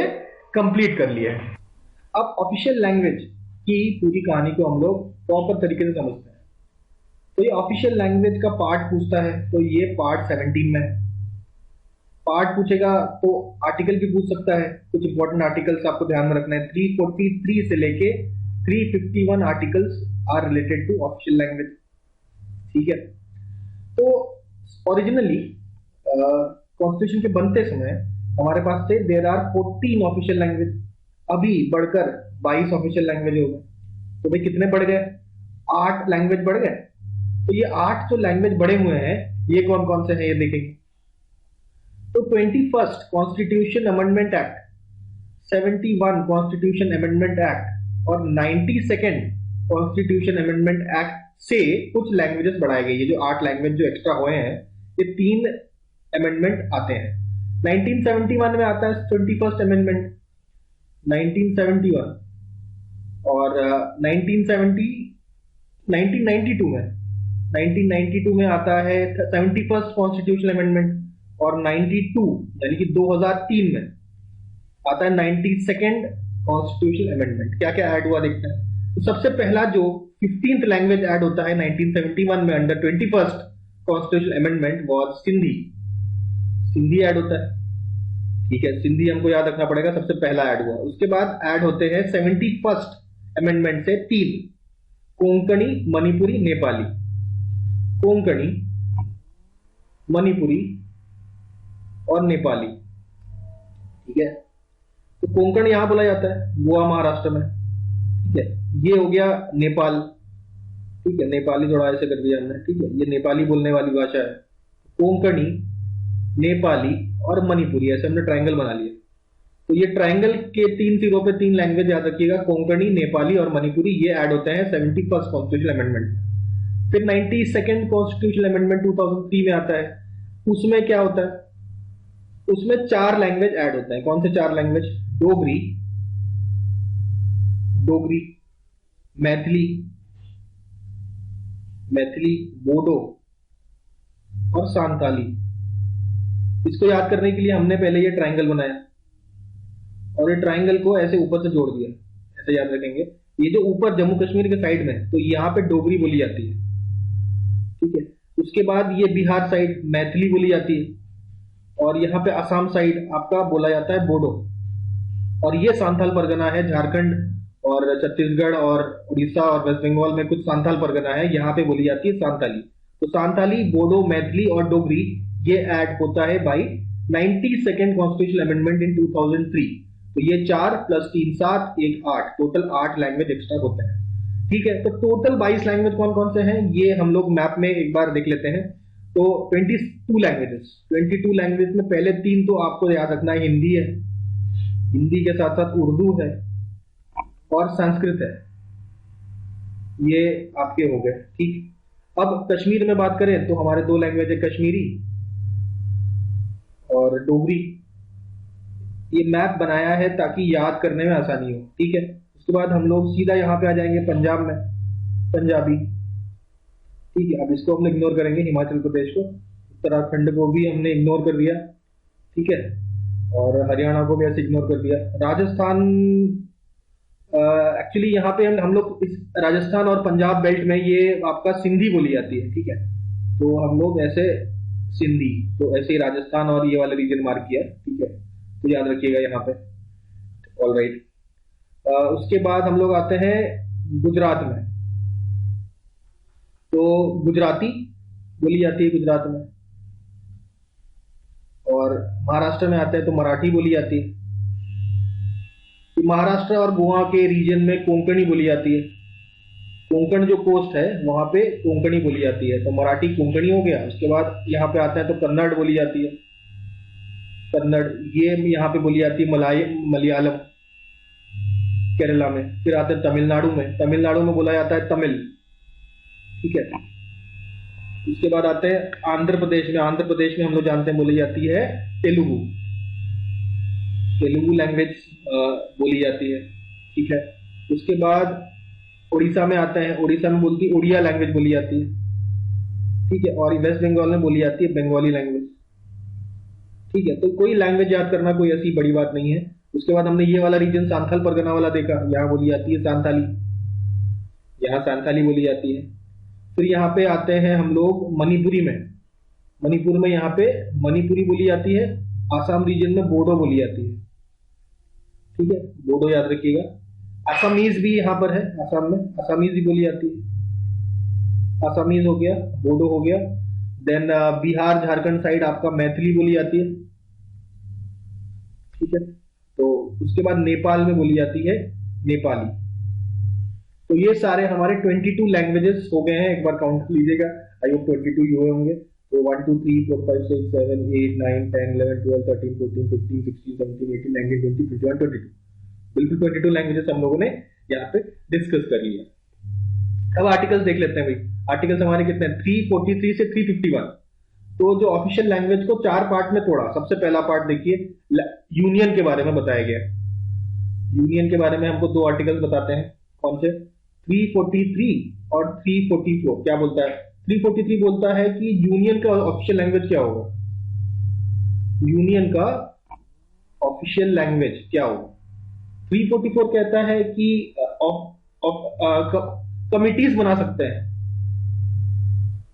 कंप्लीट कर ली है। अब ऑफिशियल लैंग्वेज की पूरी कहानी को हम लोग प्रॉपर तरीके से समझते हैं। तो ये ऑफिशियल लैंग्वेज का पार्ट पूछता है, तो ये पार्ट 17 में है। पार्ट पूछेगा तो आर्टिकल भी पूछ सकता है। कुछ इंपॉर्टेंट आर्टिकल्स आपको ध्यान में रखना है। 343 से लेके 351 articles are related to official language, ठीक है। तो ओरिजिनली कॉन्स्टिट्यूशन के बनते समय हमारे पास थे देयर आर 14 ऑफिशियल लैंग्वेज, अभी बढ़कर 22 ऑफिशियल लैंग्वेज हो गए। तो भाई कितने बढ़ गए? 8 लैंग्वेज बढ़ गए। तो ये 8 जो लैंग्वेज बढ़े हुए हैं ये कौन कौन से हैं ये देखेंगे। तो 21st constitution amendment act, 71 constitution amendment act और 92nd कॉन्स्टिट्यूशन अमेंडमेंट एक्ट से कुछ लैंग्वेजेस बढ़ाए गए। ये जो 8 लैंग्वेज जो एक्स्ट्रा हुए हैं ये 3 अमेंडमेंट आते हैं। 1971 में आता है 21st अमेंडमेंट 1971, और 1992 में आता है 71st कॉन्स्टिट्यूशन अमेंडमेंट, और 92 यानी कि 2003 में आता है 92nd कॉन्स्टिट्यूशन अमेंडमेंट। क्या क्या ऐड हुआ देखते हैं। तो सबसे पहला जो 15th लैंग्वेज ऐड होता है 1971 में under 21st constitution amendment was Sindhi. Sindhi add होता है, ठीक है। सिंधी हमको याद रखना पड़ेगा, सबसे पहला ऐड हुआ। उसके बाद ऐड होते हैं 71st अमेंडमेंट से 3, कोंकणी, मणिपुरी, नेपाली। कोंकणी, मणिपुरी और नेपाली, ठीक है। तो कोंकण यहां बोला जाता है गोवा महाराष्ट्र में, ठीक है। ये हो गया नेपाल, ठीक है। नेपाली थोड़ा ऐसे कर दिया हमने, ठीक है। ये नेपाली बोलने वाली भाषा है। कोंकणी, नेपाली और मणिपुरी, ऐसे हमने ट्रायंगल बना लिया। तो ये ट्रायंगल के 3 सिरों पे 3 लैंग्वेज याद रखिएगा, कोंकणी, नेपाली और मणिपुरी। ये ऐड होते हैं 71st कॉन्स्टिट्यूशन अमेंडमेंट। फिर 92nd कॉन्स्टिट्यूशन अमेंडमेंट 2003 में आता है। उसमें क्या होता है? उसमें 4 लैंग्वेज ऐड होते हैं। कौन से 4 लैंग्वेज? डोगरी, मैथिली, बोडो और सांताली। इसको याद करने के लिए हमने पहले ये ट्रायंगल बनाया और ये ट्रायंगल को ऐसे ऊपर से जोड़ दिया, ऐसे याद रखेंगे। ये जो ऊपर जम्मू कश्मीर के साइड में, तो यहाँ पे डोगरी बोली जाती है, ठीक है। उसके बाद ये बिहार साइड मैथिली बोली जाती है, और यहाँ पे असम साइड आपका बोला जाता है बोडो, और ये सांथाल परगना है। झारखंड और छत्तीसगढ़ और उड़ीसा और वेस्ट बंगाल में कुछ सांथाल परगना है, यहाँ पे बोली जाती है सांताली। तो सांताली, बोडो, मैथिली और डोगरी ये ऐड होता है by 92nd constitution amendment in 2003। तो ये 4 + 3 7 1 8, टोटल 8 लैंग्वेज एक्स्ट्रा होते हैं, ठीक है। तो टोटल 22 लैंग्वेज कौन कौन से हैं ये हम लोग मैप में एक बार देख लेते हैं। तो 22 लैंग्वेज में पहले 3 तो आपको याद रखना है, हिंदी है, हिंदी के साथ साथ उर्दू है और संस्कृत है। ये आपके हो गए, ठीक। अब कश्मीर में बात करें तो हमारे 2 लैंग्वेज है, कश्मीरी और डोगरी। ये मैप बनाया है ताकि याद करने में आसानी हो, ठीक है। उसके बाद हम लोग सीधा यहाँ पे आ जाएंगे पंजाब में, पंजाबी, ठीक है। अब इसको हम इग्नोर करेंगे, हिमाचल प्रदेश को, उत्तराखंड को भी हमने इग्नोर कर दिया, ठीक है, और हरियाणा को भी ऐसे इग्नोर कर दिया। राजस्थान, एक्चुअली यहाँ पे हम लोग इस राजस्थान और पंजाब बेल्ट में ये आपका सिंधी बोली जाती है, ठीक है। तो हम लोग ऐसे सिंधी, तो ऐसे ही राजस्थान और ये वाले रीजन मार्क किया, ठीक है। तो याद रखिएगा यहाँ पे, ऑल राइट। उसके बाद हम लोग आते हैं गुजरात में, तो गुजराती बोली जाती है गुजरात में, और महाराष्ट्र में आते हैं तो मराठी बोली जाती है, महाराष्ट्र और गोवा के रीजन में कोंकणी बोली जाती है। कोंकण जो कोस्ट है वहां पे कोंकणी बोली जाती है, तो मराठी कोंकणी हो गया। उसके बाद यहाँ पे आते हैं तो कन्नड़ बोली जाती है, कन्नड़ ये यहाँ पे बोली जाती है। मलयालम केरला में। फिर आते हैं तमिलनाडु में, तमिलनाडु में बोला जाता है तमिल, ठीक है। उसके बाद आते हैं आंध्र प्रदेश में, आंध्र प्रदेश में हम लोग जानते हैं बोली जाती है तेलुगु, तेलुगु लैंग्वेज बोली जाती है, ठीक है। उसके बाद उड़ीसा में आते हैं, उड़ीसा में बोलती उड़िया लैंग्वेज बोली जाती है, ठीक है। और वेस्ट बंगाल में बोली जाती है बंगाली लैंग्वेज, ठीक है। तो कोई लैंग्वेज याद करना कोई ऐसी बड़ी बात नहीं है। उसके बाद हमने ये वाला रीजन सांथाल परगना वाला देखा, यहाँ बोली जाती है सांथाली, यहाँ सांथाली बोली जाती है। फिर यहाँ पे आते हैं हम लोग मणिपुरी में, मणिपुर में यहाँ पे मणिपुरी बोली जाती है। आसाम रीजन में बोडो बोली जाती है, ठीक है, बोडो याद रखिएगा। असमीज भी यहाँ पर है, आसाम में असमीज भी बोली जाती है। असमीज हो गया, बोडो हो गया। देन बिहार झारखंड साइड आपका मैथिली बोली जाती है, ठीक है। तो उसके बाद नेपाल में बोली जाती है नेपाली। तो ये सारे हमारे 22 लैंग्वेजेस हो गए हैं, एक बार काउंट कर लीजिएगा। आई होप 22 हुए होंगे। तो 1 2 3 4 5 6 7 8 9 10 11 12 13 14 15 16 17 18 19 20 21 22, बिल्कुल 22 लैंग्वेजेस हम लोगों ने यहाँ पे डिस्कस कर लिया। अब आर्टिकल्स देख लेते हैं भाई। आर्टिकल्स हमारे कितने हैं? 343 से 351। तो जो ऑफिशियल लैंग्वेज को 4 पार्ट में तोड़ा। सबसे पहला पार्ट देखिए, यूनियन के बारे में बताया गया। यूनियन के बारे में हमको 2 आर्टिकल्स बताते हैं। कौन से? 343 और 344। क्या बोलता है? 343 बोलता है कि यूनियन का ऑफिशियल लैंग्वेज क्या होगा, यूनियन का ऑफिशियल लैंग्वेज क्या होगा। 344 कहता है कि कमिटीज बना सकते हैं,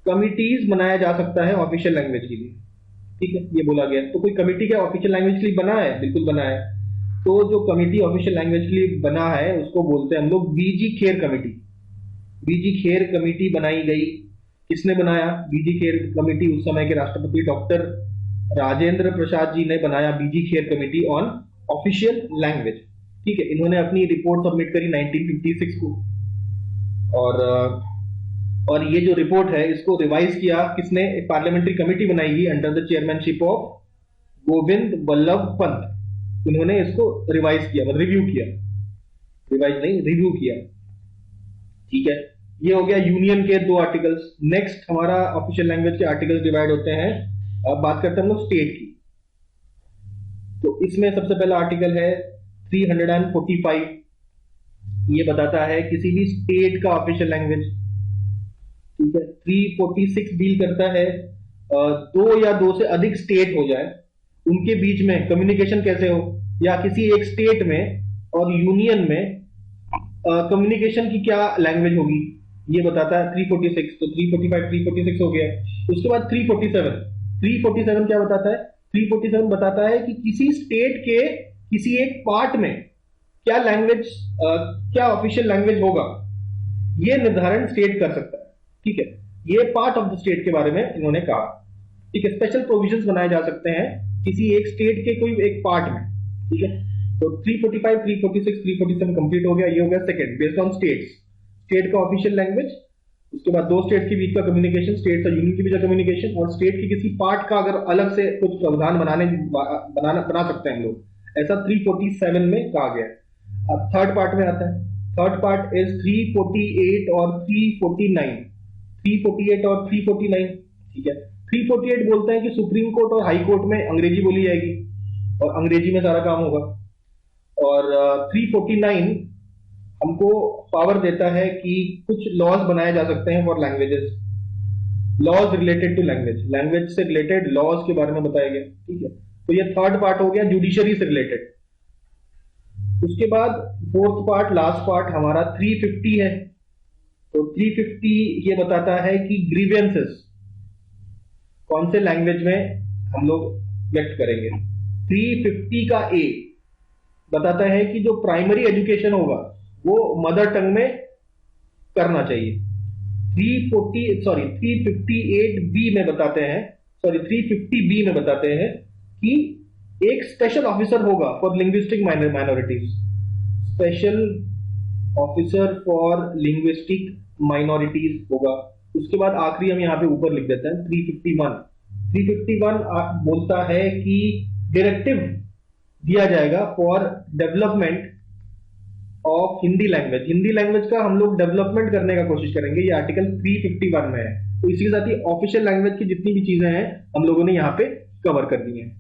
कमिटीज बनाया जा सकता है ऑफिशियल लैंग्वेज के लिए, ठीक है, ये बोला गया। तो कोई कमिटी क्या ऑफिशियल लैंग्वेज के लिए बना है? बिल्कुल बना है। तो जो कमिटी ऑफिशियल लैंग्वेज के लिए बना है उसको बोलते हैं हम लोग बीजी खेर कमेटी। बीजी खेर कमेटी बनाई गई। किसने बनाया बीजी खेर कमेटी? उस समय के राष्ट्रपति डॉक्टर राजेंद्र प्रसाद जी ने बनाया BG Kher committee on official language, ठीक है। इन्होंने अपनी रिपोर्ट सबमिट करी 1956 को। और ये जो रिपोर्ट है इसको रिवाइज किया किसने? एक पार्लियामेंट्री कमेटी बनाई गई under the chairmanship of Govind Vallabh Pant. उन्होंने इसको रिवाइज किया, मतलब रिव्यू किया, रिवाइज नहीं रिव्यू किया, ठीक है। ये हो गया यूनियन के 2 आर्टिकल्स। नेक्स्ट हमारा ऑफिशियल लैंग्वेज के आर्टिकल्स डिवाइड होते हैं। अब बात करते हैं हम लोग स्टेट की। तो इसमें सबसे पहला आर्टिकल है 345। ये बताता है किसी भी स्टेट का ऑफिशियल लैंग्वेज, ठीक है। 346 डील करता है 2 या 2 से अधिक स्टेट हो जाए उनके बीच में कम्युनिकेशन कैसे हो, या किसी एक स्टेट में और यूनियन में कम्युनिकेशन की क्या लैंग्वेज होगी, ये बताता है 346। तो 345 346 हो गया। उसके बाद 347 क्या बताता है? 347 बताता है कि किसी स्टेट के किसी एक पार्ट में क्या लैंग्वेज क्या ऑफिशियल लैंग्वेज होगा, ये निर्धारण स्टेट कर सकता है, ठीक है। ये पार्ट ऑफ द स्टेट के बारे में इन्होंने कहा, ठीक है। स्पेशल प्रोविजंस बनाए जा सकते हैं किसी एक स्टेट के कोई एक पार्ट में, ठीक है। तो 345 346 347 कंप्लीट हो गया। ये हो गया second, based on states, state का ऑफिशियल लैंग्वेज। उसके बाद 2 स्टेट के बीच का कम्युनिकेशन, स्टेट और यूनियन के बीच का कम्युनिकेशन, और स्टेट के किसी पार्ट का अगर अलग से कुछ प्रावधान बना सकते हैं हम लोग, ऐसा 347 में कहा गया। अब थर्ड पार्ट में आता है। थर्ड पार्ट इज 348 और 349, 348 और 349, ठीक है। 348 बोलते हैं कि सुप्रीम कोर्ट और हाई कोर्ट में अंग्रेजी बोली जाएगी और अंग्रेजी में सारा काम होगा। और 349 हमको पावर देता है कि कुछ लॉज बनाए जा सकते हैं for languages, laws related to language, language से रिलेटेड लॉज के बारे में बताया गया, ठीक है। तो ये थर्ड पार्ट हो गया जुडिशरी से रिलेटेड। उसके बाद फोर्थ पार्ट, लास्ट पार्ट हमारा 350 है। तो 350 ये बताता है कि ग्रीवेंसेस कौन से लैंग्वेज में हम लोग व्यक्त करेंगे। 350 का ए बताता है कि जो प्राइमरी एजुकेशन होगा वो मदर टंग में करना चाहिए। 358 बी में बताते हैं, 350 बी में बताते हैं कि एक स्पेशल ऑफिसर होगा for linguistic minorities. Special officer for linguistic minorities होगा। उसके बाद आखिरी हम यहाँ पे ऊपर लिख देते हैं 351। 351 बोलता है कि डायरेक्टिव दिया जाएगा for development of Hindi language. Hindi language का हम लोग डेवलपमेंट करने का कोशिश करेंगे, ये आर्टिकल 351 में है। तो इसी के साथ ही ऑफिशियल लैंग्वेज की जितनी भी चीजें हैं हम लोगों ने यहाँ पे कवर कर दी हैं।